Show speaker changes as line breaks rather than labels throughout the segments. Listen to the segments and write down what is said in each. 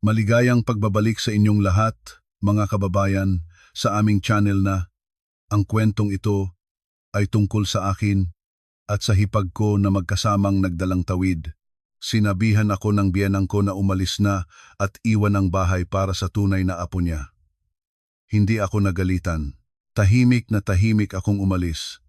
Maligayang pagbabalik sa inyong lahat, mga kababayan, sa aming channel na ang kwentong ito ay tungkol sa akin at sa hipag ko na magkasamang nagdalang tawid. Sinabihan ako ng biyenang ko na umalis na at iwan ang bahay para sa tunay na apo niya. Hindi ako nagalitan. Tahimik na tahimik akong umalis.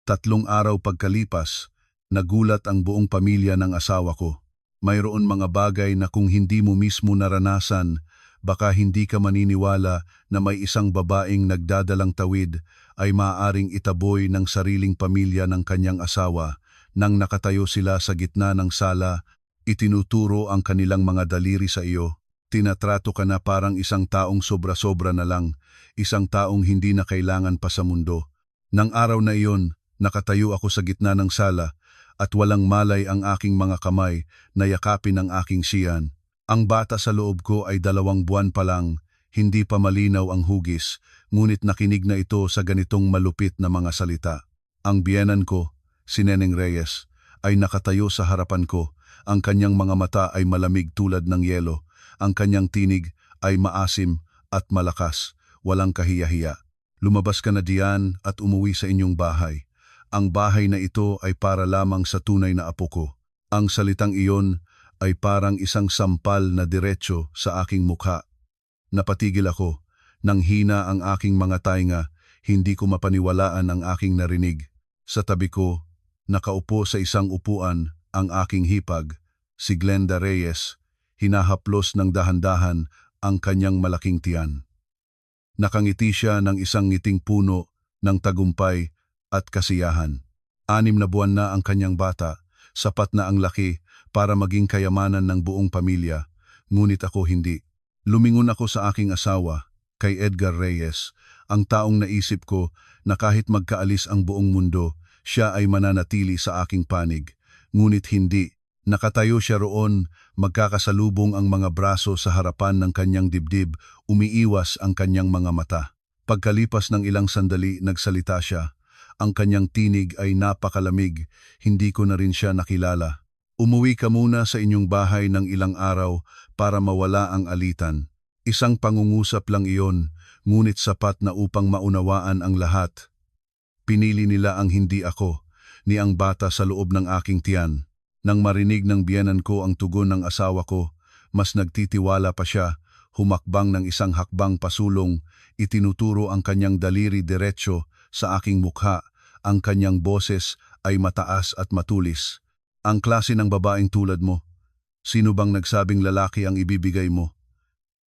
3 araw pagkalipas, nagulat ang buong pamilya ng asawa ko. Mayroon mga bagay na kung hindi mo mismo naranasan, baka hindi ka maniniwala na may isang babaeng nagdadalang tawid ay maaaring itaboy ng sariling pamilya ng kanyang asawa. Nang nakatayo sila sa gitna ng sala, itinuturo ang kanilang mga daliri sa iyo. Tinatrato ka na parang isang taong sobra-sobra na lang, isang taong hindi na kailangan pa sa mundo. Nang araw na iyon, nakatayo ako sa gitna ng sala at walang malay ang aking mga kamay na yakapin ang aking siyan. Ang bata sa loob ko ay 2 buwan pa lang, hindi pa malinaw ang hugis, ngunit nakinig na ito sa ganitong malupit na mga salita. Ang biyenan ko, si Neneng Reyes, ay nakatayo sa harapan ko. Ang kanyang mga mata ay malamig tulad ng yelo. Ang kanyang tinig ay maasim at malakas, walang kahiya-hiya. Lumabas ka na diyan at umuwi sa inyong bahay. Ang bahay na ito ay para lamang sa tunay na apo ko. Ang salitang iyon ay parang isang sampal na diretso sa aking mukha. Napatigil ako, nang hina ang aking mga tainga, hindi ko mapaniwalaan ang aking narinig. Sa tabi ko, nakaupo sa isang upuan ang aking hipag, si Glenda Reyes, hinahaplos ng dahan-dahan ang kanyang malaking tiyan. Nakangiti siya ng isang ngiting puno ng tagumpay at kasiyahan. 6 na buwan na ang kanyang bata, sapat na ang laki para maging kayamanan ng buong pamilya, ngunit ako hindi. Lumingon ako sa aking asawa, kay Edgar Reyes, ang taong naisip ko na kahit magkaalis ang buong mundo, siya ay mananatili sa aking panig. Ngunit hindi. Nakatayo siya roon, magkakasalubong ang mga braso sa harapan ng kanyang dibdib, umiiwas ang kanyang mga mata. Pagkalipas ng ilang sandali, nagsalita siya. Ang kanyang tinig ay napakalamig, hindi ko na rin siya nakilala. Umuwi ka muna sa inyong bahay ng ilang araw para mawala ang alitan. Isang pangungusap lang iyon, ngunit sapat na upang maunawaan ang lahat. Pinili nila ang hindi ako, ni ang bata sa loob ng aking tiyan. Nang marinig ng biyenan ko ang tugon ng asawa ko, mas nagtitiwala pa siya, humakbang ng isang hakbang pasulong, itinuturo ang kanyang daliri diretso sa aking mukha, ang kanyang boses ay mataas at matulis. Ang klase ng babaeng tulad mo, sino bang nagsabing lalaki ang ibibigay mo?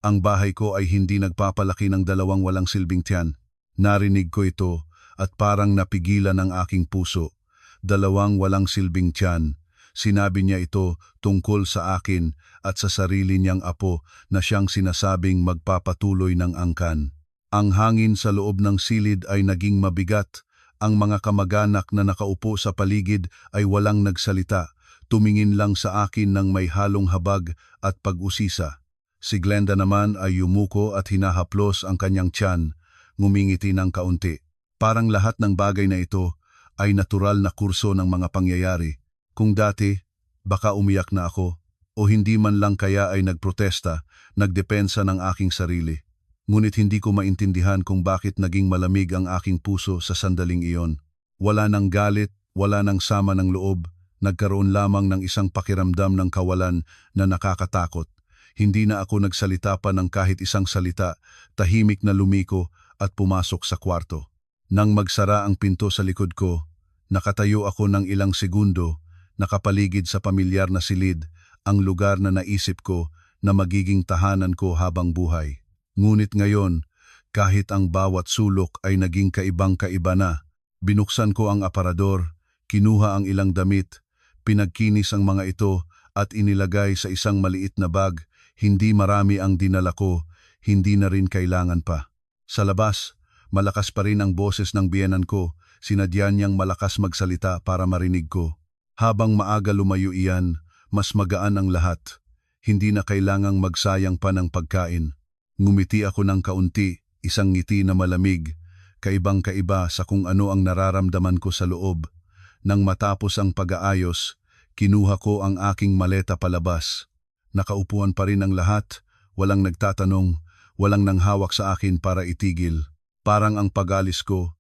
Ang bahay ko ay hindi nagpapalaki ng 2 walang silbing tiyan. Narinig ko ito at parang napigilan ang aking puso. 2 walang silbing tiyan. Sinabi niya ito tungkol sa akin at sa sarili niyang apo na siyang sinasabing magpapatuloy ng angkan. Ang hangin sa loob ng silid ay naging mabigat. Ang mga kamag-anak na nakaupo sa paligid ay walang nagsalita. Tumingin lang sa akin ng may halong habag at pag-usisa. Si Glenda naman ay yumuko at hinahaplos ang kanyang tiyan, ngumingiti ng kaunti. Parang lahat ng bagay na ito ay natural na kurso ng mga pangyayari. Kung dati, baka umiyak na ako, o hindi man lang kaya ay nagprotesta, nagdepensa ng aking sarili. Ngunit hindi ko maintindihan kung bakit naging malamig ang aking puso sa sandaling iyon. Wala nang galit, wala nang sama ng loob, nagkaroon lamang ng isang pakiramdam ng kawalan na nakakatakot. Hindi na ako nagsalita pa ng kahit isang salita, tahimik na lumiko at pumasok sa kwarto. Nang magsara ang pinto sa likod ko, nakatayo ako ng ilang segundo, nakapaligid sa pamilyar na silid, ang lugar na naisip ko na magiging tahanan ko habang buhay. Ngunit ngayon, kahit ang bawat sulok ay naging kaibang-kaiba na, binuksan ko ang aparador, kinuha ang ilang damit, pinagkinis ang mga ito at inilagay sa isang maliit na bag. Hindi marami ang dinala ko, hindi na rin kailangan pa. Sa labas, malakas pa rin ang boses ng biyenan ko, sinadya niyang malakas magsalita para marinig ko. Habang maaga lumayo iyan, mas magaan ang lahat. Hindi na kailangang magsayang pa ng pagkain. Ngumiti ako ng kaunti, isang ngiti na malamig, kaibang-kaiba sa kung ano ang nararamdaman ko sa loob. Nang matapos ang pag-aayos, kinuha ko ang aking maleta palabas. Nakaupuan pa rin ang lahat, walang nagtatanong, walang nanghawak sa akin para itigil. Parang ang pag-alis ko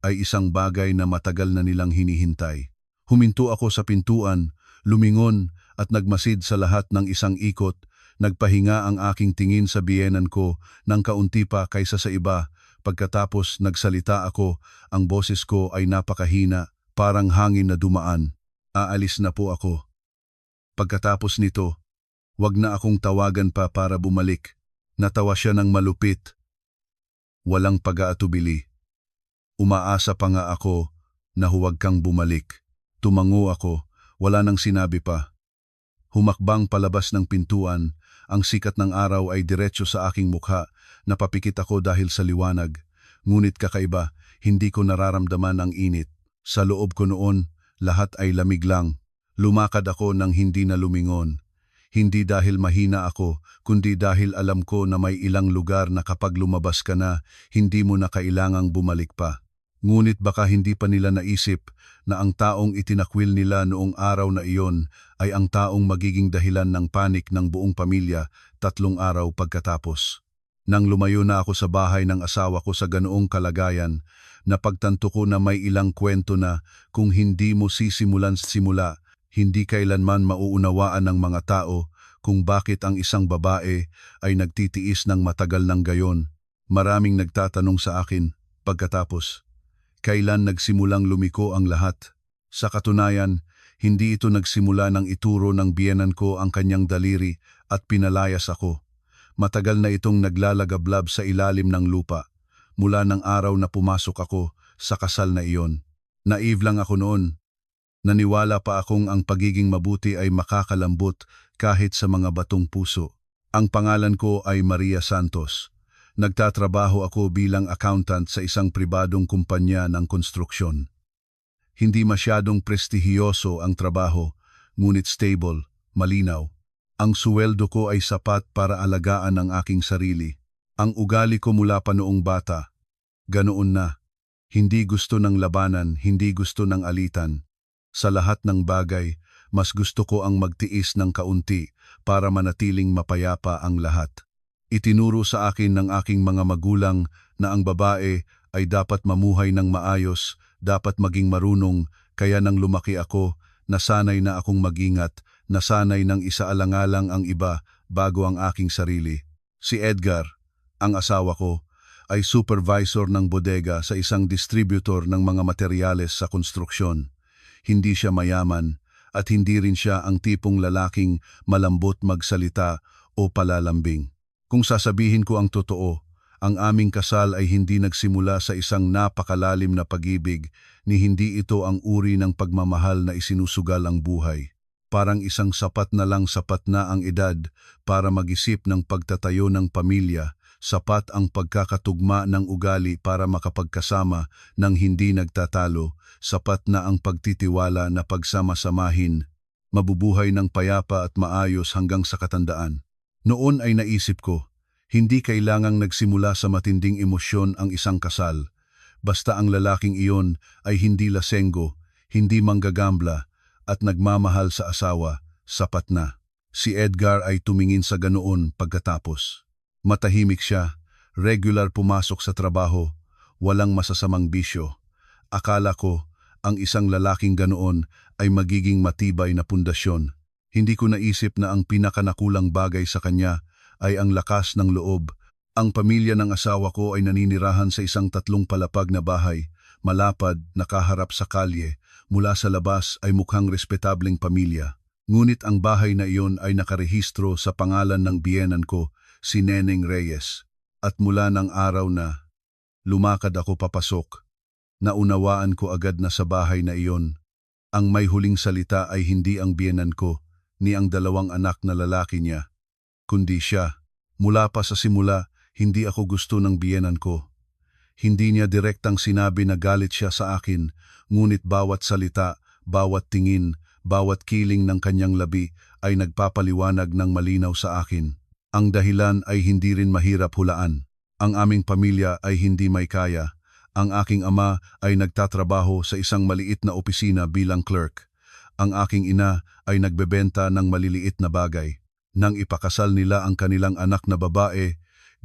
ay isang bagay na matagal na nilang hinihintay. Huminto ako sa pintuan, lumingon at nagmasid sa lahat ng isang ikot. Nagpahinga ang aking tingin sa biyenan ko ng kaunti pa kaysa sa iba. Pagkatapos nagsalita ako, ang boses ko ay napakahina, parang hangin na dumaan. Aalis na po ako. Pagkatapos nito, wag na akong tawagan pa para bumalik. Natawa siya ng malupit. Walang pag-aatubili. Umaasa pa nga ako na huwag kang bumalik. Tumango ako, wala nang sinabi pa. Humakbang palabas ng pintuan, ang sikat ng araw ay diretso sa aking mukha. Napapikit ako dahil sa liwanag. Ngunit kakaiba, hindi ko nararamdaman ang init. Sa loob ko noon, lahat ay lamig lang. Lumakad ako nang hindi na lumingon. Hindi dahil mahina ako, kundi dahil alam ko na may ilang lugar na kapag lumabas ka na, hindi mo na kailangang bumalik pa. Ngunit baka hindi pa nila naisip na ang taong itinakwil nila noong araw na iyon ay ang taong magiging dahilan ng panik ng buong pamilya 3 araw pagkatapos. Nang lumayo na ako sa bahay ng asawa ko sa ganoong kalagayan, napagtanto ko na may ilang kwento na kung hindi mo sisimulan simula, hindi kailanman mauunawaan ng mga tao kung bakit ang isang babae ay nagtitiis ng matagal ng gayon. Maraming nagtatanong sa akin pagkatapos, kailan nagsimulang lumiko ang lahat? Sa katunayan, hindi ito nagsimula nang ituro ng biyenan ko ang kanyang daliri at pinalayas ako. Matagal na itong naglalagablab sa ilalim ng lupa, mula ng araw na pumasok ako sa kasal na iyon. Naive lang ako noon. Naniwala pa akong ang pagiging mabuti ay makakalambot kahit sa mga batong puso. Ang pangalan ko ay Maria Santos. Nagtatrabaho ako bilang accountant sa isang pribadong kumpanya ng konstruksyon. Hindi masyadong prestihiyoso ang trabaho, ngunit stable, malinaw. Ang suweldo ko ay sapat para alagaan ang aking sarili. Ang ugali ko mula pa noong bata, ganoon na. Hindi gusto ng labanan, hindi gusto ng alitan. Sa lahat ng bagay, mas gusto ko ang magtiis ng kaunti para manatiling mapayapa ang lahat. Itinuro sa akin ng aking mga magulang na ang babae ay dapat mamuhay ng maayos, dapat maging marunong, kaya nang lumaki ako, nasanay na akong magingat, nasanay ng isaalang-alang ang iba bago ang aking sarili. Si Edgar, ang asawa ko, ay supervisor ng bodega sa isang distributor ng mga materyales sa konstruksyon. Hindi siya mayaman at hindi rin siya ang tipong lalaking malambot magsalita o palalambing. Kung sasabihin ko ang totoo, ang aming kasal ay hindi nagsimula sa isang napakalalim na pag-ibig ni hindi ito ang uri ng pagmamahal na isinusugal ang buhay. Parang isang sapat na ang edad para mag-isip ng pagtatayo ng pamilya, sapat ang pagkakatugma ng ugali para makapagkasama ng hindi nagtatalo, sapat na ang pagtitiwala na pagsama-samahin, mabubuhay ng payapa at maayos hanggang sa katandaan. Noon ay naisip ko, hindi kailangang nagsimula sa matinding emosyon ang isang kasal. Basta ang lalaking iyon ay hindi lasenggo, hindi manggagambla, at nagmamahal sa asawa, sapat na. Si Edgar ay tumingin sa ganoon pagkatapos. Matahimik siya, regular pumasok sa trabaho, walang masasamang bisyo. Akala ko, ang isang lalaking ganoon ay magiging matibay na pundasyon. Hindi ko naisip na ang pinakanakulang bagay sa kanya ay ang lakas ng loob. Ang pamilya ng asawa ko ay naninirahan sa isang 3 palapag na bahay, malapad, nakaharap sa kalye. Mula sa labas ay mukhang respetableng pamilya. Ngunit ang bahay na iyon ay nakarehistro sa pangalan ng biyenan ko, si Neneng Reyes. At mula ng araw na lumakad ako papasok, naunawaan ko agad na sa bahay na iyon, ang may huling salita ay hindi ang biyenan ko, ni ang 2 anak na lalaki niya, kundi siya. Mula pa sa simula, hindi ako gusto ng biyenan ko. Hindi niya direktang sinabi na galit siya sa akin, ngunit bawat salita, bawat tingin, bawat kiling ng kanyang labi ay nagpapaliwanag ng malinaw sa akin. Ang dahilan ay hindi rin mahirap hulaan. Ang aming pamilya ay hindi may kaya. Ang aking ama ay nagtatrabaho sa isang maliit na opisina bilang clerk. Ang aking ina ay nagbebenta ng maliliit na bagay. Nang ipakasal nila ang kanilang anak na babae,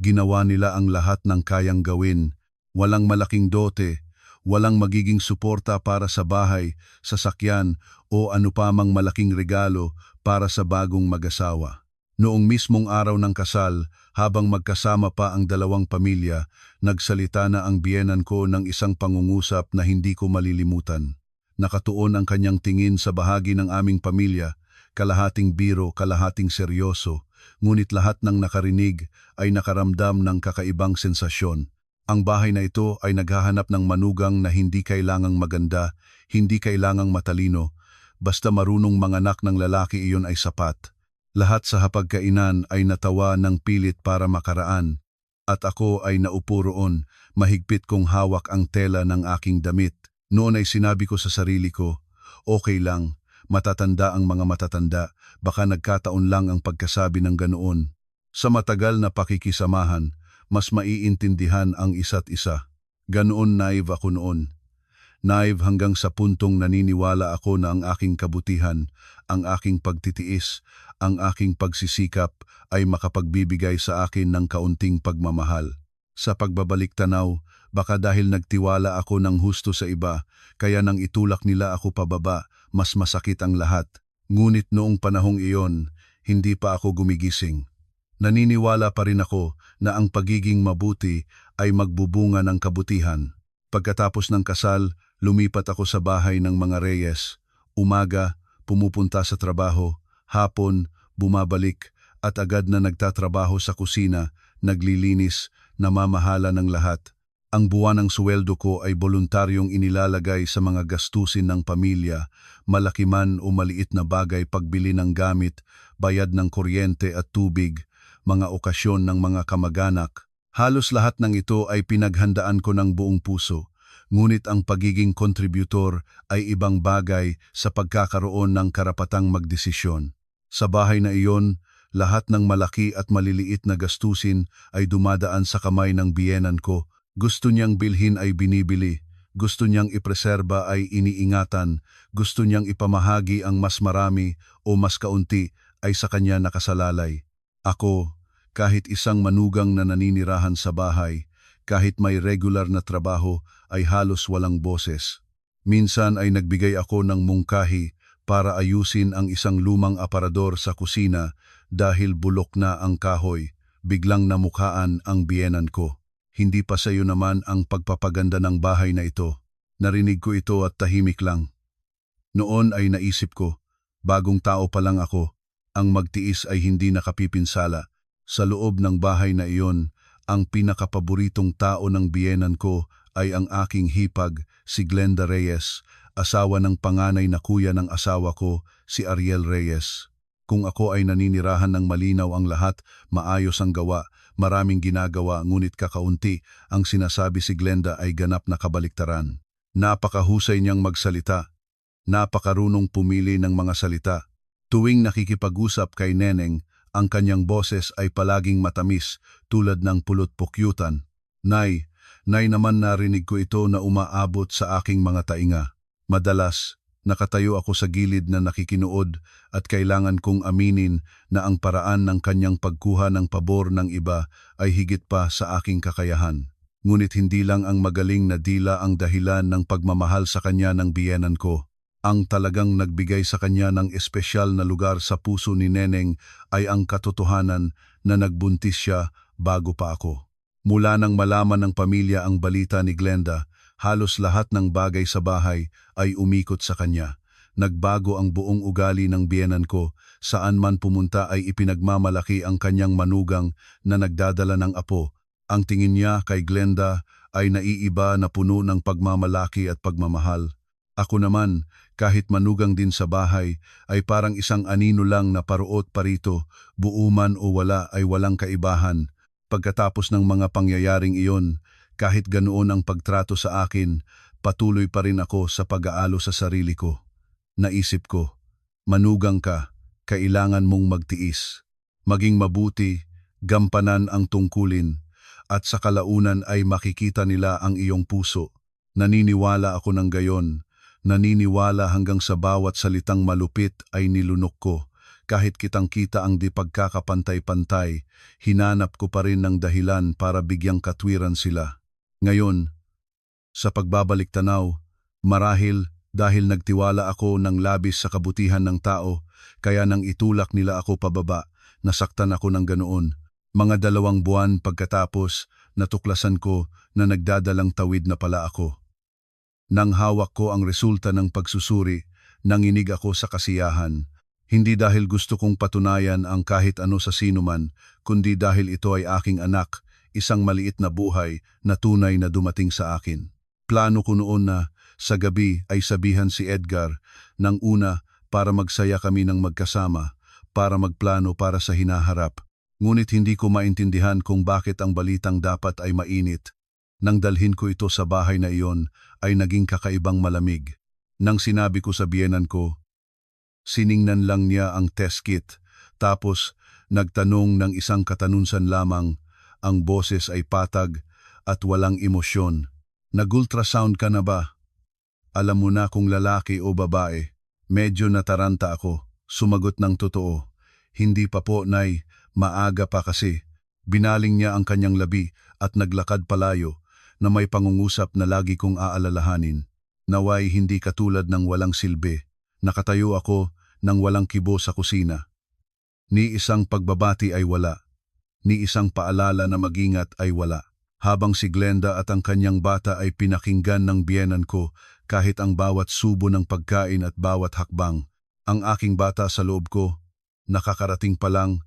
ginawa nila ang lahat ng kayang gawin. Walang malaking dote, walang magiging suporta para sa bahay, sasakyan o ano pa mang malaking regalo para sa bagong mag-asawa. Noong mismong araw ng kasal, habang magkasama pa ang dalawang pamilya, nagsalita na ang biyenan ko ng isang pangungusap na hindi ko malilimutan. Nakatuon ang kanyang tingin sa bahagi ng aming pamilya, kalahating biro, kalahating seryoso, ngunit lahat ng nakarinig ay nakaramdam ng kakaibang sensasyon. Ang bahay na ito ay naghahanap ng manugang na hindi kailangang maganda, hindi kailangang matalino, basta marunong manganak ng lalaki iyon ay sapat. Lahat sa hapagkainan ay natawa ng pilit para makaraan, at ako ay naupo roon, mahigpit kong hawak ang tela ng aking damit. Noon ay sinabi ko sa sarili ko, okay lang, matatanda ang mga matatanda, baka nagkataon lang ang pagkasabi ng ganoon. Sa matagal na pakikisamahan, mas maiintindihan ang isa't isa. Ganoon naive ako noon. Naive hanggang sa puntong naniniwala ako na ang aking kabutihan, ang aking pagtitiis, ang aking pagsisikap ay makapagbibigay sa akin ng kaunting pagmamahal. Sa pagbabalik tanaw, baka dahil nagtiwala ako ng husto sa iba, kaya nang itulak nila ako pababa, mas masakit ang lahat. Ngunit noong panahong iyon, hindi pa ako gumigising. Naniniwala pa rin ako na ang pagiging mabuti ay magbubunga ng kabutihan. Pagkatapos ng kasal, lumipat ako sa bahay ng mga Reyes. Umaga, pumupunta sa trabaho, hapon, bumabalik, at agad na nagtatrabaho sa kusina, naglilinis, namamahala ng lahat. Ang buwan ng sweldo ko ay voluntaryong inilalagay sa mga gastusin ng pamilya, malaki man o maliit na bagay, pagbili ng gamit, bayad ng kuryente at tubig, mga okasyon ng mga kamag-anak. Halos lahat ng ito ay pinaghandaan ko ng buong puso, ngunit ang pagiging kontributor ay ibang bagay sa pagkakaroon ng karapatang magdesisyon. Sa bahay na iyon, lahat ng malaki at maliliit na gastusin ay dumadaan sa kamay ng biyenan ko. Gusto niyang bilhin ay binibili, gusto niyang ipreserba ay iniingatan, gusto niyang ipamahagi ang mas marami o mas kaunti ay sa kanya nakasalalay. Ako, kahit isang manugang na naninirahan sa bahay, kahit may regular na trabaho, ay halos walang boses. Minsan ay nagbigay ako ng mungkahi para ayusin ang isang lumang aparador sa kusina dahil bulok na ang kahoy. Biglang namukhaan ang biyenan ko. Hindi pa sa iyo naman ang pagpapaganda ng bahay na ito. Narinig ko ito at tahimik lang. Noon ay naisip ko, bagong tao pa lang ako, ang magtiis ay hindi nakapipinsala. Sa loob ng bahay na iyon, ang pinakapaboritong tao ng biyenan ko ay ang aking hipag, si Glenda Reyes, asawa ng panganay na kuya ng asawa ko, si Ariel Reyes. Kung ako ay naninirahan ng malinaw ang lahat, maayos ang gawa, maraming ginagawa ngunit kakaunti, ang sinasabi si Glenda ay ganap na kabaliktaran. Napakahusay niyang magsalita, napakarunong pumili ng mga salita. Tuwing nakikipag-usap kay Neneng, ang kanyang boses ay palaging matamis tulad ng pulot-pukyutan. Nay naman narinig ko ito na umaabot sa aking mga tainga. Madalas, nakatayo ako sa gilid na nakikinood at kailangan kong aminin na ang paraan ng kanyang pagkuha ng pabor ng iba ay higit pa sa aking kakayahan. Ngunit hindi lang ang magaling na dila ang dahilan ng pagmamahal sa kanya ng biyenan ko. Ang talagang nagbigay sa kanya ng espesyal na lugar sa puso ni Neneng ay ang katotohanan na nagbuntis siya bago pa ako. Mula nang malaman ng pamilya ang balita ni Glenda, halos lahat ng bagay sa bahay ay umikot sa kanya. Nagbago ang buong ugali ng biyenan ko, saan man pumunta ay ipinagmamalaki ang kanyang manugang na nagdadala ng apo. Ang tingin niya kay Glenda ay naiiba na puno ng pagmamalaki at pagmamahal. Ako naman, kahit manugang din sa bahay, ay parang isang anino lang na paruot parito, buo man o wala ay walang kaibahan. Pagkatapos ng mga pangyayaring iyon, kahit ganoon ang pagtrato sa akin, patuloy pa rin ako sa pag-aalo sa sarili ko. Naisip ko, manugang ka, kailangan mong magtiis. Maging mabuti, gampanan ang tungkulin, at sa kalaunan ay makikita nila ang iyong puso. Naniniwala ako ng gayon. Naniniwala hanggang sa bawat salitang malupit ay nilunok ko. Kahit kitang-kita ang di pagkakapantay-pantay, hinanap ko pa rin ng dahilan para bigyang katwiran sila. Ngayon, sa pagbabalik tanaw, marahil dahil nagtiwala ako ng labis sa kabutihan ng tao, kaya nang itulak nila ako pababa, nasaktan ako ng ganoon. Mga 2 buwan pagkatapos, natuklasan ko na nagdadalang tawid na pala ako. Nang hawak ko ang resulta ng pagsusuri, nanginig ako sa kasiyahan. Hindi dahil gusto kong patunayan ang kahit ano sa sinuman, kundi dahil ito ay aking anak, isang maliit na buhay na tunay na dumating sa akin. Plano ko noon na sa gabi ay sabihan si Edgar ng una para magsaya kami ng magkasama, para magplano para sa hinaharap. Ngunit hindi ko maintindihan kung bakit ang balitang dapat ay mainit. Nang dalhin ko ito sa bahay na iyon ay naging kakaibang malamig. Nang sinabi ko sa biyenan ko, siningnan lang niya ang test kit, tapos nagtanong ng isang katanunsan lamang, ang boses ay patag at walang emosyon. Nag-ultrasound ka na ba? Alam mo na kung lalaki o babae. Medyo nataranta ako, sumagot ng totoo. Hindi pa po, Nay, maaga pa kasi. Binaling niya ang kanyang labi at naglakad palayo na may pangungusap na lagi kong aalalahanin. Naway hindi katulad ng walang silbi. Nakatayo ako nang walang kibo sa kusina. Ni isang pagbabati ay wala. Ni isang paalala na mag-ingat ay wala. Habang si Glenda at ang kanyang bata ay pinakinggan ng biyenan ko kahit ang bawat subo ng pagkain at bawat hakbang. Ang aking bata sa loob ko, nakakarating pa lang,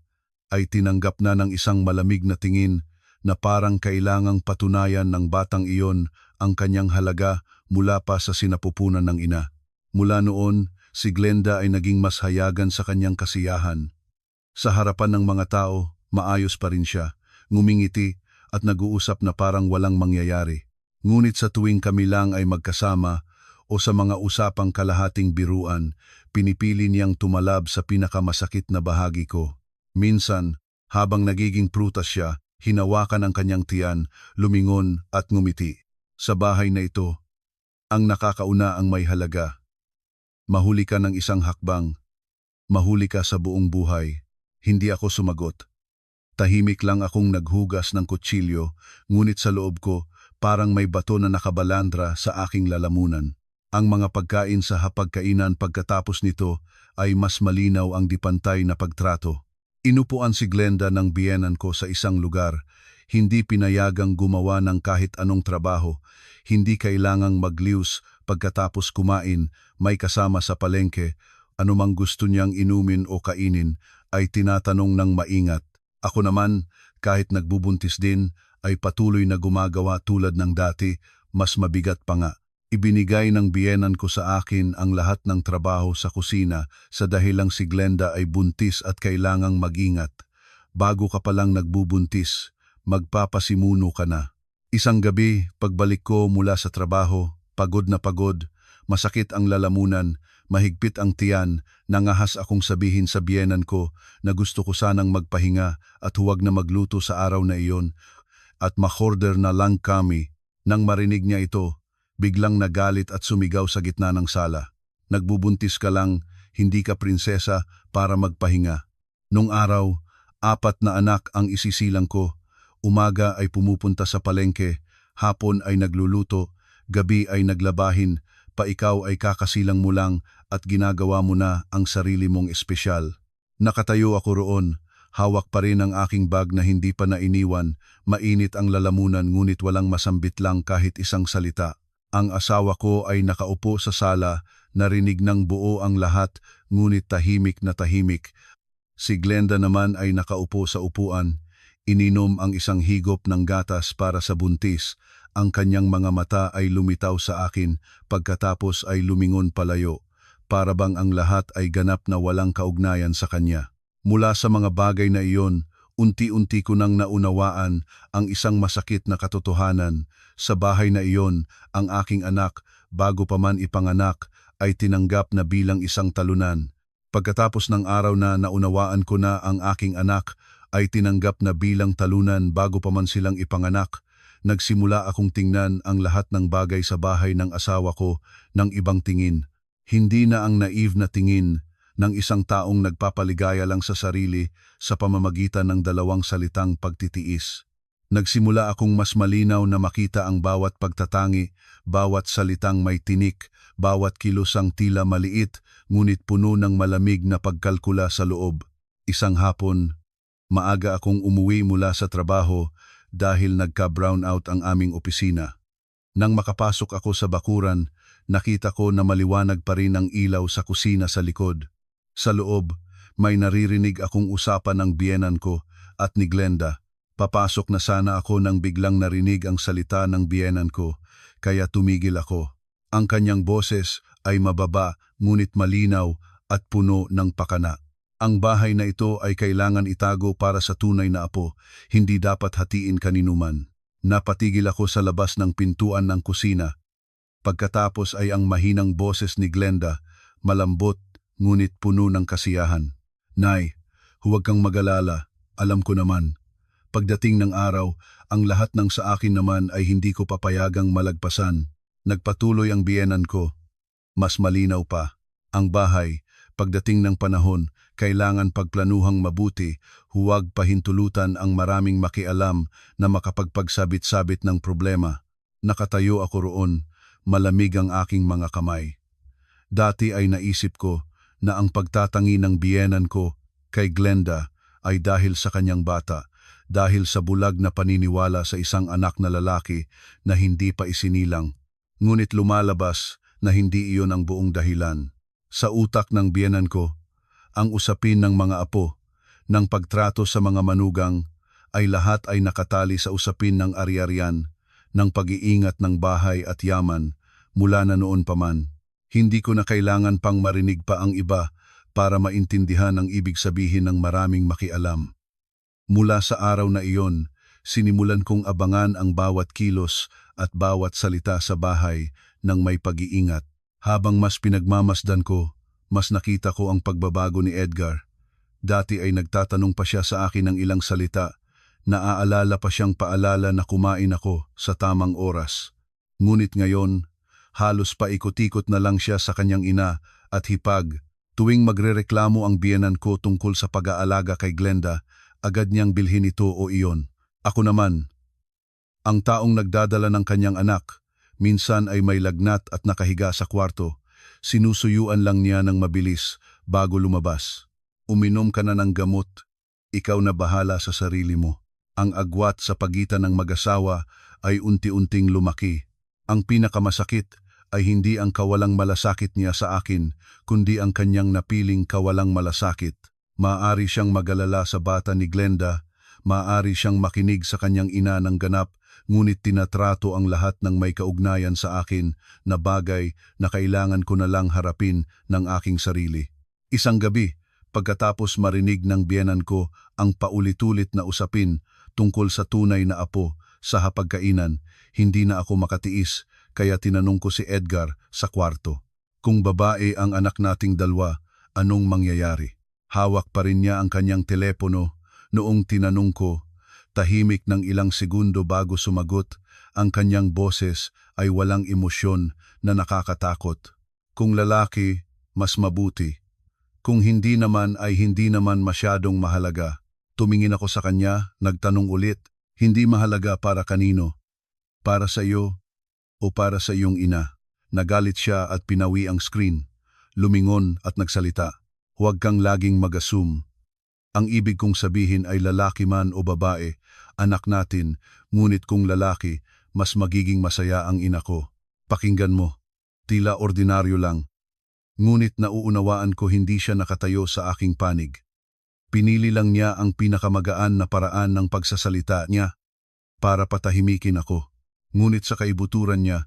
ay tinanggap na ng isang malamig na tingin na parang kailangang patunayan ng batang iyon ang kanyang halaga mula pa sa sinapupunan ng ina. Mula noon, si Glenda ay naging mas hayagan sa kanyang kasiyahan. Sa harapan ng mga tao, maayos pa rin siya, ngumingiti at nag-uusap na parang walang mangyayari. Ngunit sa tuwing kami lang ay magkasama o sa mga usapang kalahating biruan, pinipili niyang tumalab sa pinakamasakit na bahagi ko. Minsan, habang nagiging prutas siya, hinawakan ang kanyang tiyan, lumingon at ngumiti. Sa bahay na ito, ang nakakauna ang may halaga. Mahuli ka ng isang hakbang, mahuli ka sa buong buhay. Hindi ako sumagot. Tahimik lang akong naghugas ng kutsilyo, ngunit sa loob ko parang may bato na nakabalandra sa aking lalamunan. Ang mga pagkain sa hapagkainan pagkatapos nito ay mas malinaw ang dipantay na pagtrato. Inupuan si Glenda ng biyenan ko sa isang lugar, hindi pinayagang gumawa ng kahit anong trabaho, hindi kailangang magliws pagkatapos kumain, may kasama sa palengke, anumang gusto niyang inumin o kainin ay tinatanong ng maingat. Ako naman, kahit nagbubuntis din, ay patuloy na gumagawa tulad ng dati, mas mabigat pa nga. Ibinigay ng biyenan ko sa akin ang lahat ng trabaho sa kusina sa dahilang si Glenda ay buntis at kailangang mag-ingat. Bago ka palang nagbubuntis, magpapasimuno ka na. Isang gabi, pagbalik ko mula sa trabaho, pagod na pagod, masakit ang lalamunan, mahigpit ang tiyan, nangahas akong sabihin sa biyenan ko na gusto ko sanang magpahinga at huwag na magluto sa araw na iyon at ma-order na lang kami. Nang marinig niya ito, biglang nagalit at sumigaw sa gitna ng sala. Nagbubuntis ka lang, hindi ka prinsesa para magpahinga. Nung araw, 4 na anak ang isisilang ko. Umaga ay pumupunta sa palengke, hapon ay nagluluto, gabi ay naglabahin, pa ikaw ay kakasilang mo lang at ginagawa mo na ang sarili mong espesyal. Nakatayo ako roon, hawak pa rin ang aking bag na hindi pa nainiwan, mainit ang lalamunan ngunit walang masambit lang kahit isang salita. Ang asawa ko ay nakaupo sa sala, narinig ng buo ang lahat ngunit tahimik na tahimik. Si Glenda naman ay nakaupo sa upuan, ininom ang isang higop ng gatas para sa buntis. Ang kanyang mga mata ay lumitaw sa akin pagkatapos ay lumingon palayo, para bang ang lahat ay ganap na walang kaugnayan sa kanya. Mula sa mga bagay na iyon, unti-unti ko nang naunawaan ang isang masakit na katotohanan. Sa bahay na iyon, ang aking anak, bago pa man ipanganak, ay tinanggap na bilang isang talunan. Pagkatapos ng araw na naunawaan ko na ang aking anak ay tinanggap na bilang talunan bago pa man silang ipanganak, nagsimula akong tingnan ang lahat ng bagay sa bahay ng asawa ko ng ibang tingin. Hindi na ang naive na tingin ng isang taong nagpapaligaya lang sa sarili sa pamamagitan ng dalawang salitang pagtitiis. Nagsimula akong mas malinaw na makita ang bawat pagtatangi, bawat salitang may tinik, bawat kilosang tila maliit, ngunit puno ng malamig na pagkalkula sa loob. Isang hapon, maaga akong umuwi mula sa trabaho dahil nagka-brownout ang aming opisina. Nang makapasok ako sa bakuran, nakita ko na maliwanag pa rin ang ilaw sa kusina sa likod. Sa loob, may naririnig akong usapan ng biyenan ko at ni Glenda. Papasok na sana ako nang biglang narinig ang salita ng biyenan ko, kaya tumigil ako. Ang kanyang boses ay mababa ngunit malinaw at puno ng pakana. Ang bahay na ito ay kailangan itago para sa tunay na apo, hindi dapat hatiin kaninuman. Napatigil ako sa labas ng pintuan ng kusina. Pagkatapos ay ang mahinang boses ni Glenda, malambot ngunit puno ng kasiyahan. "Nay, huwag kang mag-alala, alam ko naman. Pagdating ng araw, ang lahat ng sa akin naman ay hindi ko papayagang malagpasan." Nagpatuloy ang biyenan ko. "Mas malinaw pa. Ang bahay, pagdating ng panahon, kailangan pagplanuhang mabuti, huwag pahintulutan ang maraming makialam na makapagpagsabit-sabit ng problema." Nakatayo ako roon, malamig ang aking mga kamay. Dati ay naisip ko na ang pagtatangi ng biyenan ko kay Glenda ay dahil sa kanyang bata, dahil sa bulag na paniniwala sa isang anak na lalaki na hindi pa isinilang. Ngunit lumalabas na hindi iyon ang buong dahilan. Sa utak ng biyenan ko, ang usapin ng mga apo, ng pagtrato sa mga manugang, ay lahat ay nakatali sa usapin ng ari-arian, ng pag-iingat ng bahay at yaman, mula na noon pa man. Hindi ko na kailangan pang marinig pa ang iba para maintindihan ang ibig sabihin ng maraming makialam. Mula sa araw na iyon, sinimulan kong abangan ang bawat kilos at bawat salita sa bahay ng may pag-iingat. Habang mas pinagmamasdan ko, mas nakita ko ang pagbabago ni Edgar. Dati ay nagtatanong pa siya sa akin ng ilang salita, naaalala pa siyang paalala na kumain ako sa tamang oras. Ngunit ngayon, halos paikot-ikot na lang siya sa kanyang ina at hipag. Tuwing magrereklamo ang biyenan ko tungkol sa pag-aalaga kay Glenda, agad niyang bilhin ito o iyon. Ako naman, ang taong nagdadala ng kanyang anak, minsan ay may lagnat at nakahiga sa kwarto. Sinusuyuan lang niya ng mabilis bago lumabas. "Uminom ka na ng gamot, ikaw na bahala sa sarili mo." Ang agwat sa pagitan ng mag-asawa ay unti-unting lumaki. Ang pinakamasakit ay hindi ang kawalang malasakit niya sa akin, kundi ang kanyang napiling kawalang malasakit. Maaari siyang mag-alala sa bata ni Glenda, maaari siyang makinig sa kanyang ina ng ganap, ngunit tinatrato ang lahat ng may kaugnayan sa akin na bagay na kailangan ko na lang harapin ng aking sarili. Isang gabi, pagkatapos marinig ng biyenan ko ang paulit-ulit na usapin tungkol sa tunay na apo sa hapagkainan, hindi na ako makatiis, kaya tinanong ko si Edgar sa kwarto. Kung babae ang anak nating dalawa, anong mangyayari? Hawak pa rin niya ang kanyang telepono. Noong tinanong ko, tahimik ng ilang segundo bago sumagot, ang kanyang boses ay walang emosyon na nakakatakot. Kung lalaki, mas mabuti. Kung hindi naman ay hindi naman masyadong mahalaga. Tumingin ako sa kanya, nagtanong ulit, "Hindi mahalaga para kanino? Para sa iyo o para sa iyong ina?" Nagalit siya at pinawi ang screen. Lumingon at nagsalita, "Huwag kang laging mag-assume. Ang ibig kong sabihin ay lalaki man o babae, anak natin, ngunit kung lalaki, mas magiging masaya ang ina ko. Pakinggan mo, tila ordinaryo lang. Ngunit nauunawaan ko hindi siya nakatayo sa aking panig. Pinili lang niya ang pinakamagaan na paraan ng pagsasalita niya para patahimikin ako. Ngunit sa kaibuturan niya,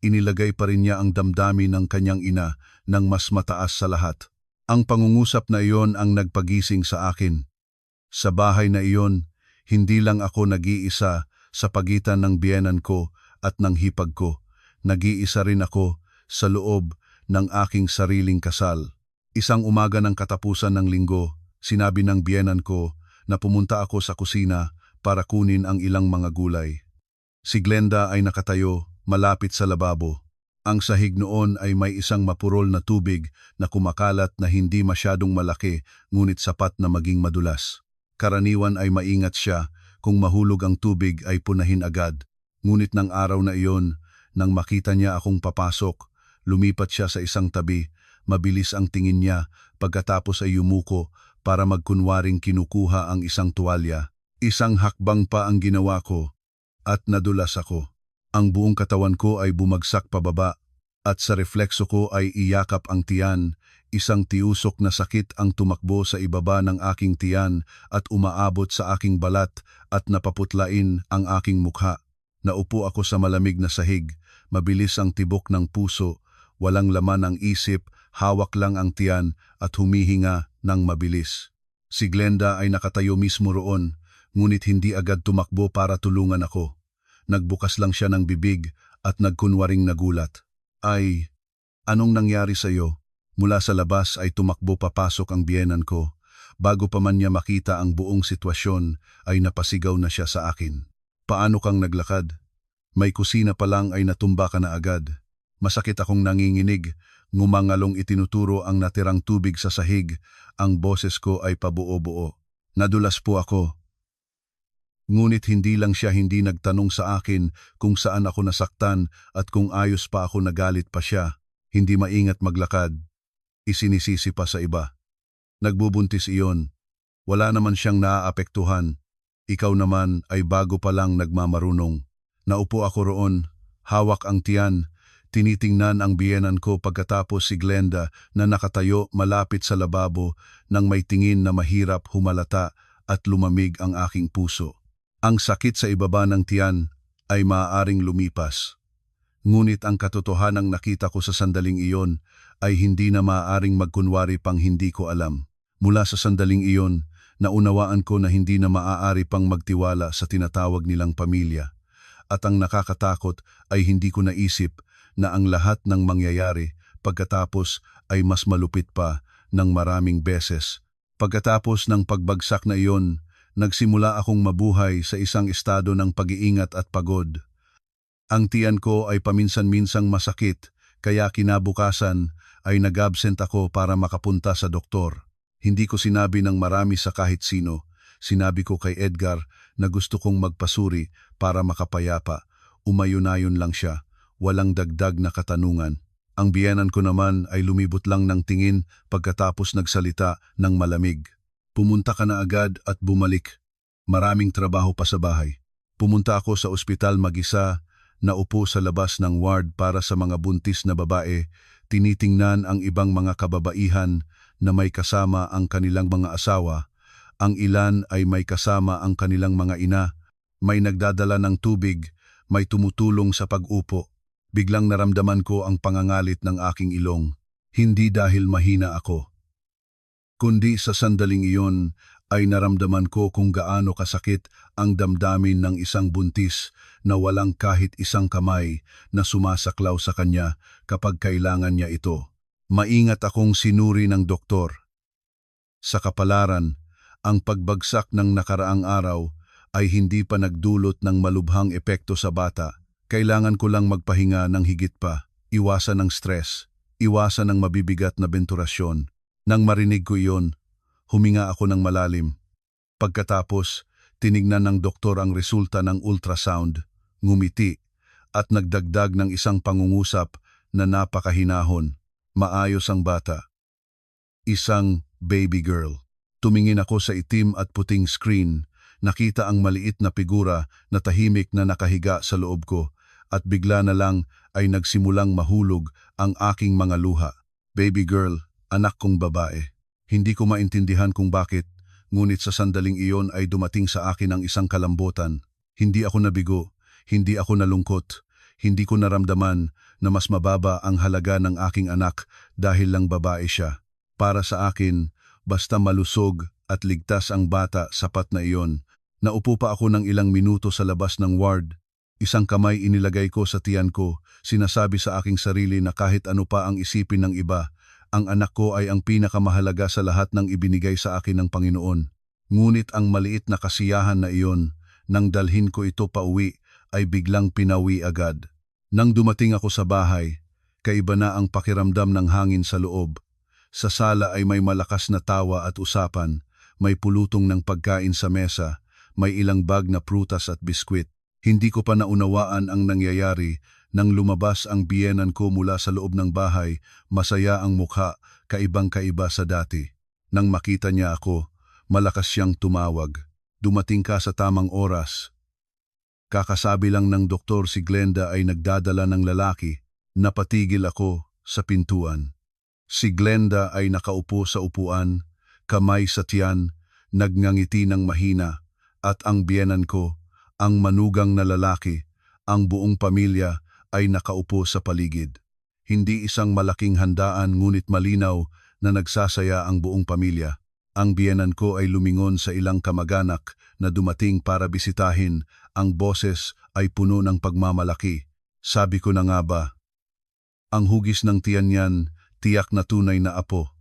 inilagay pa rin niya ang damdamin ng kanyang ina ng mas mataas sa lahat. Ang pangungusap na iyon ang nagpagising sa akin. Sa bahay na iyon, hindi lang ako nag-iisa sa pagitan ng biyenan ko at ng hipag ko. Nag-iisa rin ako sa loob ng aking sariling kasal. Isang umaga ng katapusan ng linggo, sinabi ng biyenan ko na pumunta ako sa kusina para kunin ang ilang mga gulay. Si Glenda ay nakatayo, malapit sa lababo. Ang sahig noon ay may isang mapurol na tubig na kumakalat na hindi masyadong malaki ngunit sapat na maging madulas. Karaniwan ay maingat siya, kung mahulog ang tubig ay punahin agad. Ngunit ng araw na iyon, nang makita niya akong papasok, lumipat siya sa isang tabi, mabilis ang tingin niya, pagkatapos ay yumuko para magkunwaring kinukuha ang isang tuwalya. Isang hakbang pa ang ginawa ko at nadulas ako. Ang buong katawan ko ay bumagsak pababa at sa reflekso ko ay iyakap ang tiyan. Isang tiusok na sakit ang tumakbo sa ibaba ng aking tiyan at umaabot sa aking balat at napaputlain ang aking mukha. Naupo ako sa malamig na sahig, mabilis ang tibok ng puso, walang laman ang isip, hawak lang ang tiyan at humihinga ng mabilis. Si Glenda ay nakatayo mismo roon, ngunit hindi agad tumakbo para tulungan ako. Nagbukas lang siya ng bibig at nagkunwaring nagulat. Ay, anong nangyari sa iyo? Mula sa labas ay tumakbo papasok ang biyenan ko. Bago pa man niya makita ang buong sitwasyon ay napasigaw na siya sa akin. Paano kang naglakad? May kusina pa lang ay natumba ka na agad. Masakit akong nanginginig, ngumangalong itinuturo ang natirang tubig sa sahig, ang boses ko ay pabuo-buo. Nadulas po ako. Ngunit hindi lang siya hindi nagtanong sa akin kung saan ako nasaktan at kung ayos pa ako, nagalit pa siya. Hindi maingat maglakad. Isinisisi pa sa iba. Nagbubuntis iyon. Wala naman siyang naaapektuhan. Ikaw naman ay bago pa lang nagmamarunong. Naupo ako roon, hawak ang tiyan, tinitingnan ang biyenan ko pagkatapos si Glenda na nakatayo malapit sa lababo nang may tingin na mahirap humalata at lumamig ang aking puso. Ang sakit sa ibaba ng tiyan ay maaaring lumipas. Ngunit ang katotohanang nakita ko sa sandaling iyon ay hindi na maaaring magkunwari pang hindi ko alam. Mula sa sandaling iyon, naunawaan ko na hindi na maaari pang magtiwala sa tinatawag nilang pamilya. At ang nakakatakot ay hindi ko naisip na ang lahat ng mangyayari pagkatapos ay mas malupit pa ng maraming beses. Pagkatapos ng pagbagsak na iyon, nagsimula akong mabuhay sa isang estado ng pag-iingat at pagod. Ang tiyan ko ay paminsan-minsang masakit, kaya kinabukasan ay nag-absent ako para makapunta sa doktor. Hindi ko sinabi ng marami sa kahit sino. Sinabi ko kay Edgar na gusto kong magpasuri para makapayapa. Umayon-ayon lang siya, walang dagdag na katanungan. Ang biyenan ko naman ay lumibot lang ng tingin pagkatapos nagsalita ng malamig. Pumunta ka na agad at bumalik. Maraming trabaho pa sa bahay. Pumunta ako sa ospital mag-isa, naupo sa labas ng ward para sa mga buntis na babae, tinitingnan ang ibang mga kababaihan na may kasama ang kanilang mga asawa. Ang ilan ay may kasama ang kanilang mga ina, may nagdadala ng tubig, may tumutulong sa pag-upo. Biglang naramdaman ko ang pangangalit ng aking ilong. Hindi dahil mahina ako, kundi sa sandaling iyon ay naramdaman ko kung gaano kasakit ang damdamin ng isang buntis na walang kahit isang kamay na sumasaklaw sa kanya kapag kailangan niya ito. Maingat akong sinuri ng doktor. Sa kapalaran, ang pagbagsak ng nakaraang araw ay hindi pa nagdulot ng malubhang epekto sa bata. Kailangan ko lang magpahinga ng higit pa, iwasan ng stress, iwasan ng mabibigat na benturasyon. Nang marinig ko iyon, huminga ako ng malalim. Pagkatapos, tinignan ng doktor ang resulta ng ultrasound, ngumiti, at nagdagdag ng isang pangungusap na napakahinahon. Maayos ang bata. Isang baby girl. Tumingin ako sa itim at puting screen, nakita ang maliit na figura na tahimik na nakahiga sa loob ko, at bigla na lang ay nagsimulang mahulog ang aking mga luha. Baby girl, anak kong babae. Hindi ko maintindihan kung bakit, ngunit sa sandaling iyon ay dumating sa akin ang isang kalambutan. Hindi ako nabigo, hindi ako nalungkot, hindi ko naramdaman na mas mababa ang halaga ng aking anak dahil lang babae siya. Para sa akin, basta malusog at ligtas ang bata, sapat na iyon. Naupo pa ako ng ilang minuto sa labas ng ward. Isang kamay inilagay ko sa tiyan ko, sinasabi sa aking sarili na kahit ano pa ang isipin ng iba, ang anak ko ay ang pinakamahalaga sa lahat ng ibinigay sa akin ng Panginoon. Ngunit ang maliit na kasiyahan na iyon, nang dalhin ko ito pauwi, ay biglang pinawi agad. Nang dumating ako sa bahay, Kaiba na ang pakiramdam ng hangin sa loob. Sa sala ay may malakas na tawa at usapan, may pulutong ng pagkain sa mesa, may ilang bag na prutas at biskwit. Hindi ko pa naunawaan ang nangyayari nang lumabas ang biyenan ko mula sa loob ng bahay, masaya ang mukha, kaibang-kaiba sa dati. Nang makita niya ako, malakas siyang tumawag. Dumating ka sa tamang oras. Kakasabi lang ng doktor si Glenda ay nagdadala ng lalaki. Napatigil ako sa pintuan. Si Glenda ay nakaupo sa upuan, kamay sa tiyan, nagnangiti ng mahina, at ang biyenan ko, ang manugang na lalaki, ang buong pamilya ay nakaupo sa paligid. Hindi isang malaking handaan ngunit malinaw na nagsasaya ang buong pamilya. Ang biyenan ko ay lumingon sa ilang kamag-anak na dumating para bisitahin, ang boses ay puno ng pagmamalaki. Sabi ko na nga ba, ang hugis ng tiyan niyan, tiyak na tunay na apo.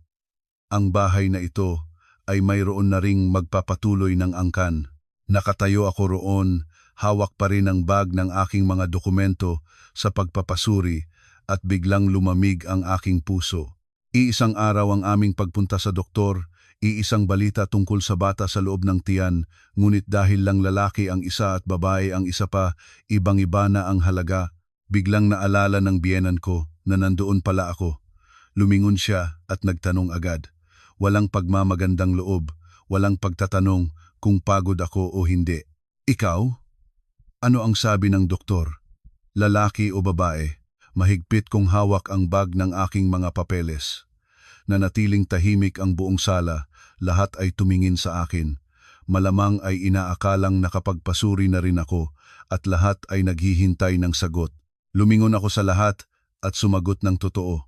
Ang bahay na ito ay mayroon na ring magpapatuloy ng angkan. Nakatayo ako roon, hawak pa rin ang bag ng aking mga dokumento sa pagpapasuri at biglang lumamig ang aking puso. Iisang araw ang aming pagpunta sa doktor, iisang balita tungkol sa bata sa loob ng tiyan, ngunit dahil lang lalaki ang isa at babae ang isa pa, ibang-iba na ang halaga. Biglang naalala ng biyenan ko na nandoon pala ako. Lumingon siya at nagtanong agad. Walang pagmamagandang loob, walang pagtatanong kung pagod ako o hindi. Ikaw? Ano ang sabi ng doktor? Lalaki o babae? Mahigpit kong hawak ang bag ng aking mga papeles. Nanatiling tahimik ang buong sala, lahat ay tumingin sa akin. Malamang ay inaakalang nakapagpasuri na rin ako at lahat ay naghihintay ng sagot. Lumingon ako sa lahat at sumagot ng totoo.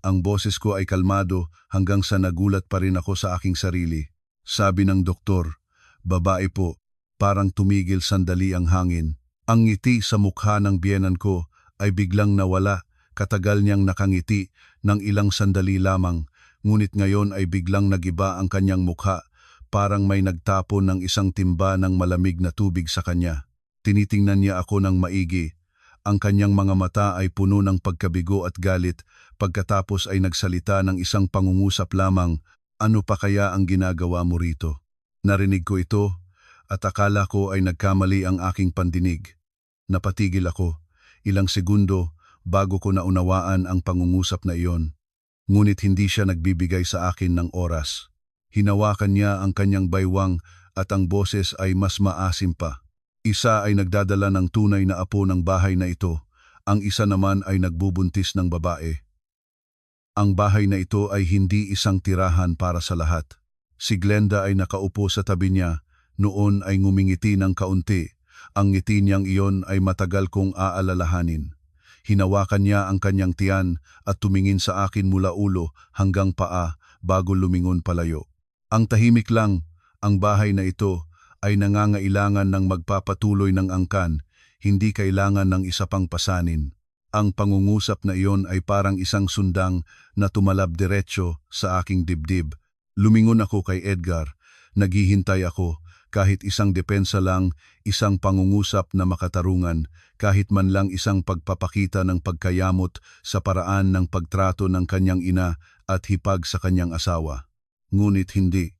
Ang boses ko ay kalmado hanggang sa nagulat pa rin ako sa aking sarili. Sabi ng doktor, babae po, parang tumigil sandali ang hangin. Ang ngiti sa mukha ng biyenan ko ay biglang nawala, katagal niyang nakangiti ng ilang sandali lamang, ngunit ngayon ay biglang nagiba ang kanyang mukha, parang may nagtapon ng isang timba ng malamig na tubig sa kanya. Tinitingnan niya ako ng maigi. Ang kanyang mga mata ay puno ng pagkabigo at galit, pagkatapos ay nagsalita ng isang pangungusap lamang, ano pa kaya ang ginagawa mo rito? Narinig ko ito at akala ko ay nagkamali ang aking pandinig. Napatigil ako, ilang segundo bago ko naunawaan ang pangungusap na iyon. Ngunit hindi siya nagbibigay sa akin ng oras. Hinawakan niya ang kanyang baywang at ang boses ay mas maasim pa. Isa ay nagdadala ng tunay na apo ng bahay na ito, ang isa naman ay nagbubuntis ng babae. Ang bahay na ito ay hindi isang tirahan para sa lahat. Si Glenda ay nakaupo sa tabi niya, noon ay ngumingiti ng kaunti. Ang ngiti niyang iyon ay matagal kong aalalahanin. Hinawakan niya ang kanyang tiyan at tumingin sa akin mula ulo hanggang paa bago lumingon palayo. Ang tahimik lang, ang bahay na ito ay nangangailangan ng magpapatuloy ng angkan, hindi kailangan ng isa pang pasanin. Ang pangungusap na iyon ay parang isang sundang na tumalab diretsyo sa aking dibdib. Lumingon ako kay Edgar, naghihintay ako, kahit isang depensa lang, isang pangungusap na makatarungan, kahit man lang isang pagpapakita ng pagkayamot sa paraan ng pagtrato ng kanyang ina at hipag sa kanyang asawa. Ngunit hindi.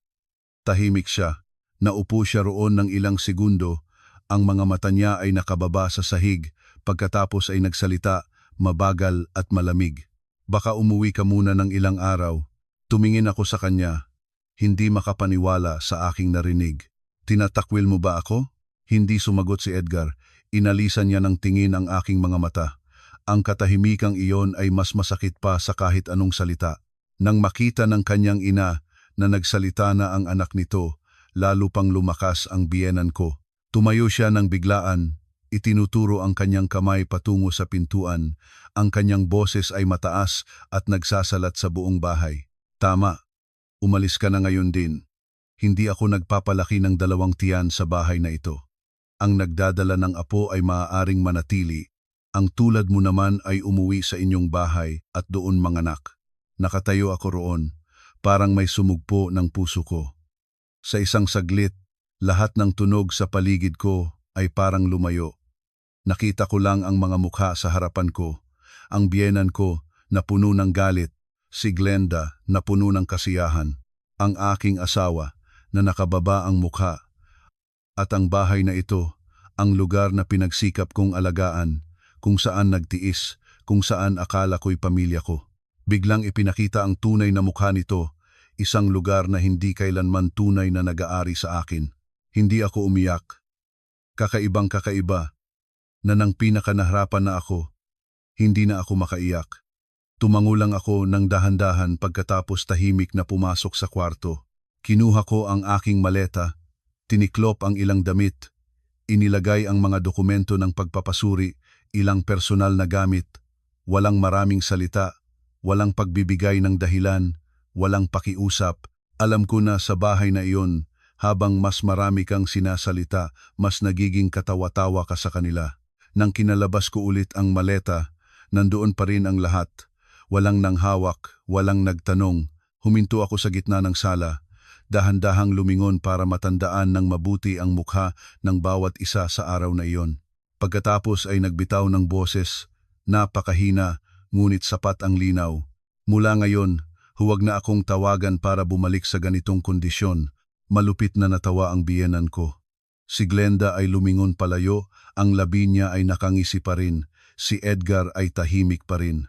Tahimik siya. Naupo siya roon ng ilang segundo, ang mga mata niya ay nakababa sa sahig, pagkatapos ay nagsalita, mabagal at malamig. Baka umuwi ka muna ng ilang araw. Tumingin ako sa kanya, hindi makapaniwala sa aking narinig. Tinatakwil mo ba ako? Hindi sumagot si Edgar, inalisan niya ng tingin ang aking mga mata. Ang katahimikang iyon ay mas masakit pa sa kahit anong salita. Nang makita ng kanyang ina na nagsalita na ang anak nito, lalo pang lumakas ang biyenan ko. Tumayo siya ng biglaan, itinuturo ang kanyang kamay patungo sa pintuan, ang kanyang boses ay mataas at nagsasalat sa buong bahay. Tama, umalis ka na ngayon din. Hindi ako nagpapalaki ng dalawang tiyan sa bahay na ito. Ang nagdadala ng apo ay maaaring manatili, ang tulad mo naman ay umuwi sa inyong bahay at doon manganak. Nakatayo ako roon, parang may sumugpo ng puso ko. Sa isang saglit, lahat ng tunog sa paligid ko ay parang lumayo. Nakita ko lang ang mga mukha sa harapan ko, ang biyenan ko na puno ng galit, si Glenda na puno ng kasiyahan, ang aking asawa na nakababa ang mukha, at ang bahay na ito, ang lugar na pinagsikap kong alagaan, kung saan nagtiis, kung saan akala ko'y pamilya ko. Biglang ipinakita ang tunay na mukha nito, isang lugar na hindi kailanman tunay na nag-aari sa akin. Hindi ako umiyak. Kakaibang kakaiba, na nang pinakanaharapan na ako, hindi na ako makaiyak. Tumango lang ako ng dahan-dahan pagkatapos tahimik na pumasok sa kwarto. Kinuha ko ang aking maleta, tiniklop ang ilang damit, inilagay ang mga dokumento ng pagpapasuri, ilang personal na gamit, walang maraming salita, walang pagbibigay ng dahilan, walang pakiusap. Alam ko na sa bahay na iyon, habang mas marami kang sinasalita, mas nagiging katawa-tawa ka sa kanila. Nang kinalabas ko ulit ang maleta, nandoon pa rin ang lahat. Walang nanghawak, walang nagtanong. Huminto ako sa gitna ng sala. Dahan-dahang lumingon para matandaan ng mabuti ang mukha ng bawat isa sa araw na iyon. Pagkatapos ay nagbitaw ng boses, napakahina, ngunit sapat ang linaw. Mula ngayon, huwag na akong tawagan para bumalik sa ganitong kondisyon. Malupit na natawa ang biyenan ko. Si Glenda ay lumingon palayo, ang labi niya ay nakangisi pa rin. Si Edgar ay tahimik pa rin.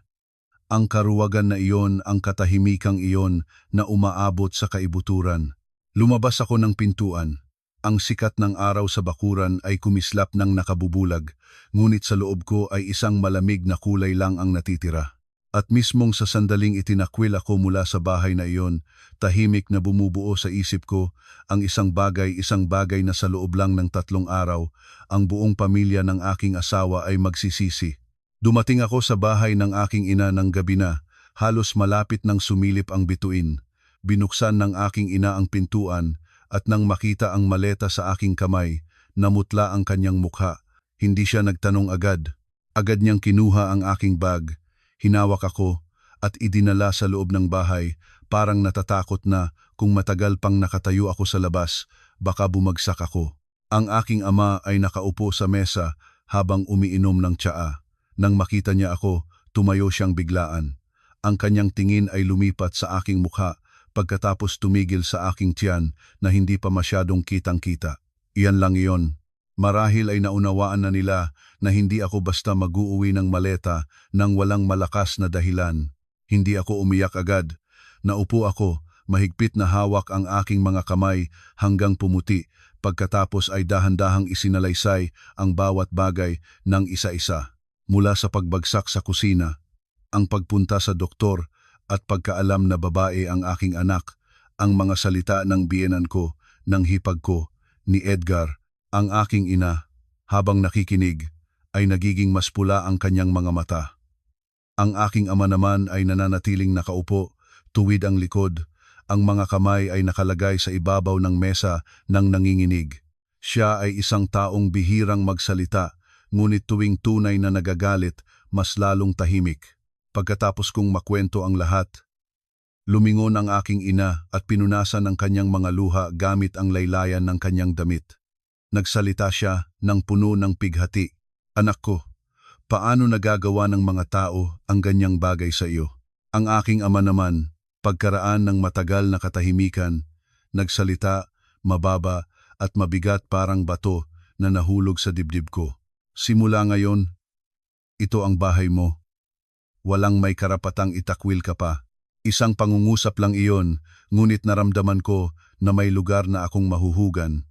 Ang karuwagan na iyon, ang katahimikang iyon na umaabot sa kaibuturan. Lumabas ako ng pintuan. Ang sikat ng araw sa bakuran ay kumislap ng nakabubulag, ngunit sa loob ko ay isang malamig na kulay lang ang natitira. At mismong sa sandaling itinakwil ako mula sa bahay na iyon, tahimik na bumubuo sa isip ko ang isang bagay na sa loob lang ng 3 araw, ang buong pamilya ng aking asawa ay magsisisi. Dumating ako sa bahay ng aking ina ng gabi na, halos malapit ng sumilip ang bituin. Binuksan ng aking ina ang pintuan at nang makita ang maleta sa aking kamay, namutla ang kanyang mukha. Hindi siya nagtanong agad. Agad niyang kinuha ang aking bag. Hinawak ako at idinala sa loob ng bahay, parang natatakot na kung matagal pang nakatayo ako sa labas, baka bumagsak ako. Ang aking ama ay nakaupo sa mesa habang umiinom ng tsaa. Nang makita niya ako, tumayo siyang biglaan. Ang kanyang tingin ay lumipat sa aking mukha pagkatapos tumigil sa aking tiyan na hindi pa masyadong kitang-kita. Iyan lang iyon. Marahil ay naunawaan na nila na hindi ako basta mag-uuwi ng maleta nang walang malakas na dahilan. Hindi ako umiyak agad. Naupo ako, mahigpit na hawak ang aking mga kamay hanggang pumuti, pagkatapos ay dahan-dahang isinalaysay ang bawat bagay ng isa-isa. Mula sa pagbagsak sa kusina, ang pagpunta sa doktor at pagkaalam na babae ang aking anak, ang mga salita ng biyenan ko, ng hipag ko, ni Edgar, ang aking ina, habang nakikinig, ay nagiging mas pula ang kanyang mga mata. Ang aking ama naman ay nananatiling nakaupo, tuwid ang likod, ang mga kamay ay nakalagay sa ibabaw ng mesa nang nanginginig. Siya ay isang taong bihirang magsalita, ngunit tuwing tunay na nagagalit, mas lalong tahimik. Pagkatapos kong makwento ang lahat, lumingon ang aking ina at pinunasan ang kanyang mga luha gamit ang laylayan ng kanyang damit. Nagsalita siya ng puno ng pighati. Anak ko, paano nagagawa ng mga tao ang ganyang bagay sa iyo? Ang aking ama naman, pagkaraan ng matagal na katahimikan, nagsalita, mababa at mabigat parang bato na nahulog sa dibdib ko. Simula ngayon, ito ang bahay mo. Walang may karapatang itakwil ka pa. Isang pangungusap lang iyon, ngunit naramdaman ko na may lugar na akong mahuhugan.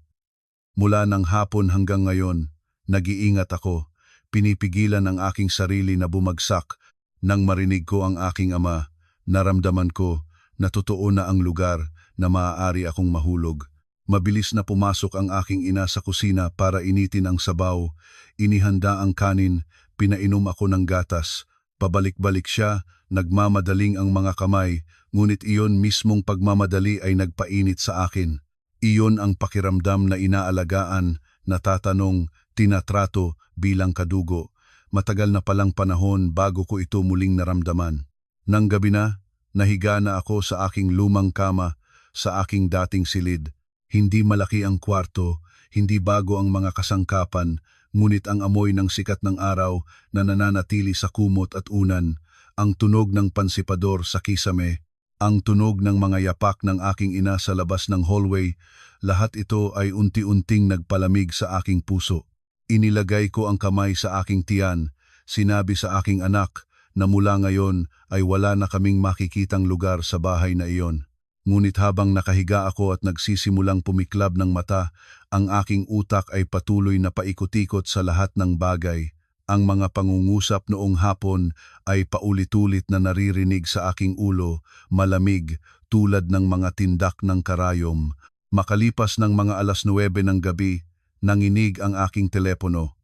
Mula ng hapon hanggang ngayon, nag-iingat ako, pinipigilan ang aking sarili na bumagsak. Nang marinig ko ang aking ama, naramdaman ko na totoo na ang lugar na maaari akong mahulog. Mabilis na pumasok ang aking ina sa kusina para initin ang sabaw, inihanda ang kanin, pinainom ako ng gatas. Pabalik-balik siya, nagmamadaling ang mga kamay, ngunit iyon mismong pagmamadali ay nagpainit sa akin. Iyon ang pakiramdam na inaalagaan, natatanong, tinatrato bilang kadugo. Matagal na palang panahon bago ko ito muling naramdaman. Nang gabi na, nahiga na ako sa aking lumang kama, sa aking dating silid. Hindi malaki ang kwarto, hindi bago ang mga kasangkapan, ngunit ang amoy ng sikat ng araw na nananatili sa kumot at unan, ang tunog ng pansipador sa kisame, ang tunog ng mga yapak ng aking ina sa labas ng hallway, lahat ito ay unti-unting nagpalamig sa aking puso. Inilagay ko ang kamay sa aking tiyan, sinabi sa aking anak na mula ngayon ay wala na kaming makikitang lugar sa bahay na iyon. Ngunit habang nakahiga ako at nagsisimulang pumiklab ng mata, ang aking utak ay patuloy na paikot-ikot sa lahat ng bagay. Ang mga pangungusap noong hapon ay paulit-ulit na naririnig sa aking ulo, malamig, tulad ng mga tindak ng karayom. Makalipas ng mga 9:00 ng gabi, nanginig ang aking telepono.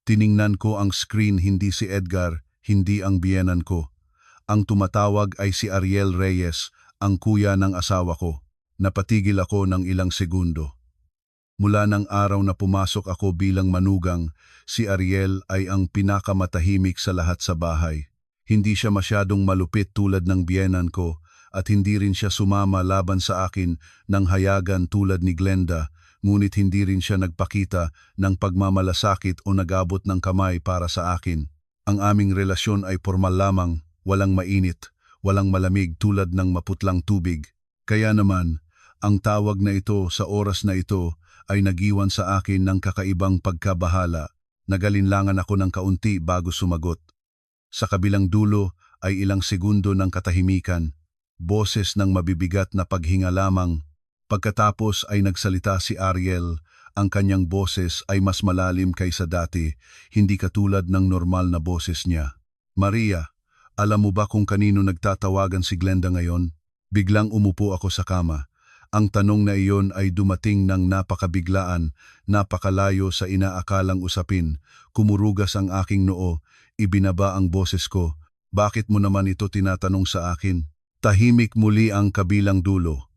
Tiningnan ko ang screen, hindi si Edgar, hindi ang biyenan ko. Ang tumatawag ay si Ariel Reyes, ang kuya ng asawa ko. Napatigil ako ng ilang segundo. Mula ng araw na pumasok ako bilang manugang, si Ariel ay ang pinakamatahimik sa lahat sa bahay. Hindi siya masyadong malupit tulad ng biyenan ko at hindi rin siya sumama laban sa akin ng hayagan tulad ni Glenda, ngunit hindi rin siya nagpakita ng pagmamalasakit o nagabot ng kamay para sa akin. Ang aming relasyon ay formal lamang, walang mainit, walang malamig tulad ng maputlang tubig. Kaya naman, ang tawag na ito sa oras na ito ay nagiwan sa akin ng kakaibang pagkabahala. Nagalinlangan ako ng kaunti bago sumagot. Sa kabilang dulo ay ilang segundo ng katahimikan, boses ng mabibigat na paghinga lamang. Pagkatapos ay nagsalita si Ariel. Ang kanyang boses ay mas malalim kaysa dati, hindi katulad ng normal na boses niya. Maria, alam mo ba kung kanino nagtatawagan si Glenda ngayon? Biglang umupo ako sa kama. Ang tanong na iyon ay dumating ng napakabiglaan, napakalayo sa inaakalang usapin. Kumurugas ang aking noo, ibinaba ang boses ko. Bakit mo naman ito tinatanong sa akin? Tahimik muli ang kabilang dulo.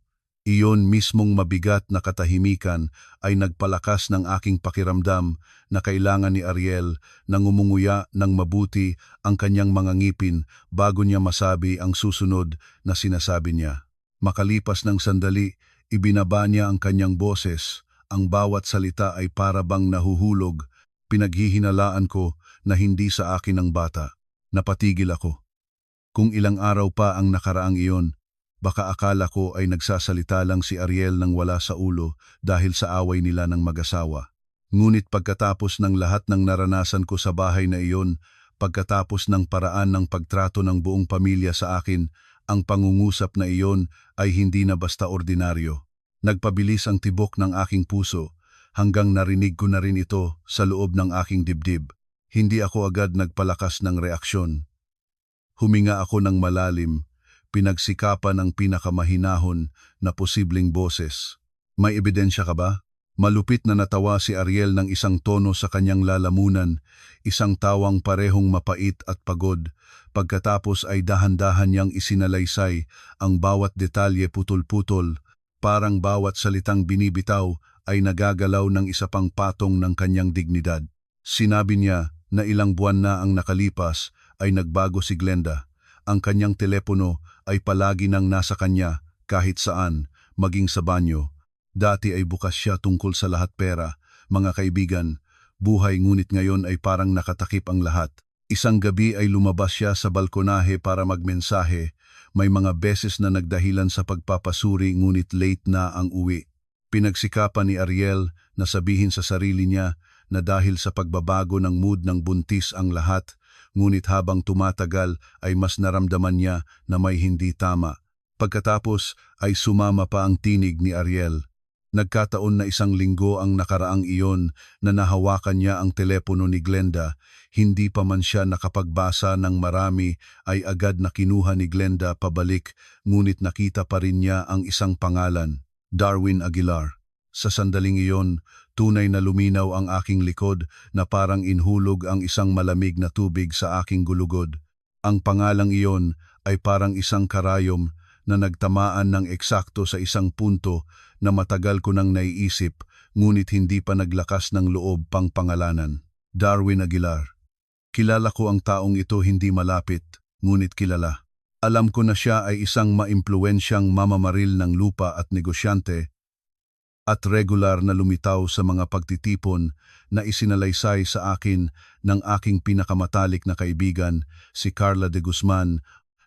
Iyon mismong mabigat na katahimikan ay nagpalakas ng aking pakiramdam na kailangan ni Ariel na ngumunguya ng mabuti ang kanyang mga ngipin bago niya masabi ang susunod na sinasabi niya. Makalipas ng sandali, ibinaba niya ang kanyang boses. Ang bawat salita ay para bang nahuhulog. Pinaghihinalaan ko na hindi sa akin ang bata. Napatigil ako. Kung ilang araw pa ang nakaraang iyon, baka akala ko ay nagsasalita lang si Ariel nang wala sa ulo dahil sa away nila ng mag-asawa. Ngunit pagkatapos ng lahat ng naranasan ko sa bahay na iyon, pagkatapos ng paraan ng pagtrato ng buong pamilya sa akin, ang pangungusap na iyon ay hindi na basta ordinaryo. Nagpabilis ang tibok ng aking puso hanggang narinig ko na rin ito sa loob ng aking dibdib. Hindi ako agad nagpalakas ng reaksyon. Huminga ako ng malalim, pinagsikapan ang pinakamahinahon na posibleng boses. May ebidensya ka ba? Malupit na natawa si Ariel ng isang tono sa kanyang lalamunan, isang tawang parehong mapait at pagod. Pagkatapos ay dahan-dahan niyang isinalaysay ang bawat detalye putol-putol, parang bawat salitang binibitaw ay nagagalaw ng isa pang patong ng kanyang dignidad. Sinabi niya na ilang buwan na ang nakalipas ay nagbago si Glenda. Ang kanyang telepono ay palagi nang nasa kanya kahit saan, maging sa banyo. Dati ay bukas siya tungkol sa lahat pera, mga kaibigan, buhay, ngunit ngayon ay parang nakatakip ang lahat. Isang gabi ay lumabas siya sa balkonahe para magmensahe. May mga beses na nagdahilan sa pagpapasuri ngunit late na ang uwi. Pinagsikapan ni Ariel na sabihin sa sarili niya na dahil sa pagbabago ng mood ng buntis ang lahat, ngunit habang tumatagal ay mas naramdaman niya na may hindi tama. Pagkatapos ay sumama pa ang tinig ni Ariel. Nagkataon na isang linggo ang nakaraang iyon na nahawakan niya ang telepono ni Glenda. Hindi pa man siya nakapagbasa ng marami ay agad na kinuha ni Glenda pabalik, ngunit nakita pa rin niya ang isang pangalan, Darwin Aguilar. Sa sandaling iyon, tunay na luminaw ang aking likod na parang inhulog ang isang malamig na tubig sa aking gulugod. Ang pangalang iyon ay parang isang karayom na nagtamaan ng eksakto sa isang punto na matagal ko nang naiisip, ngunit hindi pa naglakas ng loob pang pangalanan. Darwin Aguilar. Kilala ko ang taong ito, hindi malapit, ngunit kilala. Alam ko na siya ay isang maimpluwensyang mamamaril ng lupa at negosyante at regular na lumitaw sa mga pagtitipon na isinalaysay sa akin ng aking pinakamatalik na kaibigan, si Carla de Guzman,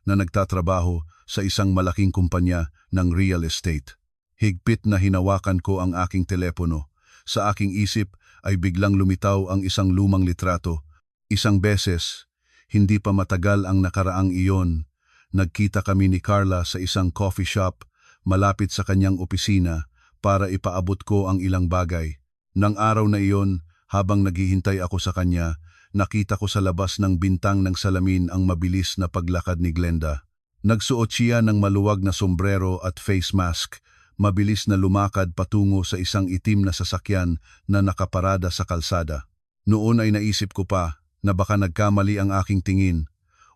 na nagtatrabaho sa isang malaking kumpanya ng real estate. Higpit na hinawakan ko ang aking telepono. Sa aking isip ay biglang lumitaw ang isang lumang litrato. Isang beses, hindi pa matagal ang nakaraang iyon, nagkita kami ni Carla sa isang coffee shop malapit sa kanyang opisina para ipaabot ko ang ilang bagay. Nang araw na iyon, habang naghihintay ako sa kanya, nakita ko sa labas ng bintang ng salamin ang mabilis na paglakad ni Glenda. Nagsuot siya ng maluwag na sombrero at face mask, mabilis na lumakad patungo sa isang itim na sasakyan na nakaparada sa kalsada. Noon ay naisip ko pa na baka nagkamali ang aking tingin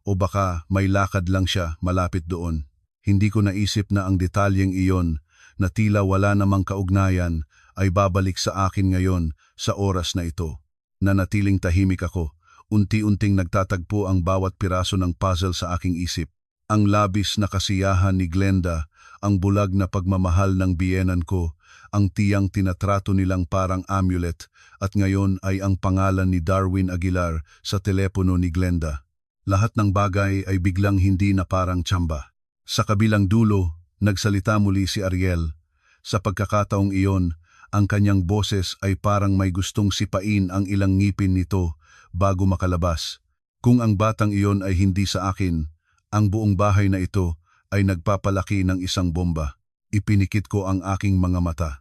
o baka may lakad lang siya malapit doon. Hindi ko naisip na ang detalyeng iyon na tila wala namang kaugnayan ay babalik sa akin ngayon sa oras na ito. Nanatiling tahimik ako, unti-unting nagtatagpo ang bawat piraso ng puzzle sa aking isip. Ang labis na kasiyahan ni Glenda, ang bulag na pagmamahal ng biyenan ko, ang tiyang tinatrato nilang parang amulet, at ngayon ay ang pangalan ni Darwin Aguilar sa telepono ni Glenda. Lahat ng bagay ay biglang hindi na parang tsamba. Sa kabilang dulo, nagsalita muli si Ariel. Sa pagkakataong iyon, ang kanyang boses ay parang may gustong sipain ang ilang ngipin nito bago makalabas. Kung ang batang iyon ay hindi sa akin, ang buong bahay na ito ay nagpapalaki ng isang bomba. Ipinikit ko ang aking mga mata.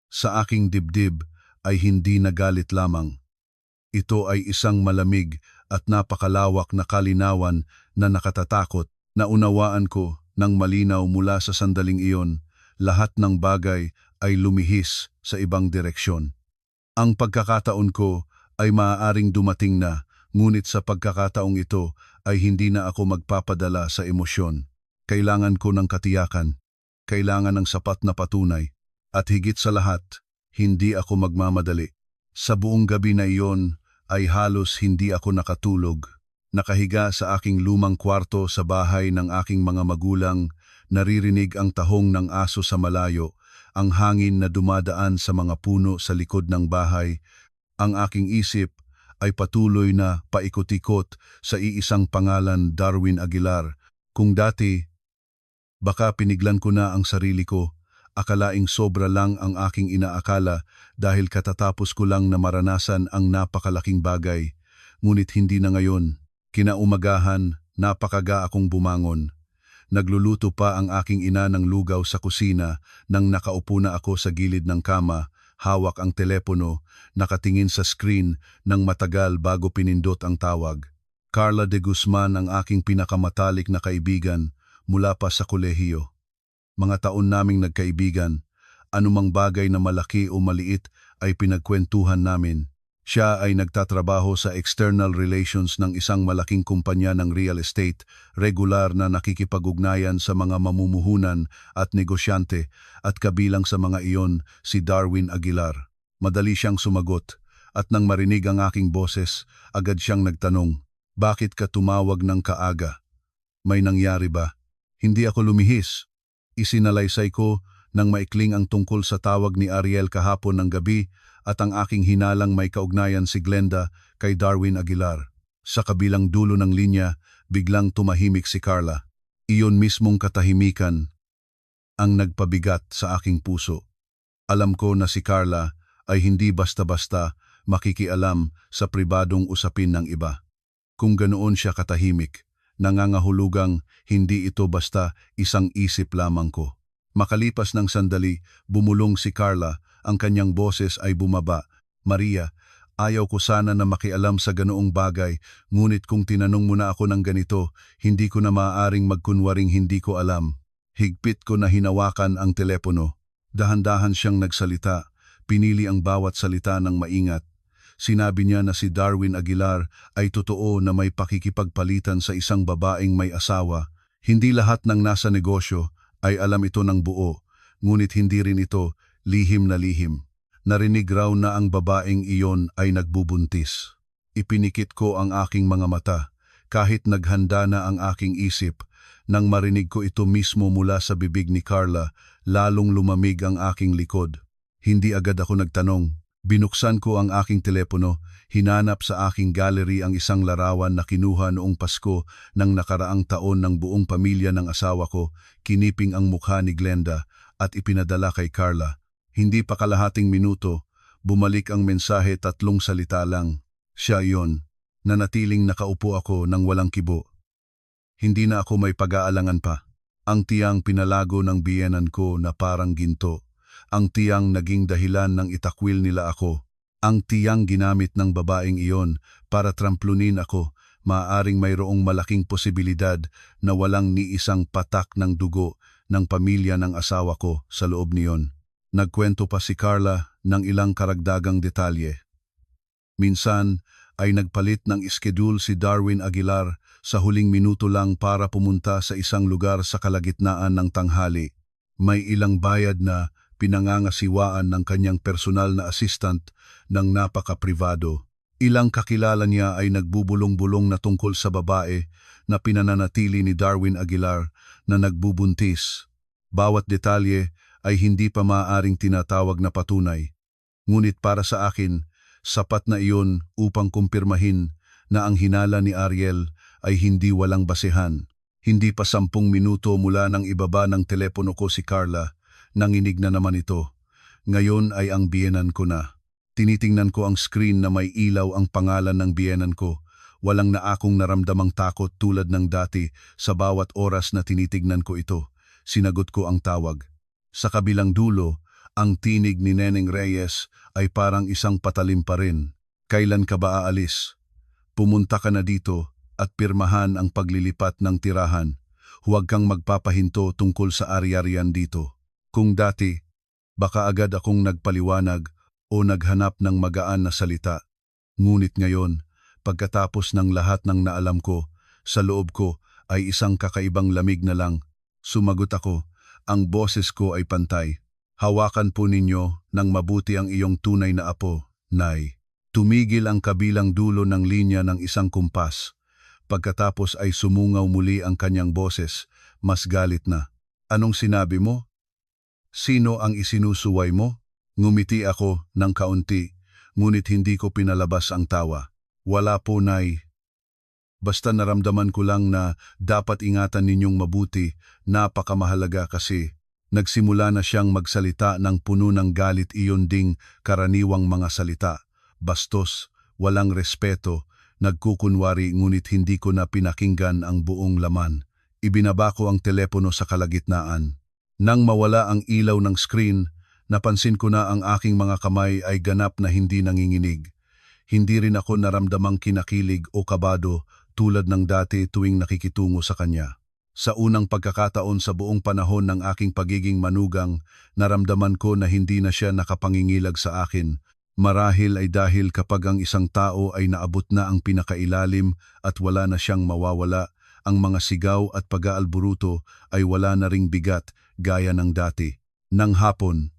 Sa aking dibdib ay hindi nagalit lamang. Ito ay isang malamig at napakalawak na kalinawan na nakatatakot. Naunawaan ko ng malinaw mula sa sandaling iyon, lahat ng bagay ay lumihis sa ibang direksyon. Ang pagkakataon ko ay maaaring dumating na, ngunit sa pagkakataong ito ay hindi na ako magpapadala sa emosyon. Kailangan ko ng katiyakan, kailangan ng sapat na patunay, at higit sa lahat, hindi ako magmamadali. Sa buong gabi na iyon ay halos hindi ako nakatulog. Nakahiga sa aking lumang kwarto sa bahay ng aking mga magulang, naririnig ang tahong ng aso sa malayo, ang hangin na dumadaan sa mga puno sa likod ng bahay. Ang aking isip ay patuloy na paikot-ikot sa iisang pangalan, Darwin Aguilar. Kung dati, baka piniglan ko na ang sarili ko, akalaing sobra lang ang aking inaakala dahil katatapos ko lang na maranasan ang napakalaking bagay. Ngunit hindi na ngayon. Kinaumagahan, napakaga akong bumangon. Nagluluto pa ang aking ina ng lugaw sa kusina nang nakaupo na ako sa gilid ng kama, hawak ang telepono, nakatingin sa screen ng matagal bago pinindot ang tawag. Carla de Guzman, ang aking pinakamatalik na kaibigan mula pa sa kolehiyo. Mga taon naming nagkaibigan, anumang bagay na malaki o maliit ay pinagkwentuhan namin. Siya ay nagtatrabaho sa external relations ng isang malaking kumpanya ng real estate, regular na nakikipag-ugnayan sa mga mamumuhunan at negosyante, at kabilang sa mga iyon si Darwin Aguilar. Madali siyang sumagot, at nang marinig ang aking boses, agad siyang nagtanong, "Bakit ka tumawag ng kaaga? May nangyari ba?" Hindi ako lumihis. Isinalaysay ko nang maikling ang tungkol sa tawag ni Ariel kahapon ng gabi at ang aking hinalang may kaugnayan si Glenda kay Darwin Aguilar. Sa kabilang dulo ng linya, biglang tumahimik si Carla. Iyon mismong katahimikan ang nagpabigat sa aking puso. Alam ko na si Carla ay hindi basta-basta makikialam sa pribadong usapin ng iba. Kung ganoon siya katahimik, nangangahulugang hindi ito basta isang isip lamang ko. Makalipas ng sandali, bumulong si Carla, ang kanyang boses ay bumaba. "Maria, ayaw ko sana na makialam sa ganoong bagay, ngunit kung tinanong mo na ako ng ganito, hindi ko na maaaring magkunwaring hindi ko alam." Higpit ko na hinawakan ang telepono. Dahan-dahan siyang nagsalita, pinili ang bawat salita ng maingat. Sinabi niya na si Darwin Aguilar ay totoo na may pakikipagpalitan sa isang babaeng may asawa. Hindi lahat ng nasa negosyo ay alam ito ng buo, ngunit hindi rin ito lihim na lihim. Narinig raw na ang babaeng iyon ay nagbubuntis. Ipinikit ko ang aking mga mata, kahit naghanda na ang aking isip. Nang marinig ko ito mismo mula sa bibig ni Carla, lalong lumamig ang aking likod. Hindi agad ako nagtanong. Binuksan ko ang aking telepono, hinanap sa aking gallery ang isang larawan na kinuha noong Pasko ng nakaraang taon ng buong pamilya ng asawa ko, kiniping ang mukha ni Glenda at ipinadala kay Carla. Hindi pa kalahating minuto, bumalik ang mensahe, 3 salita lang. Siya iyon. Nanatiling nakaupo ako ng walang kibo. Hindi na ako may pag-aalangan pa. Ang tiyang pinalago ng biyenan ko na parang ginto. Ang tiyang naging dahilan ng itakwil nila ako. Ang tiyang ginamit ng babaeng iyon para tramplunin ako, maaaring mayroong malaking posibilidad na walang ni isang patak ng dugo ng pamilya ng asawa ko sa loob niyon. Nagkwento pa si Carla ng ilang karagdagang detalye. Minsan ay nagpalit ng schedule si Darwin Aguilar sa huling minuto lang para pumunta sa isang lugar sa kalagitnaan ng tanghali. May ilang bayad na pinangangasiwaan ng kanyang personal na assistant ng napaka-privado. Ilang kakilala niya ay nagbubulong-bulong na tungkol sa babae na pinananatili ni Darwin Aguilar na nagbubuntis. Bawat detalye ay hindi pa maaaring tinatawag na patunay. Ngunit para sa akin, sapat na iyon upang kumpirmahin na ang hinala ni Ariel ay hindi walang basehan. Hindi pa 10 minuto mula nang ibaba ng telepono ko si Carla, nanginig na naman ito. Ngayon ay ang biyenan ko na. Tinitingnan ko ang screen na may ilaw ang pangalan ng biyenan ko. Walang na akong naramdamang takot tulad ng dati sa bawat oras na tinitignan ko ito. Sinagot ko ang tawag. Sa kabilang dulo, ang tinig ni Neneng Reyes ay parang isang patalim pa rin. Kailan ka ba aalis? Pumunta ka na dito at pirmahan ang paglilipat ng tirahan. Huwag kang magpapahinto tungkol sa ari-arian dito. Kung dati, baka agad akong nagpaliwanag o naghanap ng magaan na salita. Ngunit ngayon, pagkatapos ng lahat ng naalam ko, sa loob ko ay isang kakaibang lamig na lang. Sumagot ako, ang boses ko ay pantay. Hawakan po ninyo ng mabuti ang iyong tunay na apo, Nay. Tumigil ang kabilang dulo ng linya ng isang kumpas. Pagkatapos ay sumungaw muli ang kanyang boses, mas galit na. Anong sinabi mo? Sino ang isinusuway mo? Ngumiti ako ng kaunti, ngunit hindi ko pinalabas ang tawa. Wala po, Nay. Basta naramdaman ko lang na dapat ingatan ninyong mabuti, napakamahalaga kasi. Nagsimula na siyang magsalita ng puno ng galit, iyon ding karaniwang mga salita. Bastos, walang respeto, nagkukunwari, ngunit hindi ko na pinakinggan ang buong laman. Ibinaba ko ang telepono sa kalagitnaan. Nang mawala ang ilaw ng screen, napansin ko na ang aking mga kamay ay ganap na hindi nanginginig. Hindi rin ako naramdamang kinakilig o kabado tulad ng dati tuwing nakikitungo sa kanya. Sa unang pagkakataon sa buong panahon ng aking pagiging manugang, naramdaman ko na hindi na siya nakapangingilag sa akin. Marahil ay dahil kapag ang isang tao ay naabot na ang pinakailalim at wala na siyang mawawala, ang mga sigaw at pag-aalburuto ay wala na ring bigat gaya ng dati. Nang hapon,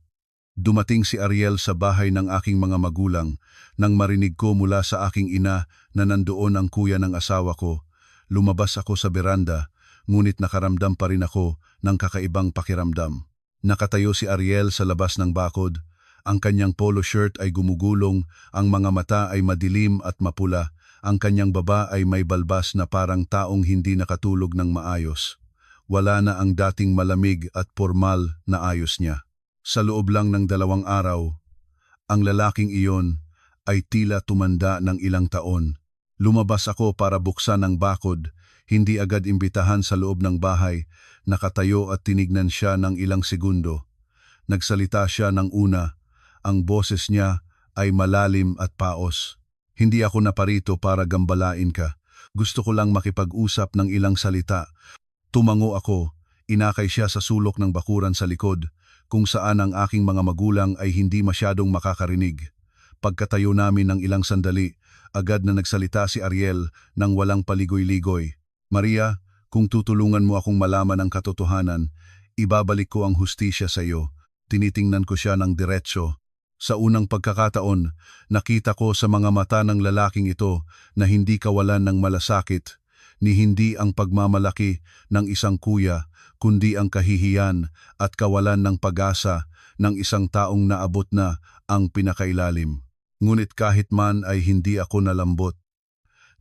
dumating si Ariel sa bahay ng aking mga magulang. Nang marinig ko mula sa aking ina na nandoon ang kuya ng asawa ko, lumabas ako sa beranda, ngunit nakaramdam pa rin ako ng kakaibang pakiramdam. Nakatayo si Ariel sa labas ng bakod. Ang kanyang polo shirt ay gumugulong, ang mga mata ay madilim at mapula, ang kanyang baba ay may balbas na parang taong hindi nakatulog ng maayos. Wala na ang dating malamig at formal na ayos niya. Sa loob lang ng 2 araw, ang lalaking iyon ay tila tumanda ng ilang taon. Lumabas ako para buksan ang bakod, hindi agad imbitahan sa loob ng bahay, nakatayo at tinignan siya ng ilang segundo. Nagsalita siya ng una, ang boses niya ay malalim at paos. Hindi ako naparito para gambalain ka. Gusto ko lang makipag-usap ng ilang salita. Tumango ako, inakay siya sa sulok ng bakuran sa likod, kung saan ang aking mga magulang ay hindi masyadong makakarinig. Pagkatayo namin ng ilang sandali, agad na nagsalita si Ariel nang walang paligoy-ligoy. Maria, kung tutulungan mo akong malaman ang katotohanan, ibabalik ko ang hustisya sa iyo. Tinitingnan ko siya ng diretsyo. Sa unang pagkakataon, nakita ko sa mga mata ng lalaking ito na hindi kawalan ng malasakit, ni hindi ang pagmamalaki ng isang kuya, kundi ang kahihiyan at kawalan ng pag-asa ng isang taong naabot na ang pinakailalim. Ngunit kahit man ay hindi ako nalambot,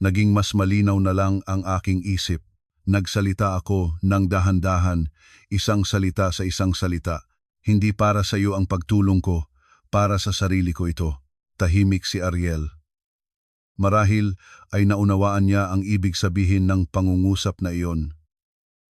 naging mas malinaw na lang ang aking isip. Nagsalita ako ng dahan-dahan, isang salita sa isang salita. Hindi para sa iyo ang pagtulong ko, para sa sarili ko ito. Tahimik si Ariel. Marahil ay naunawaan niya ang ibig sabihin ng pangungusap na iyon.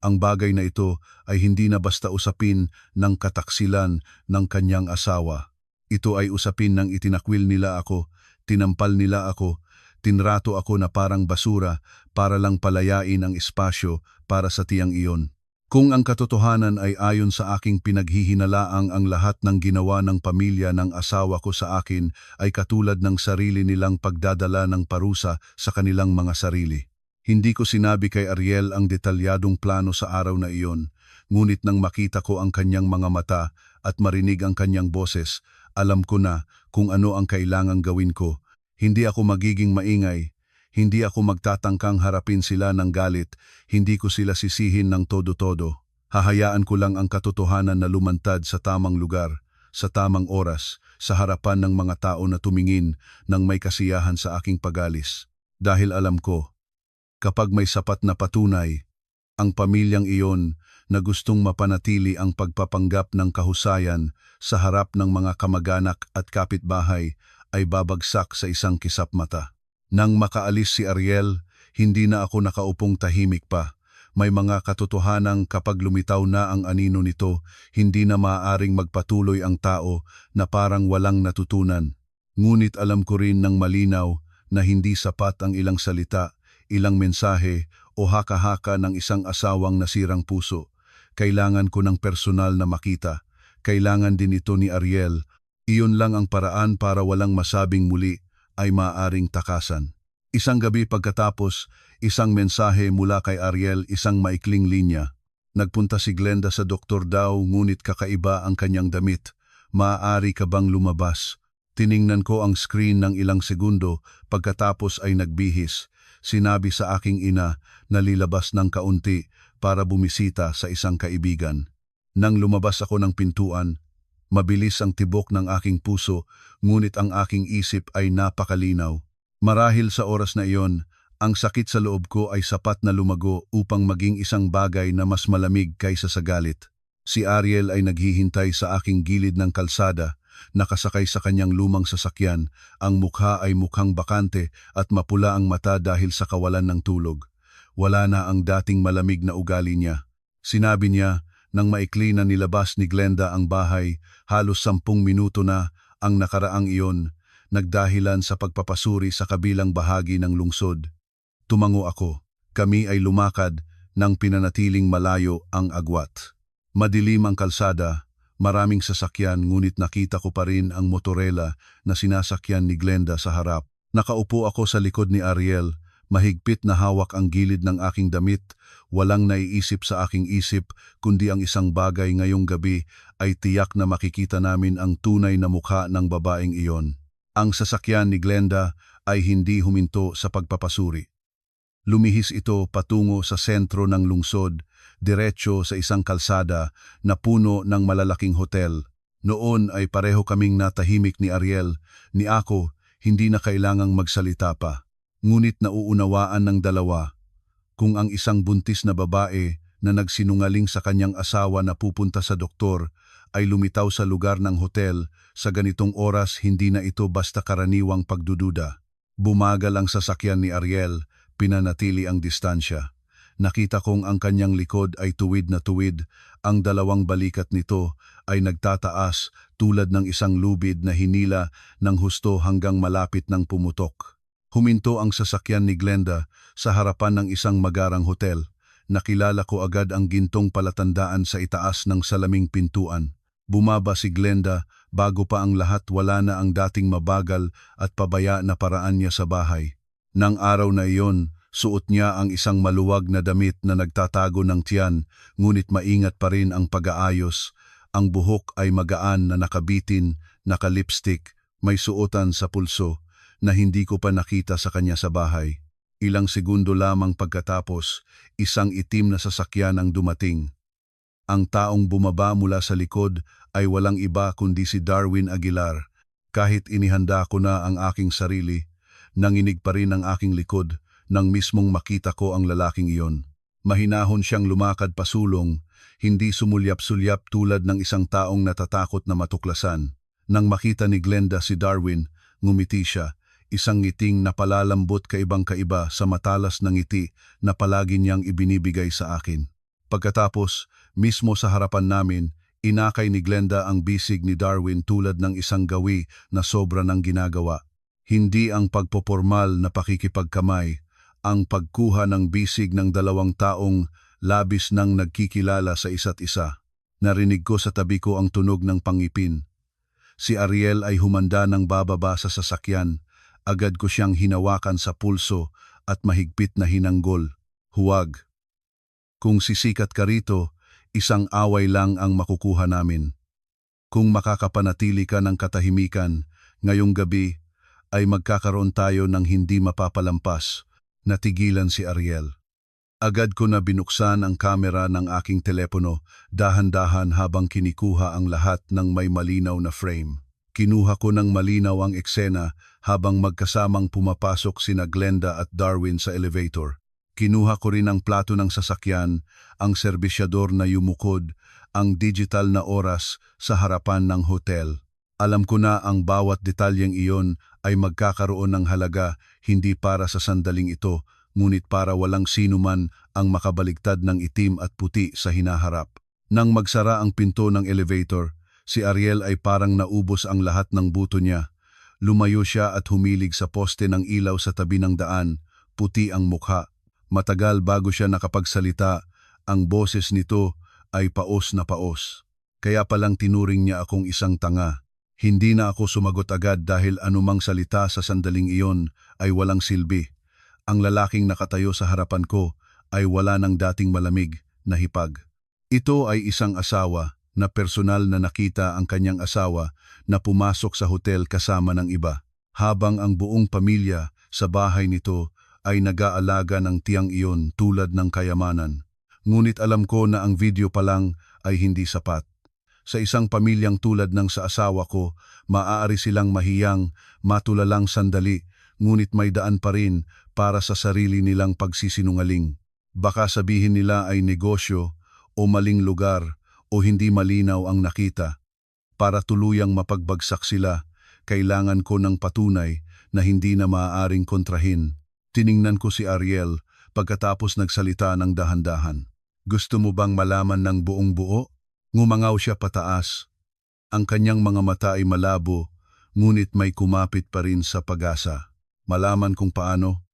Ang bagay na ito ay hindi na basta usapin ng kataksilan ng kanyang asawa. Ito ay usapin ng itinakwil nila ako, tinampal nila ako, tinrato ako na parang basura para lang palayain ang espasyo para sa tiyang iyon. Kung ang katotohanan ay ayon sa aking pinaghihinalaang ang lahat ng ginawa ng pamilya ng asawa ko sa akin ay katulad ng sarili nilang pagdadala ng parusa sa kanilang mga sarili. Hindi ko sinabi kay Ariel ang detalyadong plano sa araw na iyon, ngunit nang makita ko ang kanyang mga mata at marinig ang kanyang boses, alam ko na kung ano ang kailangang gawin ko. Hindi ako magiging maingay. Hindi ako magtatangkang harapin sila ng galit, hindi ko sila sisihin ng todo-todo. Hahayaan ko lang ang katotohanan na lumantad sa tamang lugar, sa tamang oras, sa harapan ng mga tao na tumingin ng may kasiyahan sa aking pagalis. Dahil alam ko, kapag may sapat na patunay, ang pamilyang iyon na gustong mapanatili ang pagpapanggap ng kahusayan sa harap ng mga kamag-anak at kapitbahay ay babagsak sa isang kisap mata. Nang makaalis si Ariel, hindi na ako nakaupong tahimik pa. May mga katotohanang kapag lumitaw na ang anino nito, hindi na maaaring magpatuloy ang tao na parang walang natutunan. Ngunit alam ko rin ng malinaw na hindi sapat ang ilang salita, ilang mensahe o haka-haka ng isang asawang nasirang puso. Kailangan ko ng personal na makita. Kailangan din ito ni Ariel. Iyon lang ang paraan para walang masabing muli ay maaaring takasan. Isang gabi pagkatapos, isang mensahe mula kay Ariel, isang maikling linya. Nagpunta si Glenda sa doktor daw, ngunit kakaiba ang kanyang damit. Maaari ka bang lumabas? Tiningnan ko ang screen ng ilang segundo, pagkatapos ay nagbihis. Sinabi sa aking ina na lilabas ng kaunti para bumisita sa isang kaibigan. Nang lumabas ako ng pintuan, mabilis ang tibok ng aking puso, ngunit ang aking isip ay napakalinaw. Marahil sa oras na iyon, ang sakit sa loob ko ay sapat na lumago upang maging isang bagay na mas malamig kaysa sa galit. Si Ariel ay naghihintay sa aking gilid ng kalsada, nakasakay sa kanyang lumang sasakyan. Ang mukha ay mukhang bakante at mapula ang mata dahil sa kawalan ng tulog. Wala na ang dating malamig na ugali niya. Sinabi niya, nang maikli na nilabas ni Glenda ang bahay, halos 10 minuto na ang nakaraang iyon, nagdahilan sa pagpapasuri sa kabilang bahagi ng lungsod. Tumango ako. Kami ay lumakad nang pinanatiling malayo ang agwat. Madilim ang kalsada, maraming sasakyan, ngunit nakita ko pa rin ang motorela na sinasakyan ni Glenda sa harap. Nakaupo ako sa likod ni Ariel, mahigpit na hawak ang gilid ng aking damit. Walang naiisip sa aking isip kundi ang isang bagay ngayong gabi ay tiyak na makikita namin ang tunay na mukha ng babaeng iyon. Ang sasakyan ni Glenda ay hindi huminto sa pagpapasuri. Lumihis ito patungo sa sentro ng lungsod, diretso sa isang kalsada na puno ng malalaking hotel. Noon ay pareho kaming natahimik ni Ariel, ni ako, hindi na kailangang magsalita pa. Ngunit nauunawaan ng dalawa kung ang isang buntis na babae na nagsinungaling sa kanyang asawa na pupunta sa doktor ay lumitaw sa lugar ng hotel sa ganitong oras, hindi na ito basta karaniwang pagdududa. Bumagal ang sasakyan ni Ariel, pinanatili ang distansya. Nakita kong ang kanyang likod ay tuwid na tuwid, ang dalawang balikat nito ay nagtataas tulad ng isang lubid na hinila ng husto hanggang malapit ng pumutok. Huminto ang sasakyan ni Glenda sa harapan ng isang magarang hotel. Nakilala ko agad ang gintong palatandaan sa itaas ng salaming pintuan. Bumaba si Glenda, bago pa ang lahat wala na ang dating mabagal at pabaya na paraan niya sa bahay. Nang araw na iyon, suot niya ang isang maluwag na damit na nagtatago ng tiyan, ngunit maingat pa rin ang pag-aayos. Ang buhok ay magaan na nakabitin, naka-lipstick, may suotan sa pulso na hindi ko pa nakita sa kanya sa bahay. Ilang segundo lamang pagkatapos, isang itim na sasakyan ang dumating. Ang taong bumaba mula sa likod ay walang iba kundi si Darwin Aguilar. Kahit inihanda ko na ang aking sarili, nanginig pa rin ang aking likod nang mismong makita ko ang lalaking iyon. Mahinahon siyang lumakad pasulong, hindi sumulyap-sulyap tulad ng isang taong natatakot na matuklasan. Nang makita ni Glenda si Darwin, ngumiti siya, isang ngiting napalalambot kaibang-kaiba sa matalas na ngiti na palagi niyang ibinibigay sa akin. Pagkatapos, mismo sa harapan namin, inakay ni Glenda ang bisig ni Darwin tulad ng isang gawi na sobra ng ginagawa. Hindi ang pagpopormal na pakikipagkamay, ang pagkuha ng bisig ng dalawang taong labis nang nagkikilala sa isa't isa. Narinig ko sa tabi ko ang tunog ng pangipin. Si Ariel ay humanda ng bababa sa sasakyan. Agad ko siyang hinawakan sa pulso at mahigpit na hinanggol. Huwag. Kung sisikat ka rito, isang away lang ang makukuha namin. Kung makakapanatili ka ng katahimikan, ngayong gabi ay magkakaroon tayo ng hindi mapapalampas. Natigilan si Ariel. Agad ko na binuksan ang kamera ng aking telepono, dahan-dahan habang kinikuha ang lahat ng may malinaw na frame. Kinuha ko ng malinaw ang eksena habang magkasamang pumapasok sina Glenda at Darwin sa elevator. Kinuha ko rin ang plato ng sasakyan, ang serbisyador na yumukod, ang digital na oras sa harapan ng hotel. Alam ko na ang bawat detalyeng iyon ay magkakaroon ng halaga hindi para sa sandaling ito, ngunit para walang sino man ang makabaligtad ng itim at puti sa hinaharap. Nang magsara ang pinto ng elevator, si Ariel ay parang naubos ang lahat ng buto niya. Lumayo siya at humilig sa poste ng ilaw sa tabi ng daan, puti ang mukha. Matagal bago siya nakapagsalita, ang boses nito ay paos na paos. Kaya palang tinuring niya akong isang tanga. Hindi na ako sumagot agad dahil anumang salita sa sandaling iyon ay walang silbi. Ang lalaking nakatayo sa harapan ko ay wala ng dating malamig na hipag. Ito ay isang asawa na personal na nakita ang kanyang asawa na pumasok sa hotel kasama ng iba, habang ang buong pamilya sa bahay nito ay nag-aalaga ng tiyang iyon tulad ng kayamanan. Ngunit alam ko na ang video pa lang ay hindi sapat. Sa isang pamilyang tulad ng sa asawa ko, maaari silang mahiyang, matulalang sandali, ngunit may daan pa rin para sa sarili nilang pagsisinungaling. Baka sabihin nila ay negosyo o maling lugar o hindi malinaw ang nakita. Para tuluyang mapagbagsak sila, kailangan ko ng patunay na hindi na maaaring kontrahin. Tiningnan ko si Ariel pagkatapos nagsalita ng dahan-dahan. Gusto mo bang malaman ng buong buo? Ngumangaw siya pataas. Ang kanyang mga mata ay malabo, ngunit may kumapit pa rin sa pag-asa. Malaman kung paano?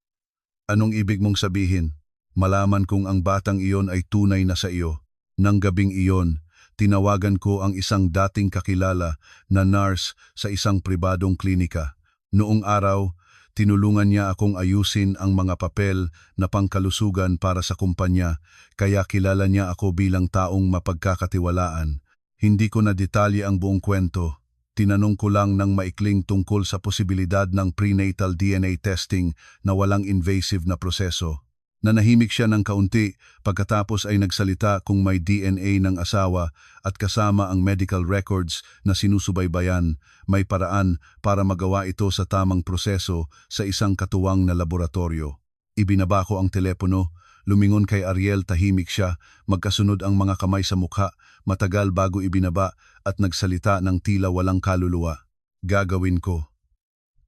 Anong ibig mong sabihin? Malaman kung ang batang iyon ay tunay na sa iyo. Nang gabing iyon, tinawagan ko ang isang dating kakilala na nurse sa isang pribadong klinika. Noong araw, tinulungan niya akong ayusin ang mga papel na pangkalusugan para sa kumpanya, kaya kilala niya ako bilang taong mapagkakatiwalaan. Hindi ko na detalye ang buong kwento. Tinanong ko lang ng maikling tungkol sa posibilidad ng prenatal DNA testing na walang invasive na proseso. Nanahimik siya ng kaunti pagkatapos ay nagsalita kung may DNA ng asawa at kasama ang medical records na sinusubaybayan, may paraan para magawa ito sa tamang proseso sa isang katuwang na laboratorio. Ibinaba ko ang telepono, lumingon kay Ariel, tahimik siya, magkasunod ang mga kamay sa mukha, matagal bago ibinaba at nagsalita ng tila walang kaluluwa. Gagawin ko.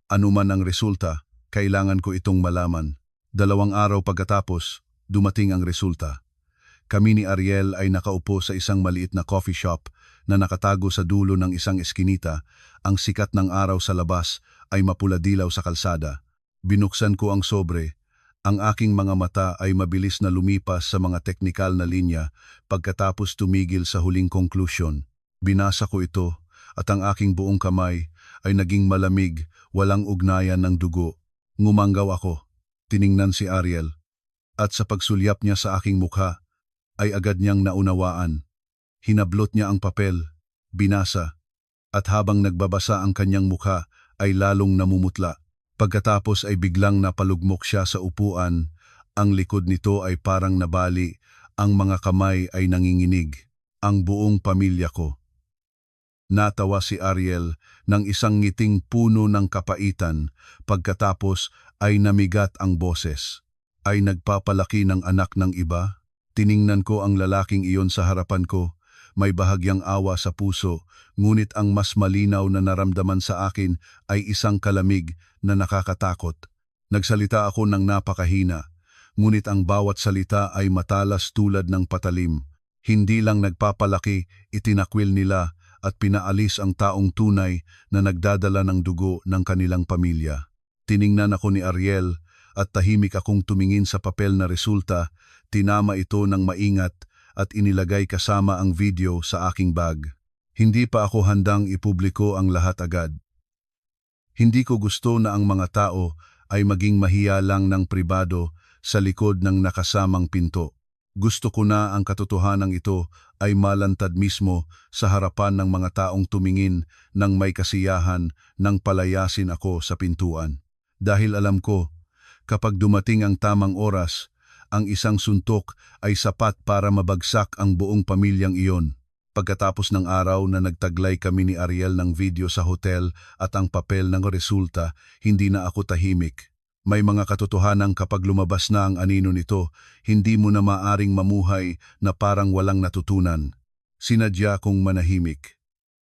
Ano man ang resulta, kailangan ko itong malaman. 2 araw pagkatapos, dumating ang resulta. Kami ni Ariel ay nakaupo sa isang maliit na coffee shop na nakatago sa dulo ng isang eskinita. Ang sikat ng araw sa labas ay mapula-dilaw sa kalsada. Binuksan ko ang sobre. Ang aking mga mata ay mabilis na lumipas sa mga teknikal na linya pagkatapos tumigil sa huling konklusyon. Binasa ko ito at ang aking buong kamay ay naging malamig, walang ugnayan ng dugo. Ngumanggaw ako. Tiningnan si Ariel, at sa pagsulyap niya sa aking mukha, ay agad niyang naunawaan. Hinablot niya ang papel, binasa, at habang nagbabasa ang kanyang mukha ay lalong namumutla. Pagkatapos ay biglang napalugmok siya sa upuan, ang likod nito ay parang nabali, ang mga kamay ay nanginginig. ang buong pamilya ko. Natawa si Ariel ng isang ngiting puno ng kapaitan, pagkatapos ay namigat ang boses. Ay nagpapalaki ng anak ng iba? Tiningnan ko ang lalaking iyon sa harapan ko, may bahagyang awa sa puso, ngunit ang mas malinaw na naramdaman sa akin ay isang kalamig na nakakatakot. Nagsalita ako ng napakahina, ngunit ang bawat salita ay matalas tulad ng patalim. Hindi lang nagpapalaki, itinakwil nila at pinaalis ang taong tunay na nagdadala ng dugo ng kanilang pamilya. Tiningnan ako ni Ariel at tahimik akong tumingin sa papel na resulta, tinama ito ng maingat at inilagay kasama ang video sa aking bag. Hindi pa ako handang ipubliko ang lahat agad. Hindi ko gusto na ang mga tao ay maging mahiya lang ng pribado sa likod ng nakasamang pinto. Gusto ko na ang katotohanan ito ay malantad mismo sa harapan ng mga taong tumingin ng may kasiyahan nang palayasin ako sa pintuan. Dahil alam ko, kapag dumating ang tamang oras, ang isang suntok ay sapat para mabagsak ang buong pamilyang iyon. Pagkatapos ng araw na nagtaglay kami ni Ariel ng video sa hotel at ang papel ng resulta, hindi na ako tahimik. May mga katotohanan kapag lumabas na ang anino nito, hindi mo na maaring mamuhay na parang walang natutunan. Sinadya kong manahimik.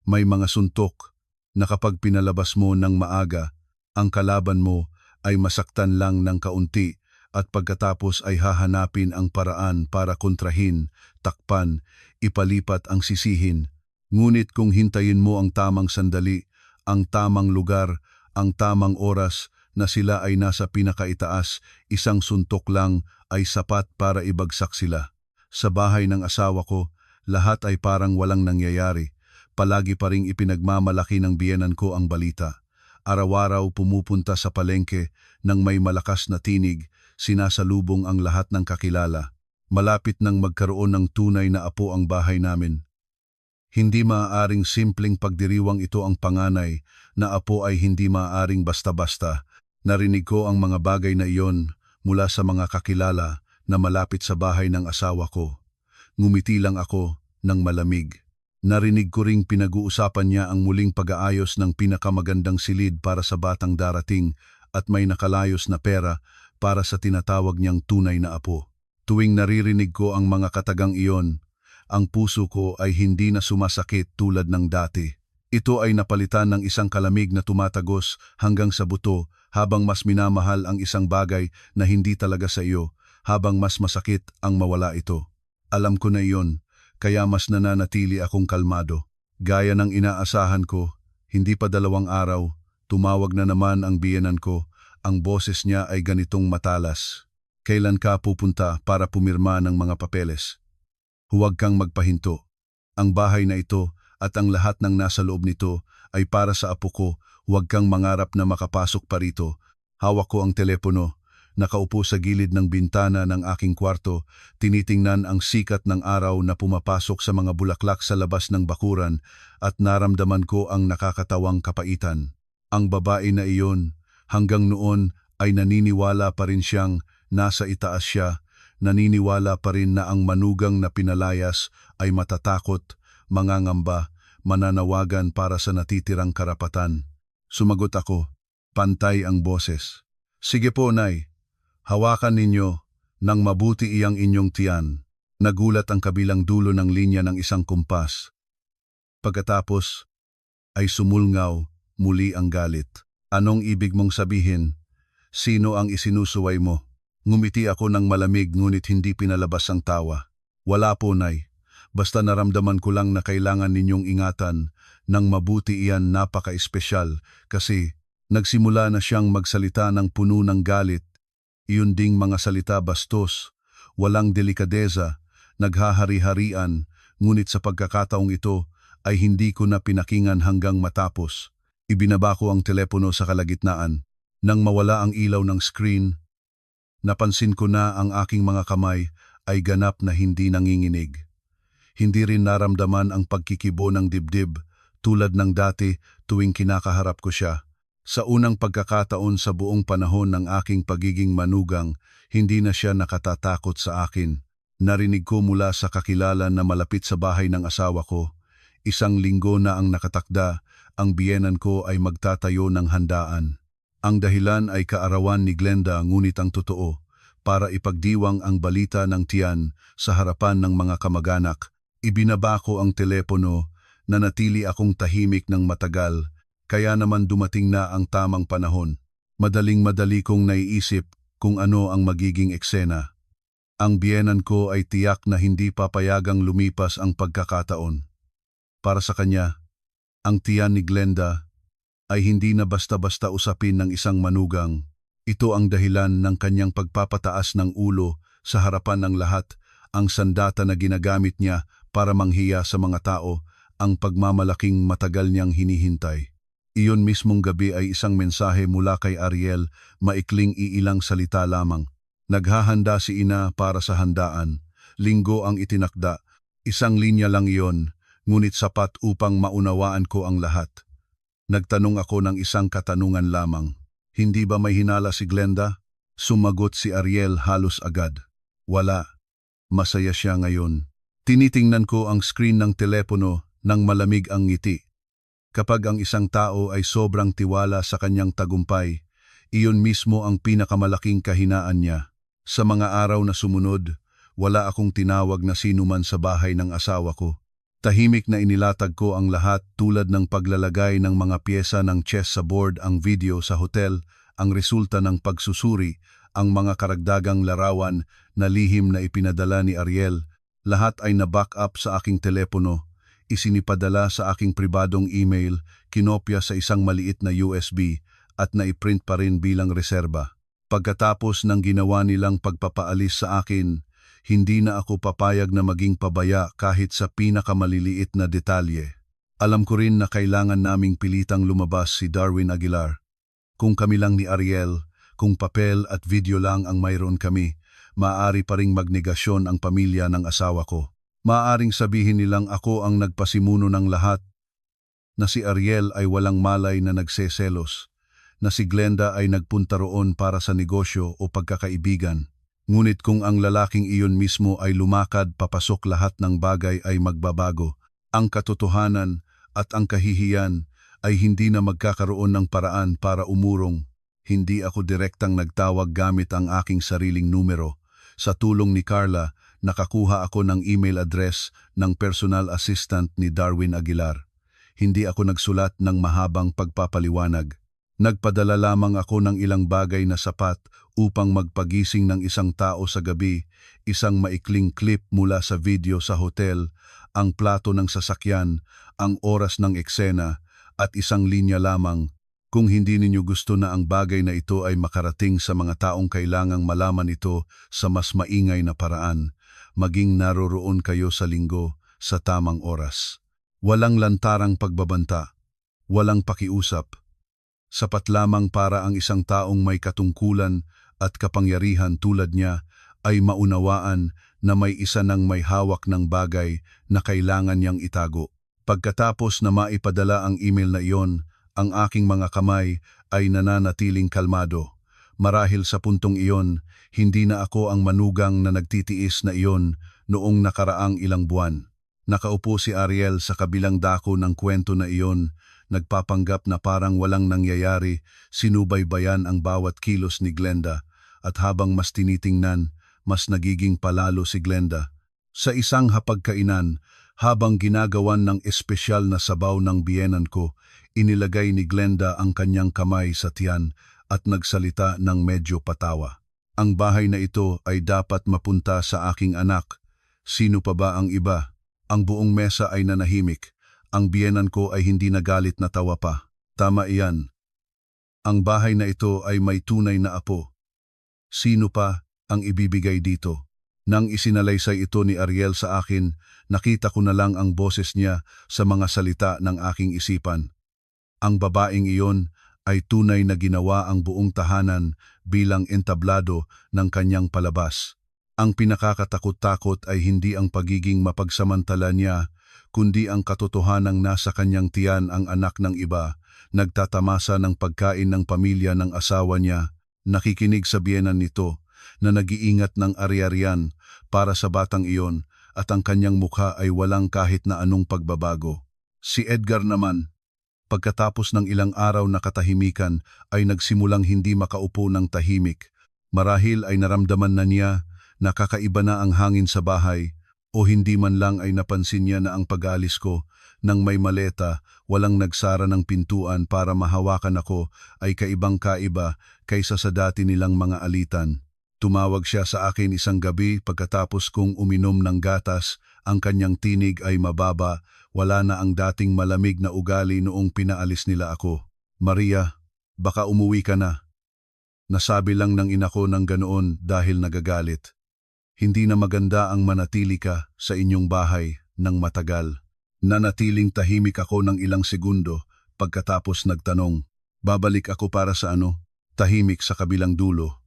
May mga suntok na kapag pinalabas mo ng maaga, ang kalaban mo ay masaktan lang ng kaunti at pagkatapos ay hahanapin ang paraan para kontrahin, takpan, ipalipat ang sisihin. Ngunit kung hintayin mo ang tamang sandali, ang tamang lugar, ang tamang oras, na sila ay nasa pinakaitaas, isang suntok lang ay sapat para ibagsak sila. Sa bahay ng asawa ko, lahat ay parang walang nangyayari. Palagi pa ring ipinagmamalaki ng biyenan ko ang balita. Araw-araw pumupunta sa palengke nang may malakas na tinig, sinasalubong ang lahat ng kakilala. Malapit nang magkaroon ng tunay na apo ang bahay namin. Hindi maaaring simpleng pagdiriwang ito ang panganay, na apo ay hindi maaaring basta-basta. Narinig ko ang mga bagay na iyon mula sa mga kakilala na malapit sa bahay ng asawa ko. Ngumiti lang ako ng malamig. Narinig ko ring pinag-uusapan niya ang muling pag-aayos ng pinakamagandang silid para sa batang darating at may nakalayos na pera para sa tinatawag niyang tunay na apo. Tuwing naririnig ko ang mga katagang iyon, ang puso ko ay hindi na sumasakit tulad ng dati. Ito ay napalitan ng isang kalamig na tumatagos hanggang sa buto habang mas minamahal ang isang bagay na hindi talaga sa iyo, habang mas masakit ang mawala ito. Alam ko na iyon, kaya mas nananatili akong kalmado. Gaya ng inaasahan ko, hindi pa 2 araw, tumawag na naman ang biyenan ko, ang boses niya ay ganitong matalas. Kailan ka pupunta para pumirma ng mga papeles? Huwag kang magpahinto. Ang bahay na ito at ang lahat ng nasa loob nito ay para sa apo ko. Huwag kang mangarap na makapasok pa rito. Hawak ko ang telepono. Nakaupo sa gilid ng bintana ng aking kwarto, tinitingnan ang sikat ng araw na pumapasok sa mga bulaklak sa labas ng bakuran at naramdaman ko ang nakakatawang kapaitan. Ang babae na iyon, hanggang noon ay naniniwala pa rin siyang nasa itaas siya, naniniwala pa rin na ang manugang na pinalayas ay matatakot, mangangamba, mananawagan para sa natitirang karapatan. Sumagot ako, pantay ang boses. Sige po, Nay. Hawakan ninyo nang mabuti iyang inyong tiyan. Nagulat ang kabilang dulo ng linya ng isang kumpas. Pagkatapos ay sumulngaw muli ang galit. Anong ibig mong sabihin? Sino ang isinusuway mo? Ngumiti ako ng malamig ngunit hindi pinalabas ang tawa. Wala po, Nay. Basta naramdaman ko lang na kailangan ninyong ingatan nang mabuti iyan, napaka-espesyal kasi nagsimula na siyang magsalita ng puno ng galit. Iyon ding mga salita bastos, walang delikadeza, naghahari-harian, ngunit sa pagkakataong ito ay hindi ko na pinakingan hanggang matapos. Ibinaba ko ang telepono sa kalagitnaan. Nang mawala ang ilaw ng screen, napansin ko na ang aking mga kamay ay ganap na hindi nanginginig. Hindi rin naramdaman ang pagkikibo ng dibdib tulad ng dati tuwing kinakaharap ko siya. Sa unang pagkakataon sa buong panahon ng aking pagiging manugang, hindi na siya nakatatakot sa akin. Narinig ko mula sa kakilala na malapit sa bahay ng asawa ko, 1 linggo na ang nakatakda, ang biyenan ko ay magtatayo ng handaan. Ang dahilan ay kaarawan ni Glenda, ngunit ang totoo, para ipagdiwang ang balita ng tiyan sa harapan ng mga kamag-anak. Ibinaba ko ang telepono, nanatili akong tahimik ng matagal, kaya naman dumating na ang tamang panahon. Madaling-madali kong naiisip kung ano ang magiging eksena. Ang biyenan ko ay tiyak na hindi papayagang lumipas ang pagkakataon. Para sa kanya, ang tiyan ni Glenda ay hindi na basta-basta usapin ng isang manugang. Ito ang dahilan ng kanyang pagpapataas ng ulo sa harapan ng lahat, ang sandata na ginagamit niya para manghiya sa mga tao, ang pagmamalaking matagal niyang hinihintay. Iyon mismong gabi ay isang mensahe mula kay Ariel, maikling iilang salita lamang. Naghahanda si ina para sa handaan. Linggo ang itinakda. 1 linya lang iyon, ngunit sapat upang maunawaan ko ang lahat. Nagtanong ako ng isang katanungan lamang. Hindi ba may hinala si Glenda? Sumagot si Ariel halos agad. Wala. Masaya siya ngayon. Tinitingnan ko ang screen ng telepono nang malamig ang ngiti. Kapag ang isang tao ay sobrang tiwala sa kanyang tagumpay, iyon mismo ang pinakamalaking kahinaan niya. Sa mga araw na sumunod, wala akong tinawag na sinuman sa bahay ng asawa ko. Tahimik na inilatag ko ang lahat, tulad ng paglalagay ng mga pyesa ng chess sa board, ang video sa hotel, ang resulta ng pagsusuri, ang mga karagdagang larawan na lihim na ipinadala ni Ariel. Lahat ay na-back up sa aking telepono, isinipadala sa aking pribadong email, kinopya sa isang maliit na USB at naiprint pa rin bilang reserba. Pagkatapos ng ginawa nilang pagpapaalis sa akin, hindi na ako papayag na maging pabaya kahit sa pinakamaliliit na detalye. Alam ko rin na kailangan naming pilitang lumabas si Darwin Aguilar. Kung kami lang ni Ariel, kung papel at video lang ang mayroon kami, maaari pa ring magnegasyon ang pamilya ng asawa ko. Maaaring sabihin nilang ako ang nagpasimuno ng lahat, na si Ariel ay walang malay na nagseselos, na si Glenda ay nagpunta roon para sa negosyo o pagkakaibigan. Ngunit kung ang lalaking iyon mismo ay lumakad papasok, lahat ng bagay ay magbabago. Ang katotohanan at ang kahihiyan ay hindi na magkakaroon ng paraan para umurong. Hindi ako direktang nagtawag gamit ang aking sariling numero. Sa tulong ni Carla, nakakuha ako ng email address ng personal assistant ni Darwin Aguilar. Hindi ako nagsulat ng mahabang pagpapaliwanag. Nagpadala lamang ako ng ilang bagay na sapat upang magpagising ng isang tao sa gabi, isang maikling clip mula sa video sa hotel, ang plato ng sasakyan, ang oras ng eksena, at 1 linya lamang. Kung hindi ninyo gusto na ang bagay na ito ay makarating sa mga taong kailangang malaman ito sa mas maingay na paraan, maging naroroon kayo sa linggo sa tamang oras. Walang lantarang pagbabanta, walang pakiusap. Sapat lamang para ang isang taong may katungkulan at kapangyarihan tulad niya ay maunawaan na may isa ng may hawak ng bagay na kailangan niyang itago. Pagkatapos na maipadala ang email na iyon, ang aking mga kamay ay nananatiling kalmado. Marahil sa puntong iyon, hindi na ako ang manugang na nagtitiis na iyon noong nakaraang ilang buwan. Nakaupo si Ariel sa kabilang dako ng kwento na iyon, nagpapanggap na parang walang nangyayari, sinubaybayan ang bawat kilos ni Glenda, at habang mas tinitingnan, mas nagiging palalo si Glenda. Sa isang hapagkainan, habang ginagawan ng espesyal na sabaw ng biyenan ko, inilagay ni Glenda ang kanyang kamay sa tiyan at nagsalita ng medyo patawa. Ang bahay na ito ay dapat mapunta sa aking anak. Sino pa ba ang iba? Ang buong mesa ay nanahimik. Ang biyenan ko ay hindi nagalit na tawa pa. Tama iyan. Ang bahay na ito ay may tunay na apo. Sino pa ang ibibigay dito? Nang isinalaysay ito ni Ariel sa akin, nakita ko na lang ang boses niya sa mga salita ng aking isipan. Ang babaeng iyon ay tunay na ginawa ang buong tahanan bilang entablado ng kanyang palabas. Ang pinakakatakot-takot ay hindi ang pagiging mapagsamantala niya, kundi ang katotohanang nasa kanyang tiyan ang anak ng iba, nagtatamasa ng pagkain ng pamilya ng asawa niya, nakikinig sa biyenan nito, na nag-iingat ng ari-arian para sa batang iyon at ang kanyang mukha ay walang kahit na anong pagbabago. Si Edgar naman, pagkatapos ng ilang araw na katahimikan ay nagsimulang hindi makaupo ng tahimik. Marahil ay naramdaman na niya na kakaiba na ang hangin sa bahay o hindi man lang ay napansin niya na ang pag-aalis ko nang may maleta, walang nagsara ng pintuan para mahawakan ako ay kaibang-kaiba kaysa sa dati nilang mga alitan. Tumawag siya sa akin isang gabi pagkatapos kong uminom ng gatas, ang kanyang tinig ay mababa, wala na ang dating malamig na ugali noong pinaalis nila ako. Maria, baka umuwi ka na. Nasabi lang ng ina ko ng ganoon dahil nagagalit. Hindi na maganda ang manatili ka sa inyong bahay ng matagal. Nanatiling tahimik ako ng ilang segundo pagkatapos nagtanong, babalik ako para sa ano? Tahimik sa kabilang dulo.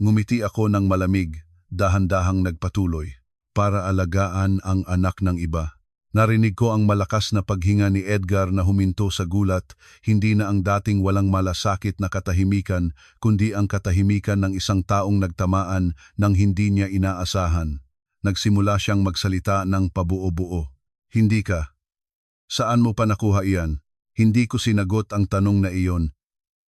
Ngumiti ako ng malamig, dahan-dahang nagpatuloy, para alagaan ang anak ng iba. Narinig ko ang malakas na paghinga ni Edgar na huminto sa gulat, hindi na ang dating walang malasakit na katahimikan, kundi ang katahimikan ng isang taong nagtamaan nang hindi niya inaasahan. Nagsimula siyang magsalita ng pabuo-buo. Hindi ka. Saan mo pa nakuha iyan? Hindi ko sinagot ang tanong na iyon.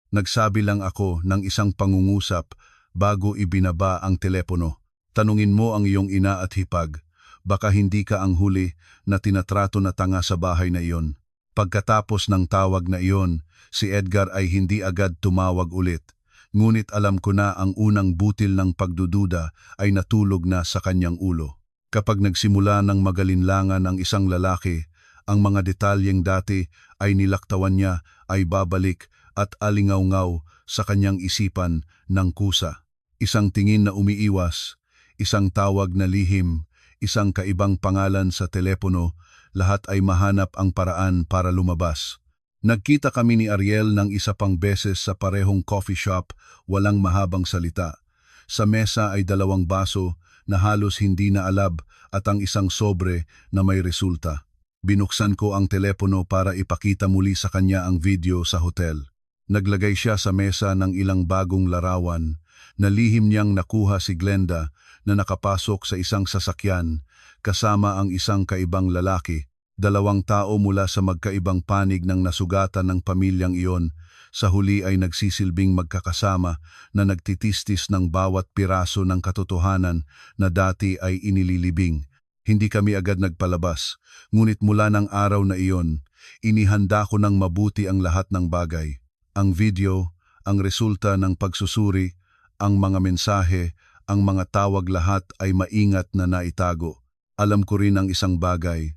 Nagsabi lang ako ng isang pangungusap bago ibinaba ang telepono. Tanungin mo ang iyong ina at hipag. Baka hindi ka ang huli na tinatrato na tanga sa bahay na iyon. Pagkatapos ng tawag na iyon, si Edgar ay hindi agad tumawag ulit. Ngunit alam ko na ang unang butil ng pagdududa ay natulog na sa kanyang ulo. Kapag nagsimula ng magalinlangan ang isang lalaki, ang mga detalyeng dati ay nilaktawan niya ay babalik at alingaw-ngaw sa kanyang isipan ng kusa. Isang tingin na umiiwas, isang tawag na lihim, isang kaibang pangalan sa telepono, lahat ay mahanap ang paraan para lumabas. Nagkita kami ni Ariel ng isa pang beses sa parehong coffee shop, walang mahabang salita. Sa mesa ay 2 baso na halos hindi na alab at ang isang sobre na may resulta. Binuksan ko ang telepono para ipakita muli sa kanya ang video sa hotel. Naglagay siya sa mesa ng ilang bagong larawan na lihim niyang nakuha si Glenda na nakapasok sa isang sasakyan kasama ang isang kaibang lalaki. 2 tao mula sa magkaibang panig ng nasugatan ng pamilyang iyon. Sa huli ay nagsisilbing magkakasama na nagtitistis ng bawat piraso ng katotohanan na dati ay inililibing. Hindi kami agad nagpalabas, ngunit mula ng araw na iyon, inihanda ko ng mabuti ang lahat ng bagay. Ang video, ang resulta ng pagsusuri, ang mga mensahe, ang mga tawag, lahat ay maingat na naitago. Alam ko rin ang isang bagay.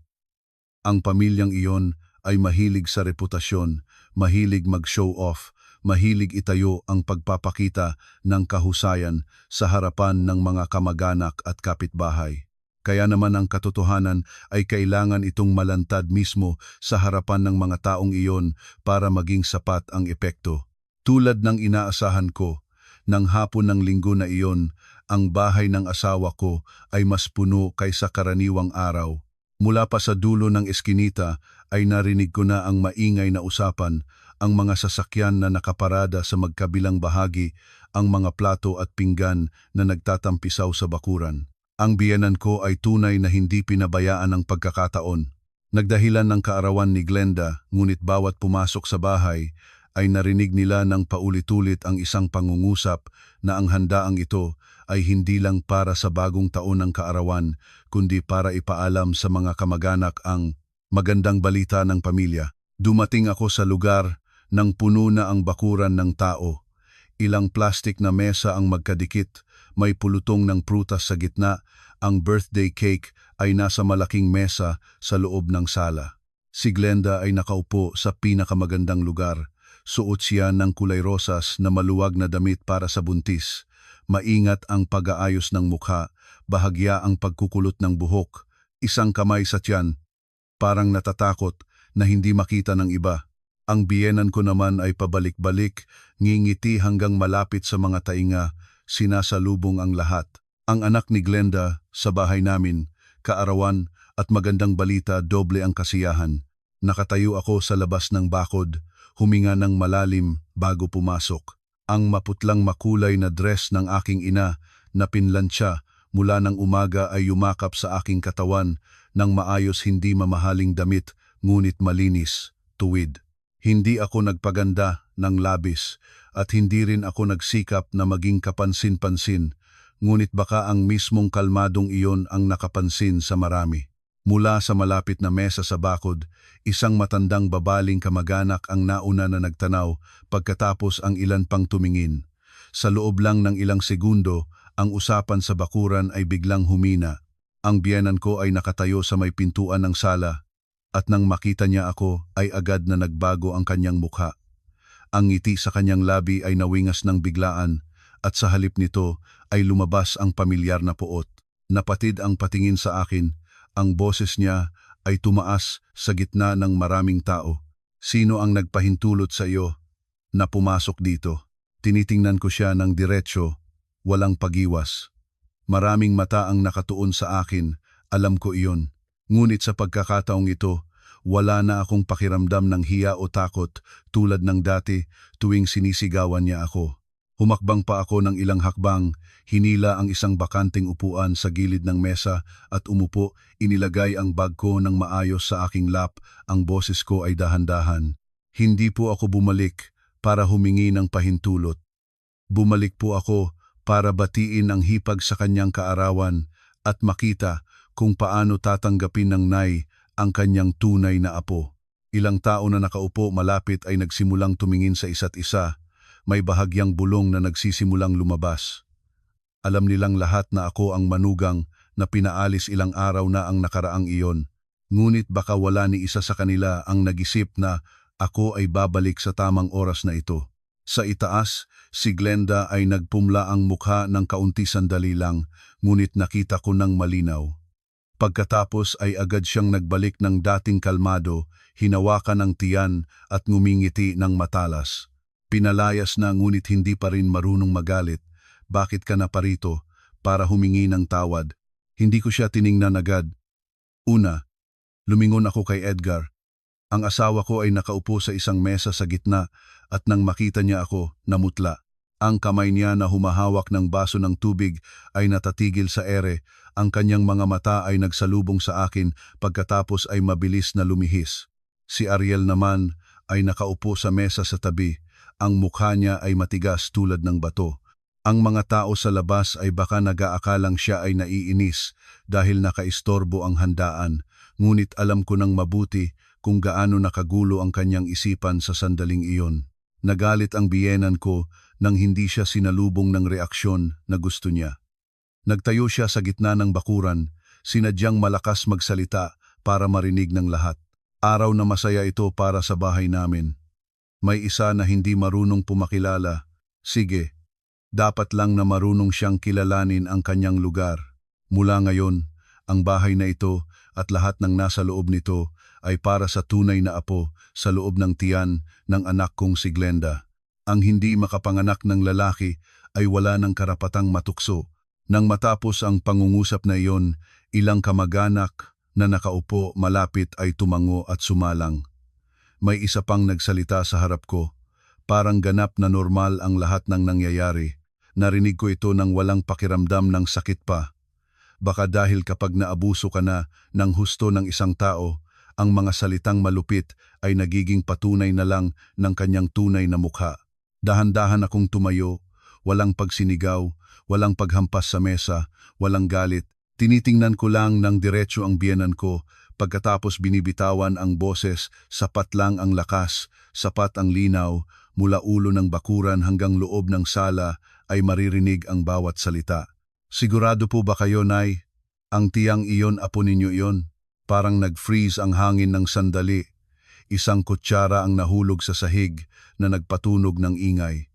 Ang pamilyang iyon ay mahilig sa reputasyon, mahilig mag-show off, mahilig itayo ang pagpapakita ng kahusayan sa harapan ng mga kamag-anak at kapitbahay. Kaya naman ang katotohanan ay kailangan itong malantad mismo sa harapan ng mga taong iyon para maging sapat ang epekto. Tulad ng inaasahan ko, ng hapon ng linggo na iyon, ang bahay ng asawa ko ay mas puno kaysa karaniwang araw. Mula pa sa dulo ng eskinita ay narinig ko na ang maingay na usapan, ang mga sasakyan na nakaparada sa magkabilang bahagi, ang mga plato at pinggan na nagtatampisaw sa bakuran. Ang biyenan ko ay tunay na hindi pinabayaan ang pagkakataon. Nagdahilan ng kaarawan ni Glenda, ngunit bawat pumasok sa bahay ay narinig nila ng paulit-ulit ang isang pangungusap na ang handaang ito ay hindi lang para sa bagong taon ng kaarawan, kundi para ipaalam sa mga kamag-anak ang magandang balita ng pamilya. Dumating ako sa lugar nang puno na ang bakuran ng tao. Ilang plastik na mesa ang magkadikit, may pulutong ng prutas sa gitna, ang birthday cake ay nasa malaking mesa sa loob ng sala. Si Glenda ay nakaupo sa pinakamagandang lugar. Suot siya ng kulay rosas na maluwag na damit para sa buntis. Maingat ang pag-aayos ng mukha, bahagya ang pagkukulot ng buhok, isang kamay sa tiyan, parang natatakot na hindi makita ng iba. Ang biyenan ko naman ay pabalik-balik, ngingiti hanggang malapit sa mga tainga, sinasalubong ang lahat. Ang anak ni Glenda sa bahay namin, kaarawan at magandang balita, doble ang kasiyahan. Nakatayo ako sa labas ng bakod, huminga ng malalim bago pumasok. Ang maputlang makulay na dress ng aking ina na pinlansya mula ng umaga ay yumakap sa aking katawan ng maayos hindi mamahaling damit ngunit malinis, tuwid. Hindi ako nagpaganda ng labis at hindi rin ako nagsikap na maging kapansin-pansin, ngunit baka ang mismong kalmadong iyon ang nakapansin sa marami. Mula sa malapit na mesa sa bakod, isang matandang babaling kamag-anak ang nauna na nagtanaw pagkatapos ang ilan pang tumingin. Sa loob lang ng ilang segundo, ang usapan sa bakuran ay biglang humina. Ang biyenan ko ay nakatayo sa may pintuan ng sala at nang makita niya ako ay agad na nagbago ang kanyang mukha. Ang ngiti sa kanyang labi ay nawingas ng biglaan at sa halip nito ay lumabas ang pamilyar na poot. Napatid ang patingin sa akin. Ang boses niya ay tumaas sa gitna ng maraming tao. Sino ang nagpahintulot sa iyo na pumasok dito? Tinitingnan ko siya ng diretsyo, walang pagiwas. Maraming mata ang nakatuon sa akin, alam ko iyon. Ngunit sa pagkakataong ito, wala na akong pakiramdam ng hiya o takot tulad ng dati tuwing sinisigawan niya ako. Humakbang pa ako ng ilang hakbang, hinila ang isang bakanting upuan sa gilid ng mesa at umupo, inilagay ang bag ko ng maayos sa aking lap, ang boses ko ay dahan-dahan. Hindi po ako bumalik para humingi ng pahintulot. Bumalik po ako para batiin ang hipag sa kanyang kaarawan at makita kung paano tatanggapin ng nay ang kanyang tunay na apo. Ilang tao na nakaupo malapit ay nagsimulang tumingin sa isa't isa. May bahagyang bulong na nagsisimulang lumabas. Alam nilang lahat na ako ang manugang na pinaalis ilang araw na ang nakaraang iyon. Ngunit baka wala ni isa sa kanila ang nag-isip na ako ay babalik sa tamang oras na ito. Sa itaas, si Glenda ay nagpumla ang mukha ng kaunti sandali lang, ngunit nakita ko ng malinaw. Pagkatapos ay agad siyang nagbalik ng dating kalmado, hinawakan ang tiyan at ngumingiti ng matalas. Pinalayas na ngunit hindi pa rin marunong magalit. Bakit ka na parito? Para humingi ng tawad. Hindi ko siya tiningnan agad. Una, lumingon ako kay Edgar. Ang asawa ko ay nakaupo sa isang mesa sa gitna at nang makita niya ako, namutla. Ang kamay niya na humahawak ng baso ng tubig ay natatigil sa ere. Ang kanyang mga mata ay nagsalubong sa akin pagkatapos ay mabilis na lumihis. Si Ariel naman ay nakaupo sa mesa sa tabi. Ang mukha niya ay matigas tulad ng bato. Ang mga tao sa labas ay baka nag-aakalang siya ay naiinis dahil nakaistorbo ang handaan, ngunit alam ko nang mabuti kung gaano nakagulo ang kanyang isipan sa sandaling iyon. Nagalit ang biyenan ko nang hindi siya sinalubong ng reaksyon na gusto niya. Nagtayo siya sa gitna ng bakuran, sinadyang malakas magsalita para marinig ng lahat. Araw na masaya ito para sa bahay namin. May isa na hindi marunong pumakilala. Sige, dapat lang na marunong siyang kilalanin ang kanyang lugar. Mula ngayon, ang bahay na ito at lahat ng nasa loob nito ay para sa tunay na apo sa loob ng tiyan ng anak kong si Glenda. Ang hindi makapanganak ng lalaki ay wala ng karapatang matukso. Nang matapos ang pangungusap na iyon, ilang kamag-anak na nakaupo malapit ay tumango at sumalang. May isa pang nagsalita sa harap ko. Parang ganap na normal ang lahat ng nangyayari. Narinig ko ito nang walang pakiramdam ng sakit pa. Baka dahil kapag naabuso ka na ng husto ng isang tao, ang mga salitang malupit ay nagiging patunay na lang ng kanyang tunay na mukha. Dahan-dahan akong tumayo, walang pagsinigaw, walang paghampas sa mesa, walang galit. Tinitingnan ko lang ng diretso ang biyenan ko. Pagkatapos binibitawan ang boses, sapat lang ang lakas, sapat ang linaw, mula ulo ng bakuran hanggang loob ng sala ay maririnig ang bawat salita. Sigurado po ba kayo, Nay? Ang tiyang iyon, apo ninyo iyon? Parang nag-freeze ang hangin ng sandali. Isang kutsara ang nahulog sa sahig na nagpatunog ng ingay.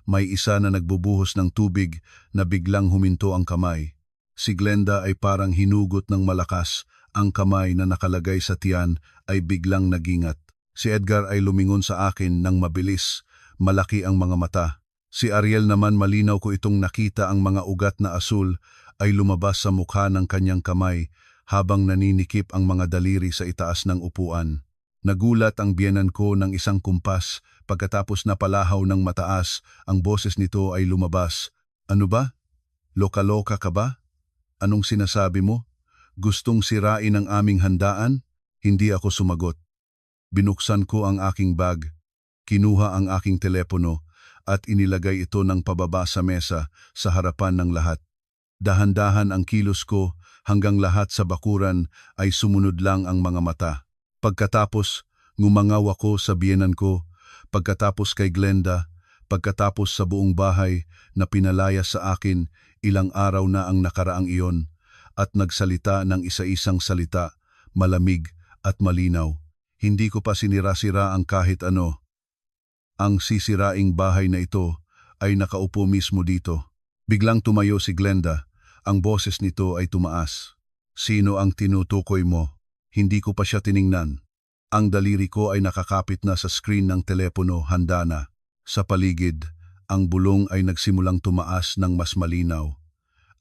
May isa na nagbubuhos ng tubig na biglang huminto ang kamay. Si Glenda ay parang hinugot ng malakas. Ang kamay na nakalagay sa tiyan ay biglang nagingat. Si Edgar ay lumingon sa akin ng mabilis, malaki ang mga mata. Si Ariel naman, malinaw ko itong nakita, ang mga ugat na asul ay lumabas sa mukha ng kanyang kamay habang naninikip ang mga daliri sa itaas ng upuan. Nagulat ang biyenan ko ng isang kumpas pagkatapos napalahaw ng mataas, ang boses nito ay lumabas. Ano ba? Loka-loka ka ba? Anong sinasabi mo? Gustong sirain ang aming handaan? Hindi ako sumagot. Binuksan ko ang aking bag, kinuha ang aking telepono at inilagay ito ng pababa sa mesa sa harapan ng lahat. Dahan-dahan ang kilos ko hanggang lahat sa bakuran ay sumunod lang ang mga mata. Pagkatapos, ngumangaw ako sa biyenan ko, pagkatapos kay Glenda, pagkatapos sa buong bahay na pinalaya sa akin ilang araw na ang nakaraang iyon at nagsalita ng isa-isang salita, malamig at malinaw. Hindi ko pa sinira-sira ang kahit ano. Ang sisiraing bahay na ito ay nakaupo mismo dito. Biglang tumayo si Glenda. Ang boses nito ay tumaas. Sino ang tinutukoy mo? Hindi ko pa siya tiningnan. Ang daliri ko ay nakakapit na sa screen ng telepono, handa na. Sa paligid, ang bulong ay nagsimulang tumaas ng mas malinaw.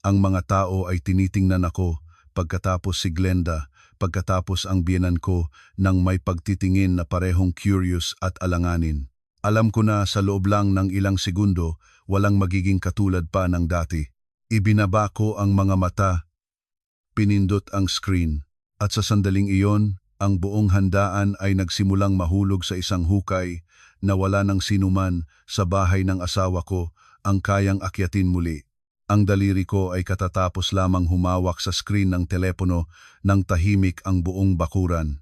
Ang mga tao ay tinitingnan ako, pagkatapos si Glenda, pagkatapos ang biyenan ko nang may pagtitingin na parehong curious at alanganin. Alam ko na sa loob lang ng ilang segundo, walang magiging katulad pa ng dati. Ibinaba ko ang mga mata, pinindot ang screen, at sa sandaling iyon, ang buong handaan ay nagsimulang mahulog sa isang hukay na wala ng sinuman sa bahay ng asawa ko ang kayang akyatin muli. Ang daliri ko ay katatapos lamang humawak sa screen ng telepono nang tahimik ang buong bakuran.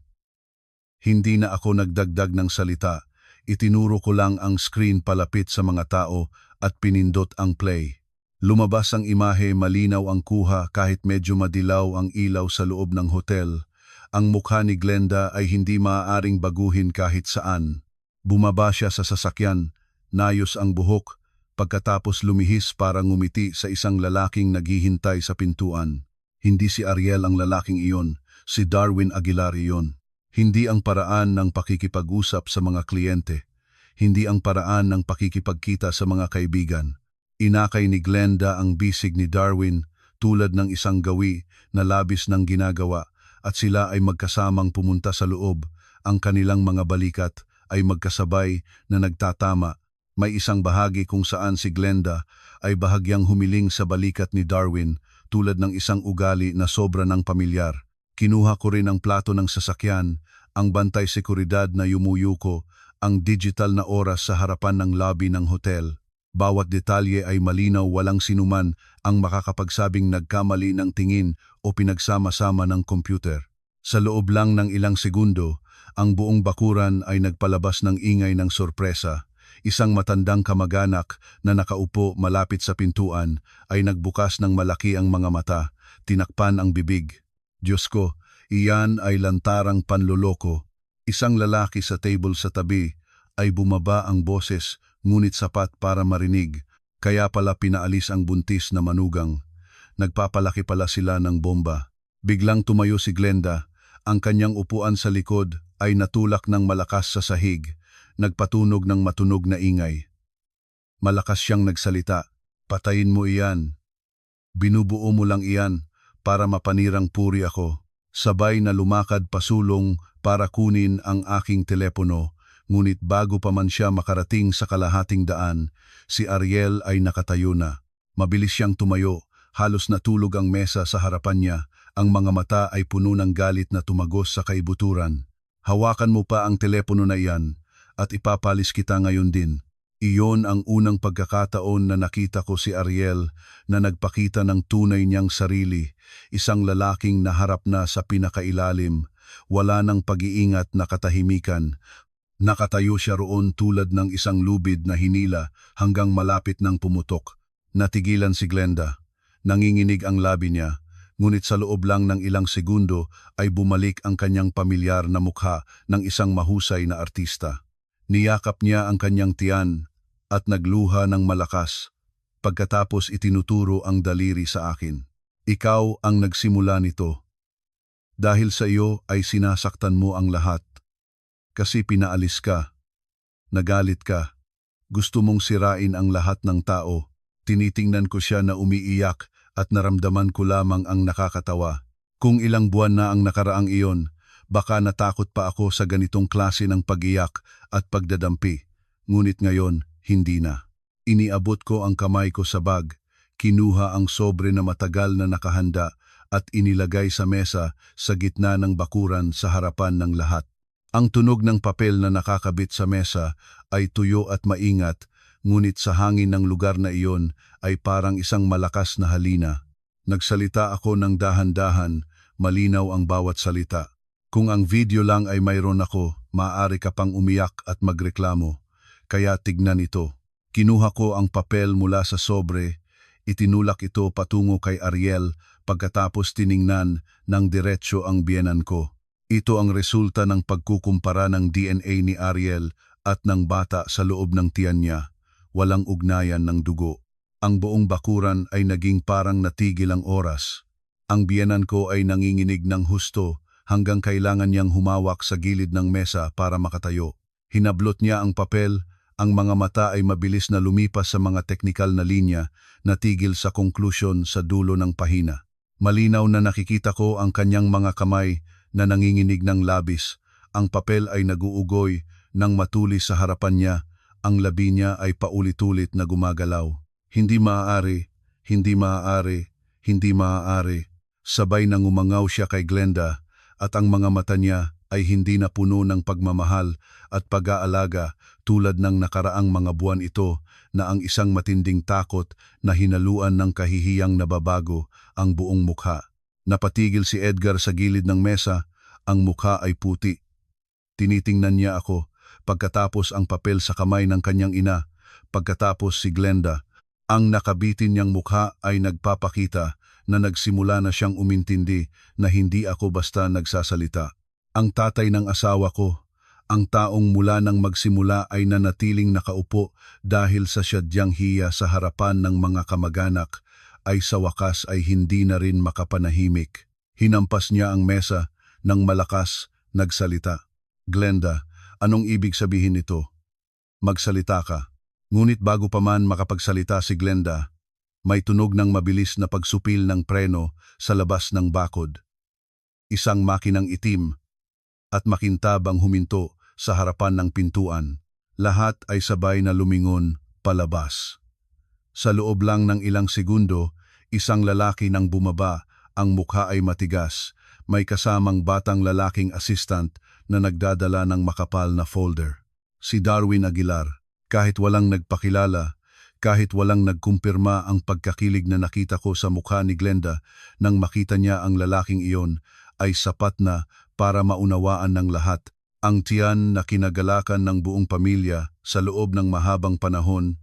Hindi na ako nagdagdag ng salita, itinuro ko lang ang screen palapit sa mga tao at pinindot ang play. Lumabas ang imahe, malinaw ang kuha kahit medyo madilaw ang ilaw sa loob ng hotel. Ang mukha ni Glenda ay hindi maaaring baguhin kahit saan. Bumaba siya sa sasakyan, nayos ang buhok, pagkatapos lumihis para ngumiti sa isang lalaking naghihintay sa pintuan. Hindi si Ariel ang lalaking iyon, si Darwin Aguilar iyon. Hindi ang paraan ng pakikipag-usap sa mga kliyente. Hindi ang paraan ng pakikipagkita sa mga kaibigan. Inakay ni Glenda ang bisig ni Darwin tulad ng isang gawi na labis ng ginagawa at sila ay magkasamang pumunta sa loob. Ang kanilang mga balikat ay magkasabay na nagtatama. May isang bahagi kung saan si Glenda ay bahagyang humiling sa balikat ni Darwin tulad ng isang ugali na sobra ng pamilyar. Kinuha ko rin ang plato ng sasakyan, ang bantay seguridad na yumuyuko, ang digital na oras sa harapan ng lobby ng hotel. Bawat detalye ay malinaw, walang sinuman ang makakapagsabing nagkamali ng tingin o pinagsama-sama ng computer. Sa loob lang ng ilang segundo, ang buong bakuran ay nagpalabas ng ingay ng sorpresa. Isang matandang kamag-anak na nakaupo malapit sa pintuan ay nagbukas ng malaki ang mga mata, tinakpan ang bibig. Diyos ko, iyan ay lantarang panloloko. Isang lalaki sa table sa tabi ay bumaba ang boses, ngunit sapat para marinig, kaya pala pinaalis ang buntis na manugang. Nagpapalaki pala sila ng bomba. Biglang tumayo si Glenda, ang kanyang upuan sa likod ay natulak ng malakas sa sahig, nagpatunog ng matunog na ingay. Malakas siyang nagsalita, "Patayin mo iyan. Binubuo mo lang iyan para mapanirang puri ako." Sabay na lumakad pasulong para kunin ang aking telepono. Ngunit bago pa man siya makarating sa kalahating daan, si Ariel ay nakatayo na. Mabilis siyang tumayo, halos natulog ang mesa sa harapan niya, ang mga mata ay puno ng galit na tumagos sa kaibuturan. "Hawakan mo pa ang telepono na iyan, at ipapalis kita ngayon din." Iyon ang unang pagkakataon na nakita ko si Ariel na nagpakita ng tunay niyang sarili, isang lalaking naharap na sa pinakailalim, wala ng pag-iingat na katahimikan. Nakatayo siya roon tulad ng isang lubid na hinila hanggang malapit ng pumutok. Natigilan si Glenda. Nanginginig ang labi niya, ngunit sa loob lang ng ilang segundo ay bumalik ang kanyang pamilyar na mukha ng isang mahusay na artista. Niyakap niya ang kanyang tiyan at nagluha ng malakas. Pagkatapos itinuturo ang daliri sa akin. "Ikaw ang nagsimula nito. Dahil sa iyo ay sinasaktan mo ang lahat. Kasi pinaalis ka, nagalit ka, gusto mong sirain ang lahat ng tao." Tinitingnan ko siya na umiiyak at naramdaman ko lamang ang nakakatawa. Kung ilang buwan na ang nakaraang iyon, baka natakot pa ako sa ganitong klase ng pag-iyak at pagdadampi. Ngunit ngayon, hindi na. Iniabot ko ang kamay ko sa bag, Kinuha ang sobre na matagal na nakahanda at inilagay sa mesa sa gitna ng bakuran sa harapan ng lahat. Ang tunog ng papel na nakakabit sa mesa ay tuyo at maingat, ngunit sa hangin ng lugar na iyon ay parang isang malakas na halina. Nagsalita ako ng dahan-dahan, malinaw ang bawat salita. Kung ang video lang ay mayroon ako, maaari ka pang umiyak at magreklamo. Kaya tignan ito. Kinuha ko ang papel mula sa sobre, itinulak ito patungo kay Ariel pagkatapos tiningnan ng diretsyo ang biyenan ko. Ito ang resulta ng pagkukumpara ng DNA ni Ariel at ng bata sa loob ng tiyan niya. Walang ugnayan ng dugo. Ang buong bakuran ay naging parang natigil ang oras. Ang biyenan ko ay nanginginig ng husto hanggang kailangan niyang humawak sa gilid ng mesa para makatayo. Hinablot niya ang papel, ang mga mata ay mabilis na lumipas sa mga teknikal na linya, natigil sa konklusyon sa dulo ng pahina. Malinaw na nakikita ko ang kanyang mga kamay na nanginginig ng labis. Ang papel ay naguugoy ng matulis sa harapan niya, ang labi niya ay paulit-ulit na gumagalaw. Hindi maaari, hindi maaari, hindi maaari. Sabay nang umangaw siya kay Glenda at ang mga mata niya ay hindi na puno ng pagmamahal at pag-aalaga tulad ng nakaraang mga buwan ito na ang isang matinding takot na hinaluan ng kahihiyang nababago ang buong mukha. Napatigil si Edgar sa gilid ng mesa, ang mukha ay puti. Tinitingnan niya ako, pagkatapos ang papel sa kamay ng kanyang ina, pagkatapos si Glenda. Ang nakabitin niyang mukha ay nagpapakita na nagsimula na siyang umintindi na hindi ako basta nagsasalita. Ang tatay ng asawa ko, ang taong mula nang magsimula ay nanatiling nakaupo dahil sa sadyang hiya sa harapan ng mga kamag-anak, ay sa wakas ay hindi na rin makapanahimik. Hinampas niya ang mesa ng malakas, nagsalita. Glenda, anong ibig sabihin nito? Magsalita ka. Ngunit bago pa man makapagsalita si Glenda, may tunog ng mabilis na pagsupil ng preno sa labas ng bakod. Isang makinang itim at makintab ang huminto sa harapan ng pintuan. Lahat ay sabay na lumingon palabas. Sa loob lang ng ilang segundo, isang lalaki nang bumaba, ang mukha ay matigas, may kasamang batang lalaking assistant na nagdadala ng makapal na folder. Si Darwin Aguilar. Kahit walang nagpakilala, kahit walang nagkumpirma ang pagkakilig na nakita ko sa mukha ni Glenda nang makita niya ang lalaking iyon, ay sapat na para maunawaan ng lahat ang tiyan na kinagalakan ng buong pamilya sa loob ng mahabang panahon,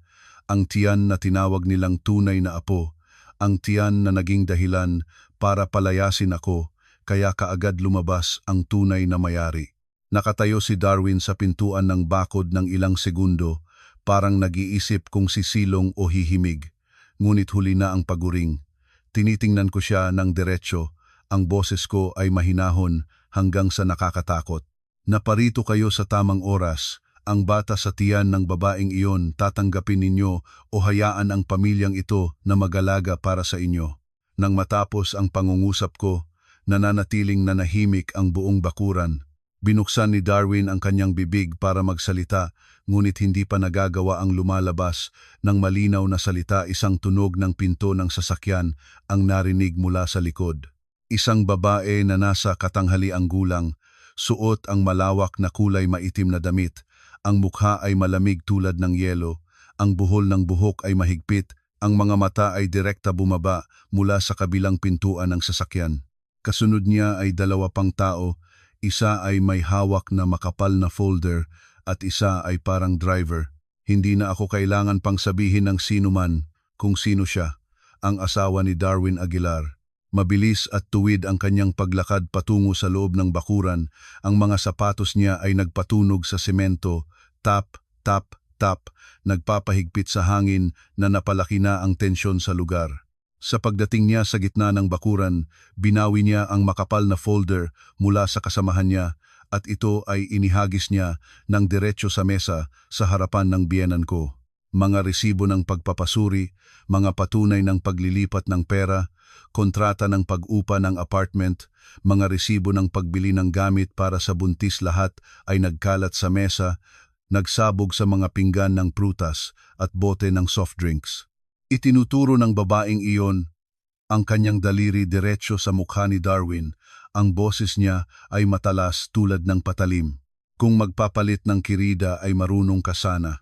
ang tiyan na tinawag nilang tunay na apo, ang tiyan na naging dahilan para palayasin ako, kaya kaagad lumabas ang tunay na mayari. Nakatayo si Darwin sa pintuan ng bakod ng ilang segundo, parang nag-iisip kung sisilong o hihimig. Ngunit huli na ang paguring. Tinitingnan ko siya ng diretsyo, ang boses ko ay mahinahon hanggang sa nakakatakot. Naparito kayo sa tamang oras, ang bata sa tiyan ng babaeng iyon tatanggapin ninyo o hayaan ang pamilyang ito na mag-alaga para sa inyo. Nang matapos ang pangungusap ko, nananatiling nanahimik ang buong bakuran. Binuksan ni Darwin ang kanyang bibig para magsalita, ngunit hindi pa nagagawa ang lumalabas ng malinaw na salita. Isang tunog ng pinto ng sasakyan ang narinig mula sa likod. Isang babae na nasa katanghaliang gulang, suot ang malawak na kulay maitim na damit, ang mukha ay malamig tulad ng yelo, ang buhol ng buhok ay mahigpit, ang mga mata ay direkta bumaba mula sa kabilang pintuan ng sasakyan. Kasunod niya ay dalawa pang tao, isa ay may hawak na makapal na folder at isa ay parang driver. Hindi na ako kailangan pang sabihin ng sino man kung sino siya, ang asawa ni Darwin Aguilar. Mabilis at tuwid ang kanyang paglakad patungo sa loob ng bakuran, ang mga sapatos niya ay nagpatunog sa semento, tap, tap, tap, nagpapahigpit sa hangin na napalaki na ang tensyon sa lugar. Sa pagdating niya sa gitna ng bakuran, binawi niya ang makapal na folder mula sa kasamahan niya at ito ay inihagis niya ng diretso sa mesa sa harapan ng biyenan ko. Mga resibo ng pagpapasuri, mga patunay ng paglilipat ng pera, kontrata ng pag-upa ng apartment, mga resibo ng pagbili ng gamit para sa buntis, lahat ay nagkalat sa mesa, nagsabog sa mga pinggan ng prutas at bote ng soft drinks. Itinuturo ng babaeng iyon ang kanyang daliri diretso sa mukha ni Darwin. Ang boses niya ay matalas tulad ng patalim. Kung magpapalit ng kirida ay marunong ka sana.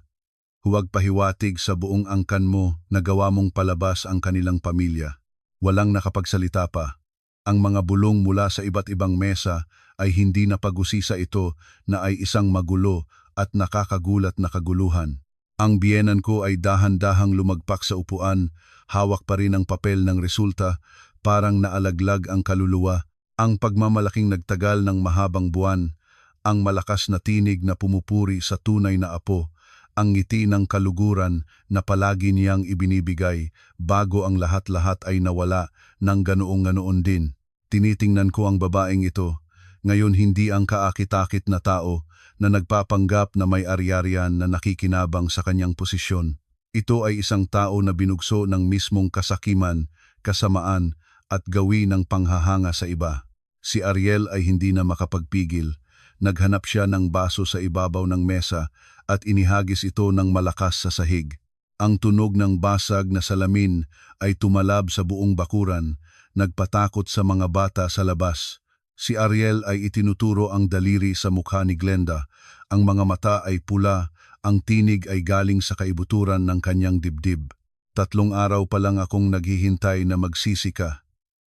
Huwag pahiwatig sa buong angkan mo na gawa mong palabas ang kanilang pamilya. Walang nakapagsalita pa. Ang mga bulong mula sa iba't ibang mesa ay hindi napag-usisa ito na ay isang magulo at nakakagulat na kaguluhan. Ang biyenan ko ay dahan-dahang lumagpak sa upuan, hawak pa rin ang papel ng resulta, parang naalaglag ang kaluluwa. Ang pagmamalaking nagtagal ng mahabang buwan, ang malakas na tinig na pumupuri sa tunay na apo, ang ngiti ng kaluguran na palagi niyang ibinibigay bago ang lahat-lahat ay nawala ng ganoong-ganoon din. Tinitingnan ko ang babaeng ito, ngayon hindi ang kaakit-akit na tao na nagpapanggap na may ari-arian na nakikinabang sa kanyang posisyon. Ito ay isang tao na binugso ng mismong kasakiman, kasamaan at gawi ng panghahanga sa iba. Si Ariel ay hindi na makapagpigil. Naghanap siya ng baso sa ibabaw ng mesa at inihagis ito ng malakas sa sahig. Ang tunog ng basag na salamin ay tumalab sa buong bakuran, nagpatakot sa mga bata sa labas. Si Ariel ay itinuturo ang daliri sa mukha ni Glenda. Ang mga mata ay pula, ang tinig ay galing sa kaibuturan ng kanyang dibdib. 3 araw pa lang akong naghihintay na magsisi ka.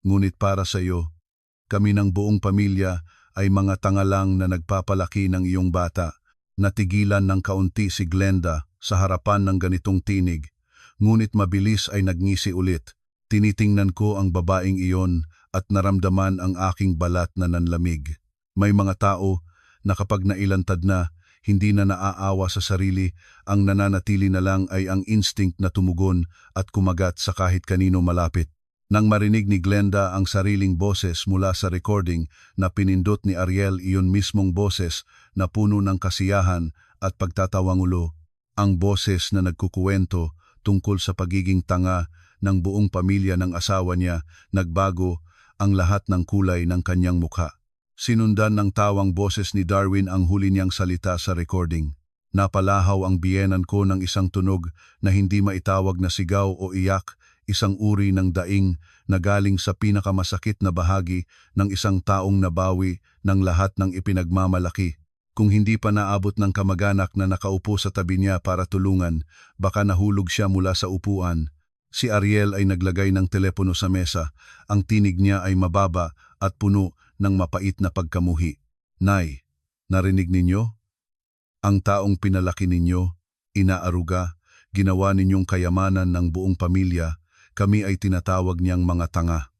Ngunit para sa iyo, kami ng buong pamilya ay mga tanga lang na nagpapalaki ng iyong bata. Natigilan ng kaunti si Glenda sa harapan ng ganitong tinig. Ngunit mabilis ay nagngisi ulit. Tinitingnan ko ang babaeng iyon at naramdaman ang aking balat na nanlamig. May mga tao na kapag nailantad na, hindi na naaawa sa sarili, ang nananatili na lang ay ang instinct na tumugon at kumagat sa kahit kanino malapit. Nang marinig ni Glenda ang sariling boses mula sa recording na pinindot ni Ariel, iyon mismong boses na puno ng kasiyahan at pagtatawangulo, ang boses na nagkukuwento tungkol sa pagiging tanga ng buong pamilya ng asawa niya, nagbago ang lahat ng kulay ng kanyang mukha. Sinundan ng tawang boses ni Darwin ang huli niyang salita sa recording. Napalahaw ang biyenan ko ng isang tunog na hindi maitawag na sigaw o iyak, isang uri ng daing na galing sa pinakamasakit na bahagi ng isang taong nabawi ng lahat ng ipinagmamalaki. Kung hindi pa naabot ng kamag-anak na nakaupo sa tabi niya para tulungan, baka nahulog siya mula sa upuan. Si Ariel ay naglagay ng telepono sa mesa. Ang tinig niya ay mababa at puno ng mapait na pagkamuhi. Nay, narinig ninyo? Ang taong pinalaki ninyo, inaaruga, ginawa ninyong kayamanan ng buong pamilya, kami ay tinatawag niyang mga tanga.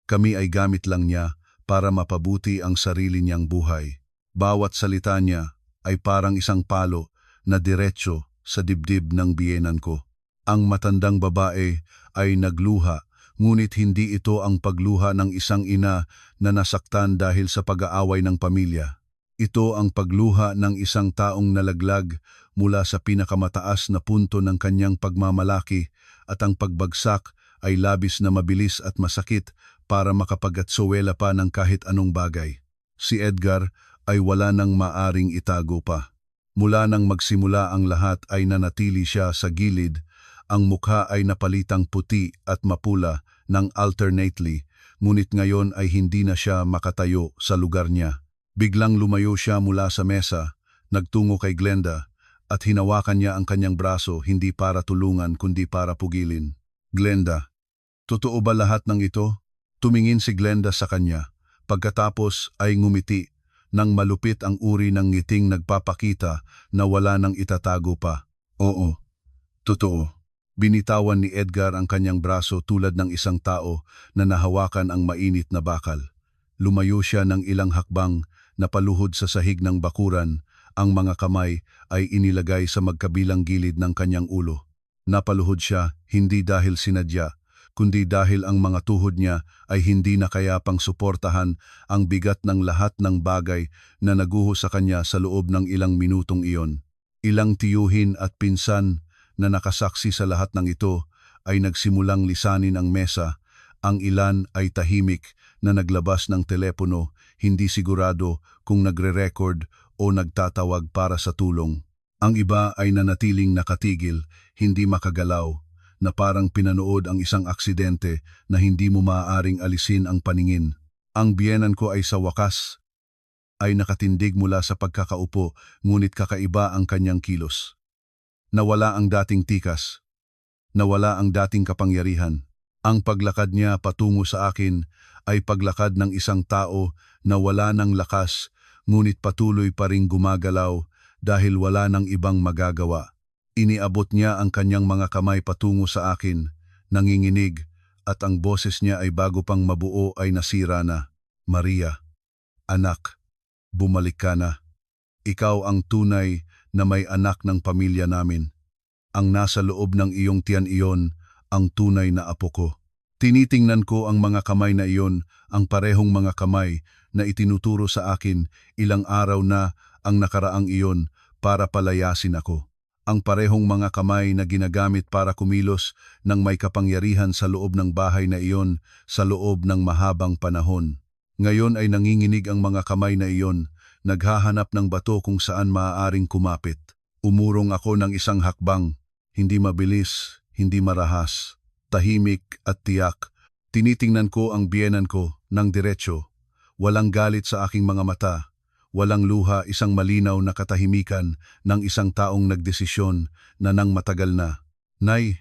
Kami ay gamit lang niya para mapabuti ang sarili niyang buhay. Bawat salita niya ay parang isang palo na diretso sa dibdib ng biyenan ko. Ang matandang babae ay nagluha, ngunit hindi ito ang pagluha ng isang ina na nasaktan dahil sa pag-aaway ng pamilya. Ito ang pagluha ng isang taong nalaglag mula sa pinakamataas na punto ng kanyang pagmamalaki, at ang pagbagsak ay labis na mabilis at masakit para makapag-atsuwela pa ng kahit anong bagay. Si Edgar ay wala nang maaring itago pa. Mula nang magsimula ang lahat ay nanatili siya sa gilid. Ang mukha ay napalitang puti at mapula ng alternately, ngunit ngayon ay hindi na siya makatayo sa lugar niya. Biglang lumayo siya mula sa mesa, nagtungo kay Glenda, at hinawakan niya ang kanyang braso, hindi para tulungan kundi para pugilin. Glenda, totoo ba lahat ng ito? Tumingin si Glenda sa kanya. Pagkatapos ay ngumiti, nang malupit ang uri ng ngiting nagpapakita na wala nang itatago pa. Oo, totoo. Binitawan ni Edgar ang kanyang braso tulad ng isang tao na nahawakan ang mainit na bakal. Lumayo siya ng ilang hakbang, napaluhod sa sahig ng bakuran. Ang mga kamay ay inilagay sa magkabilang gilid ng kanyang ulo. Napaluhod siya hindi dahil sinadya, kundi dahil ang mga tuhod niya ay hindi na kaya pang suportahan ang bigat ng lahat ng bagay na naguho sa kanya sa loob ng ilang minutong iyon. Ilang tiyuhin at pinsan na nakasaksi sa lahat ng ito ay nagsimulang lisanin ang mesa. Ang ilan ay tahimik na naglabas ng telepono, hindi sigurado kung nagre-record o nagtatawag para sa tulong. Ang iba ay nanatiling nakatigil, hindi makagalaw, na parang pinanood ang isang aksidente na hindi mo maaaring alisin ang paningin. Ang biyenan ko ay sa wakas ay nakatindig mula sa pagkakaupo, ngunit kakaiba ang kanyang kilos. Nawala ang dating tikas. Nawala ang dating kapangyarihan. Ang paglakad niya patungo sa akin ay paglakad ng isang tao na wala ng lakas, ngunit patuloy pa ring gumagalaw dahil wala ng ibang magagawa. Iniabot niya ang kanyang mga kamay patungo sa akin, nanginginig, at ang boses niya ay bago pang mabuo ay nasira na. Maria, anak, bumalik ka na. Ikaw ang tunay na may anak ng pamilya namin. Ang nasa loob ng iyong tiyan iyon, ang tunay na apo ko. Tinitingnan ko ang mga kamay na iyon, ang parehong mga kamay na itinuturo sa akin ilang araw na ang nakaraang iyon para palayasin ako. Ang parehong mga kamay na ginagamit para kumilos ng may kapangyarihan sa loob ng bahay na iyon sa loob ng mahabang panahon. Ngayon ay nanginginig ang mga kamay na iyon, naghahanap ng bato kung saan maaaring kumapit. Umurong ako ng isang hakbang, hindi mabilis, hindi marahas, tahimik at tiyak. Tinitingnan ko ang biyenan ko ng diretso. Walang galit sa aking mga mata. Walang luha, isang malinaw na katahimikan ng isang taong nagdesisyon na nang matagal na. Nay,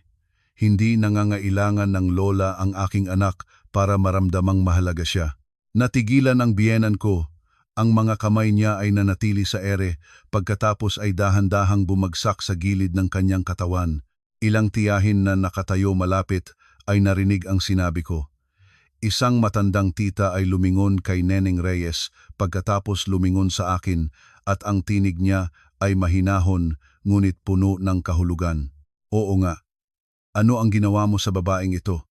hindi nangangailangan ng lola ang aking anak para maramdamang mahalaga siya. Natigilan ang biyenan ko. Ang mga kamay niya ay nanatili sa ere, pagkatapos ay dahan-dahang bumagsak sa gilid ng kanyang katawan. Ilang tiyahin na nakatayo malapit ay narinig ang sinabi ko. Isang matandang tita ay lumingon kay Neneng Reyes pagkatapos lumingon sa akin at ang tinig niya ay mahinahon ngunit puno ng kahulugan. Oo nga, ano ang ginawa mo sa babaeng ito?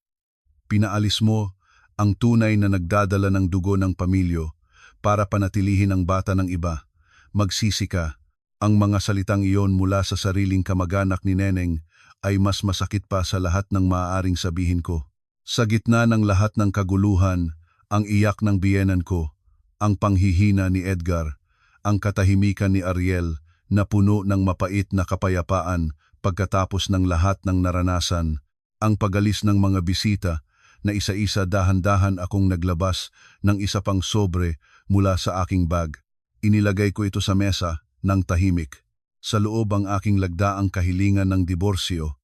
Pinaalis mo ang tunay na nagdadala ng dugo ng pamilyo para panatilihin ang bata ng iba. Magsisi ka. Ang mga salitang iyon mula sa sariling kamag-anak ni Neneng ay mas masakit pa sa lahat ng maaaring sabihin ko. Sa gitna ng lahat ng kaguluhan, ang iyak ng biyenan ko, ang panghihina ni Edgar, ang katahimikan ni Ariel na puno ng mapait na kapayapaan pagkatapos ng lahat ng naranasan, ang pagalis ng mga bisita na isa-isa dahan-dahan akong naglabas ng isa pang sobre mula sa aking bag. Inilagay ko ito sa mesa ng tahimik. Sa loob ang aking lagdaang kahilingan ng diborsyo.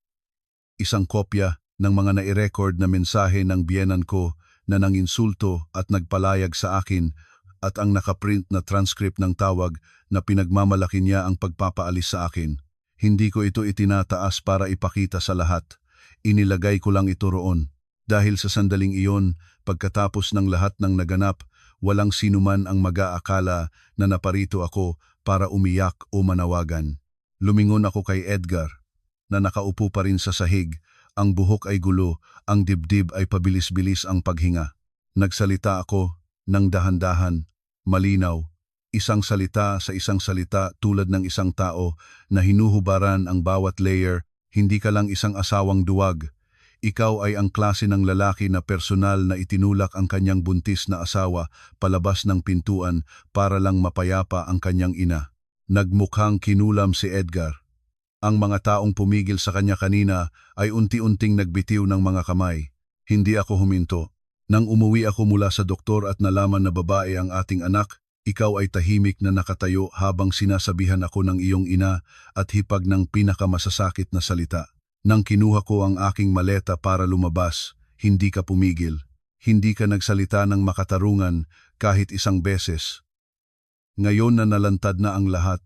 Isang kopya ng mga nai-record na mensahe ng biyenan ko na nanginsulto at nagpalayag sa akin at ang nakaprint na transcript ng tawag na pinagmamalaki niya ang pagpapaalis sa akin. Hindi ko ito itinataas para ipakita sa lahat. Inilagay ko lang ito roon. Dahil sa sandaling iyon, pagkatapos ng lahat ng naganap, walang sinuman ang mag-aakala na naparito ako para umiyak o manawagan. Lumingon ako kay Edgar, na nakaupo pa rin sa sahig. Ang buhok ay gulo, ang dibdib ay pabilis-bilis ang paghinga. Nagsalita ako ng dahan-dahan, malinaw, isang salita sa isang salita tulad ng isang tao na hinuhubaran ang bawat layer. Hindi ka lang isang asawang duwag. Ikaw ay ang klase ng lalaki na personal na itinulak ang kanyang buntis na asawa palabas ng pintuan para lang mapayapa ang kanyang ina. Nagmukhang kinulam si Edgar. Ang mga taong pumigil sa kanya kanina ay unti-unting nagbitiw ng mga kamay. Hindi ako huminto. Nang umuwi ako mula sa doktor at nalaman na babae ang ating anak, ikaw ay tahimik na nakatayo habang sinasabihan ako ng iyong ina at hipag ng pinakamasasakit na salita. Nang kinuha ko ang aking maleta para lumabas, hindi ka pumigil. Hindi ka nagsalita ng makatarungan kahit isang beses. Ngayon na nalantad na ang lahat,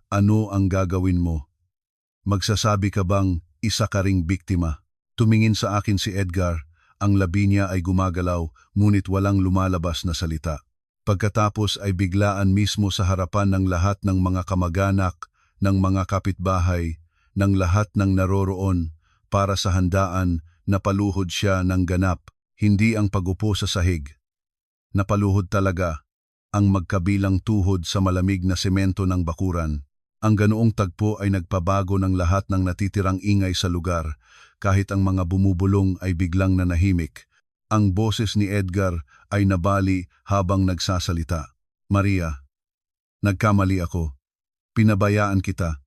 ano ang gagawin mo? Magsasabi ka bang isa ka ring biktima? Tumingin sa akin si Edgar, ang labi niya ay gumagalaw ngunit walang lumalabas na salita. Pagkatapos ay biglaan mismo sa harapan ng lahat ng mga kamag-anak, ng mga kapitbahay, ng lahat ng naroroon para sa handaan, napaluhod siya ng ganap, hindi ang pagupo sa sahig. Napaluhod talaga, ang magkabilang tuhod sa malamig na semento ng bakuran. Ang ganoong tagpo ay nagpabago ng lahat ng natitirang ingay sa lugar, kahit ang mga bumubulong ay biglang nanahimik. Ang boses ni Edgar ay nabali habang nagsasalita. Maria, nagkamali ako. Pinabayaan kita.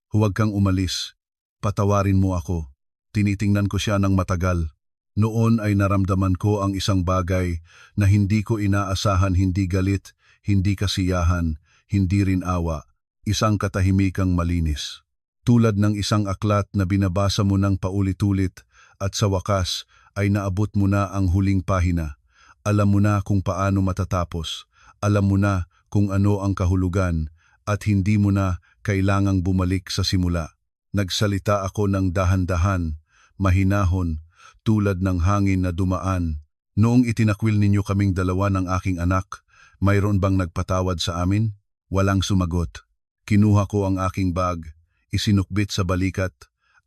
Huwag kang umalis. Patawarin mo ako. Tinitingnan ko siya ng matagal. Noon ay naramdaman ko ang isang bagay na hindi ko inaasahan, hindi galit, hindi kasiyahan, hindi rin awa. Isang katahimikang malinis. Tulad ng isang aklat na binabasa mo ng paulit-ulit at sa wakas ay naabot mo na ang huling pahina. Alam mo na kung paano matatapos. Alam mo na kung ano ang kahulugan at hindi mo na kailangang bumalik sa simula. Nagsalita ako ng dahan-dahan, mahinahon, tulad ng hangin na dumaan. Noong itinakwil ninyo kaming dalawa ng aking anak, mayroon bang nagpatawad sa amin? Walang sumagot. Kinuha ko ang aking bag, isinukbit sa balikat,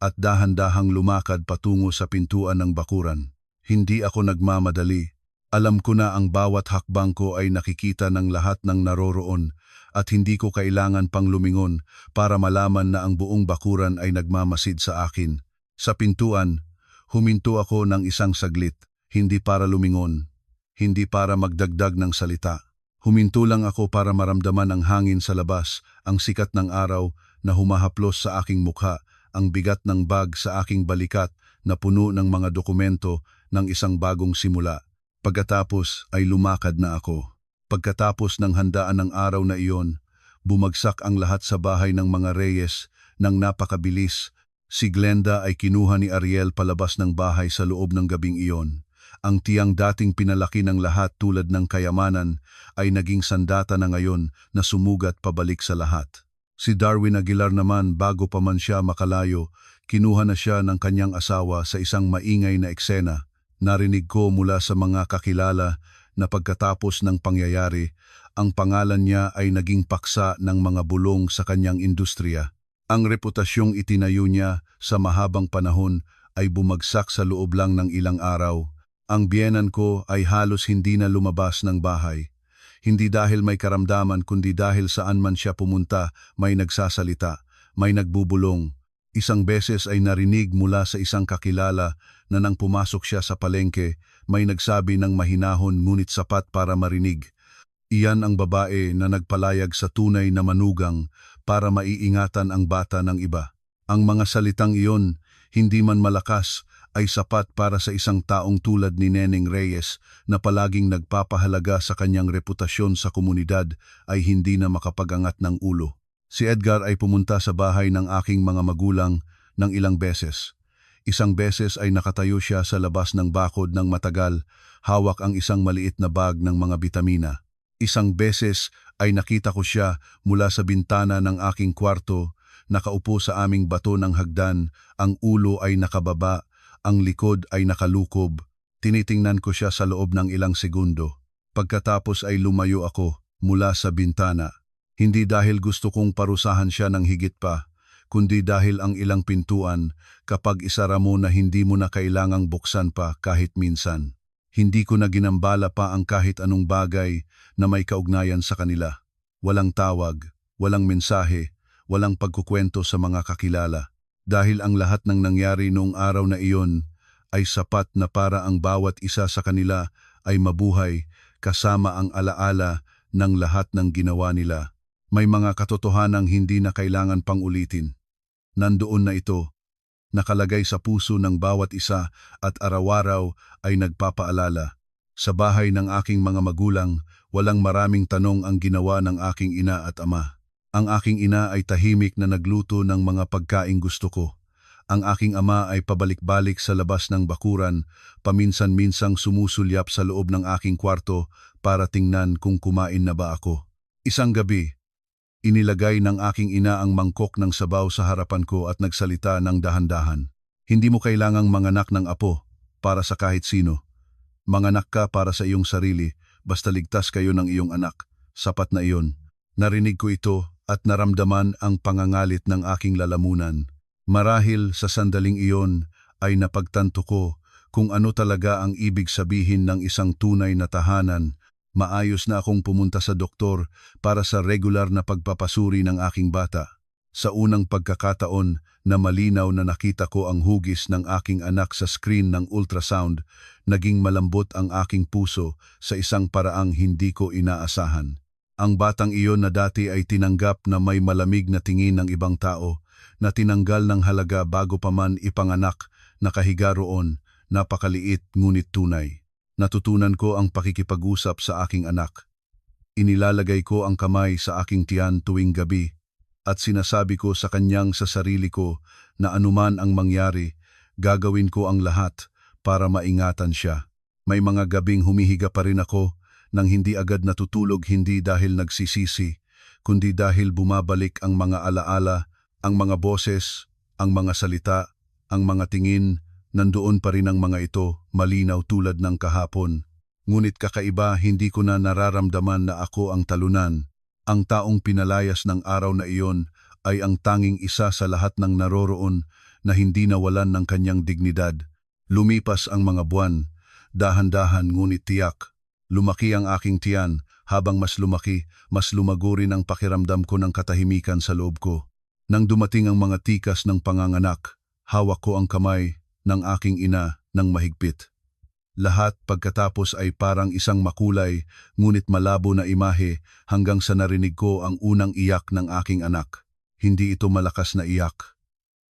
at dahan-dahang lumakad patungo sa pintuan ng bakuran. Hindi ako nagmamadali. Alam ko na ang bawat hakbang ko ay nakikita ng lahat ng naroroon at hindi ko kailangan pang lumingon para malaman na ang buong bakuran ay nagmamasid sa akin. Sa pintuan, huminto ako ng isang saglit, hindi para lumingon, hindi para magdagdag ng salita. Huminto lang ako para maramdaman ang hangin sa labas, ang sikat ng araw na humahaplos sa aking mukha, ang bigat ng bag sa aking balikat na puno ng mga dokumento ng isang bagong simula. Pagkatapos ay lumakad na ako. Pagkatapos ng handaan ng araw na iyon, bumagsak ang lahat sa bahay ng mga Reyes ng napakabilis. Si Glenda ay kinuha ni Ariel palabas ng bahay sa loob ng gabing iyon. Ang tiyang dating pinalaki ng lahat tulad ng kayamanan ay naging sandata na ngayon na sumugat pabalik sa lahat. Si Darwin Aguilar naman, bago pa man siya makalayo, kinuha na siya ng kanyang asawa sa isang maingay na eksena. Narinig ko mula sa mga kakilala na pagkatapos ng pangyayari, ang pangalan niya ay naging paksa ng mga bulong sa kanyang industriya. Ang reputasyong itinayo niya sa mahabang panahon ay bumagsak sa loob lang ng ilang araw. Ang biyenan ko ay halos hindi na lumabas ng bahay. Hindi dahil may karamdaman kundi dahil saan man siya pumunta may nagsasalita, may nagbubulong. Isang beses ay narinig mula sa isang kakilala na nang pumasok siya sa palengke, may nagsabi ng mahinahon ngunit sapat para marinig. Iyan ang babae na nagpalayag sa tunay na manugang para maiingatan ang bata ng iba. Ang mga salitang iyon, hindi man malakas, ay sapat para sa isang taong tulad ni Neneng Reyes na palaging nagpapahalaga sa kanyang reputasyon sa komunidad ay hindi na makapagangat ng ulo. Si Edgar ay pumunta sa bahay ng aking mga magulang ng ilang beses. Isang beses ay nakatayo siya sa labas ng bakod ng matagal, hawak ang isang maliit na bag ng mga bitamina. Isang beses ay nakita ko siya mula sa bintana ng aking kwarto, nakaupo sa aming bato ng hagdan, ang ulo ay nakababa, ang likod ay nakalukob. Tinitingnan ko siya sa loob ng ilang segundo. Pagkatapos ay lumayo ako mula sa bintana. Hindi dahil gusto kong parusahan siya ng higit pa, kundi dahil ang ilang pintuan, kapag isara mo na hindi mo na kailangang buksan pa kahit minsan. Hindi ko na ginambala pa ang kahit anong bagay na may kaugnayan sa kanila. Walang tawag, walang mensahe, walang pagkukwento sa mga kakilala. Dahil ang lahat ng nangyari noong araw na iyon ay sapat na para ang bawat isa sa kanila ay mabuhay kasama ang alaala ng lahat ng ginawa nila. May mga katotohanang hindi na kailangan pang ulitin. Nandoon na ito, nakalagay sa puso ng bawat isa at araw-araw ay nagpapaalala. Sa bahay ng aking mga magulang, walang maraming tanong ang ginawa ng aking ina at ama. Ang aking ina ay tahimik na nagluto ng mga pagkaing gusto ko. Ang aking ama ay pabalik-balik sa labas ng bakuran, paminsan-minsang sumusulyap sa loob ng aking kwarto para tingnan kung kumain na ba ako. Isang gabi, inilagay ng aking ina ang mangkok ng sabaw sa harapan ko at nagsalita ng dahan-dahan. Hindi mo kailangang manganak ng apo para sa kahit sino. Manganak ka para sa iyong sarili, basta ligtas kayo ng iyong anak. Sapat na iyon. Narinig ko ito at naramdaman ang pangangalit ng aking lalamunan. Marahil sa sandaling iyon ay napagtanto ko kung ano talaga ang ibig sabihin ng isang tunay na tahanan. Maayos na akong pumunta sa doktor para sa regular na pagpapasuri ng aking bata. Sa unang pagkakataon na malinaw na nakita ko ang hugis ng aking anak sa screen ng ultrasound, naging malambot ang aking puso sa isang paraang hindi ko inaasahan. Ang batang iyon na dati ay tinanggap na may malamig na tingin ng ibang tao, na tinanggal ng halaga bago pa man ipanganak, Nakahiga roon, napakaliit ngunit tunay. Natutunan ko ang pakikipag-usap sa aking anak. Inilalagay ko ang kamay sa aking tiyan tuwing gabi at sinasabi ko sa kanyang sa sarili ko na anuman ang mangyari, gagawin ko ang lahat para maingatan siya. May mga gabing humihiga pa rin ako nang hindi agad natutulog, hindi dahil nagsisisi, kundi dahil bumabalik ang mga alaala, ang mga boses, ang mga salita, ang mga tingin. Nandoon pa rin ang mga ito, malinaw tulad ng kahapon. Ngunit kakaiba, hindi ko na nararamdaman na ako ang talunan. Ang taong pinalayas ng araw na iyon ay ang tanging isa sa lahat ng naroroon na hindi nawalan ng kanyang dignidad. Lumipas ang mga buwan, dahan-dahan ngunit tiyak. Lumaki ang aking tiyan, habang mas lumaki, mas lumago rin ang pakiramdam ko ng katahimikan sa loob ko. Nang dumating ang mga tikas ng panganganak, hawak ko ang kamay ng aking ina ng mahigpit. Lahat pagkatapos ay parang isang makulay ngunit malabo na imahe hanggang sa narinig ko ang unang iyak ng aking anak. Hindi ito malakas na iyak,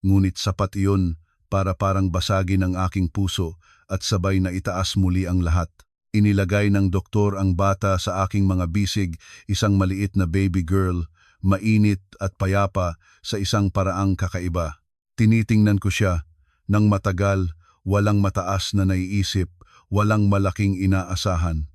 ngunit sapat iyon para parang basagin ang aking puso at sabay na itaas muli ang lahat. Inilagay ng doktor ang bata sa aking mga bisig, isang maliit na baby girl, mainit at payapa sa isang paraang kakaiba. Tinitingnan ko siya. Nang matagal, walang mataas na naiisip, walang malaking inaasahan.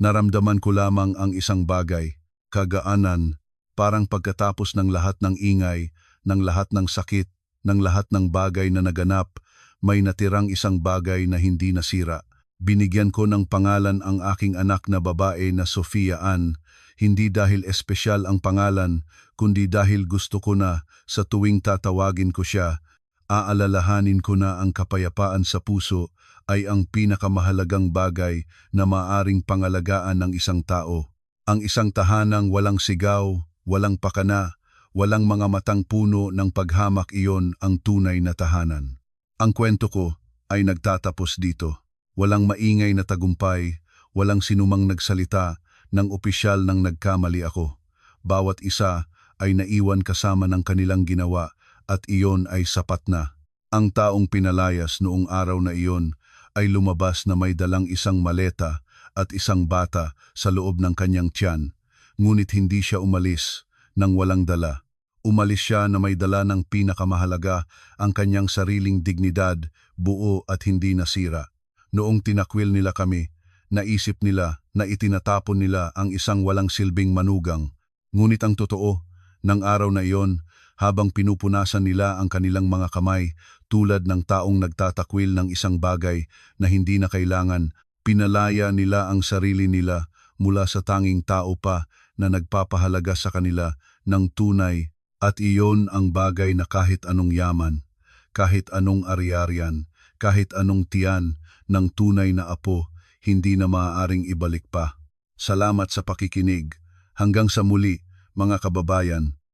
Naramdaman ko lamang ang isang bagay, kagaanan, parang pagkatapos ng lahat ng ingay, ng lahat ng sakit, ng lahat ng bagay na naganap, may natirang isang bagay na hindi nasira. Binigyan ko ng pangalan ang aking anak na babae na Sofia Ann, hindi dahil espesyal ang pangalan, kundi dahil gusto ko na sa tuwing tatawagin ko siya, aalalahanin ko na ang kapayapaan sa puso ay ang pinakamahalagang bagay na maaring pangalagaan ng isang tao. Ang isang tahanang walang sigaw, walang pakana, walang mga matang puno ng paghamak, iyon ang tunay na tahanan. Ang kwento ko ay nagtatapos dito. Walang maingay na tagumpay, walang sinumang nagsalita ng opisyal nang nagkamali ako. Bawat isa ay naiwan kasama ng kanilang ginawa at iyon ay sapat na. Ang taong pinalayas noong araw na iyon ay lumabas na may dalang isang maleta at isang bata sa loob ng kanyang tiyan. Ngunit hindi siya umalis nang walang dala. Umalis siya na may dala ng pinakamahalaga, ang kanyang sariling dignidad, buo at hindi nasira. Noong tinakwil nila kami, naisip nila na itinatapon nila ang isang walang silbing manugang. Ngunit ang totoo, ng araw na iyon, habang pinupunasan nila ang kanilang mga kamay tulad ng taong nagtatakwil ng isang bagay na hindi na kailangan, pinalaya nila ang sarili nila mula sa tanging tao pa na nagpapahalaga sa kanila ng tunay, at iyon ang bagay na kahit anong yaman, kahit anong ari-arian, kahit anong tiyan ng tunay na apo, hindi na maaaring ibalik pa. Salamat sa pakikinig. Hanggang sa muli, mga kababayan.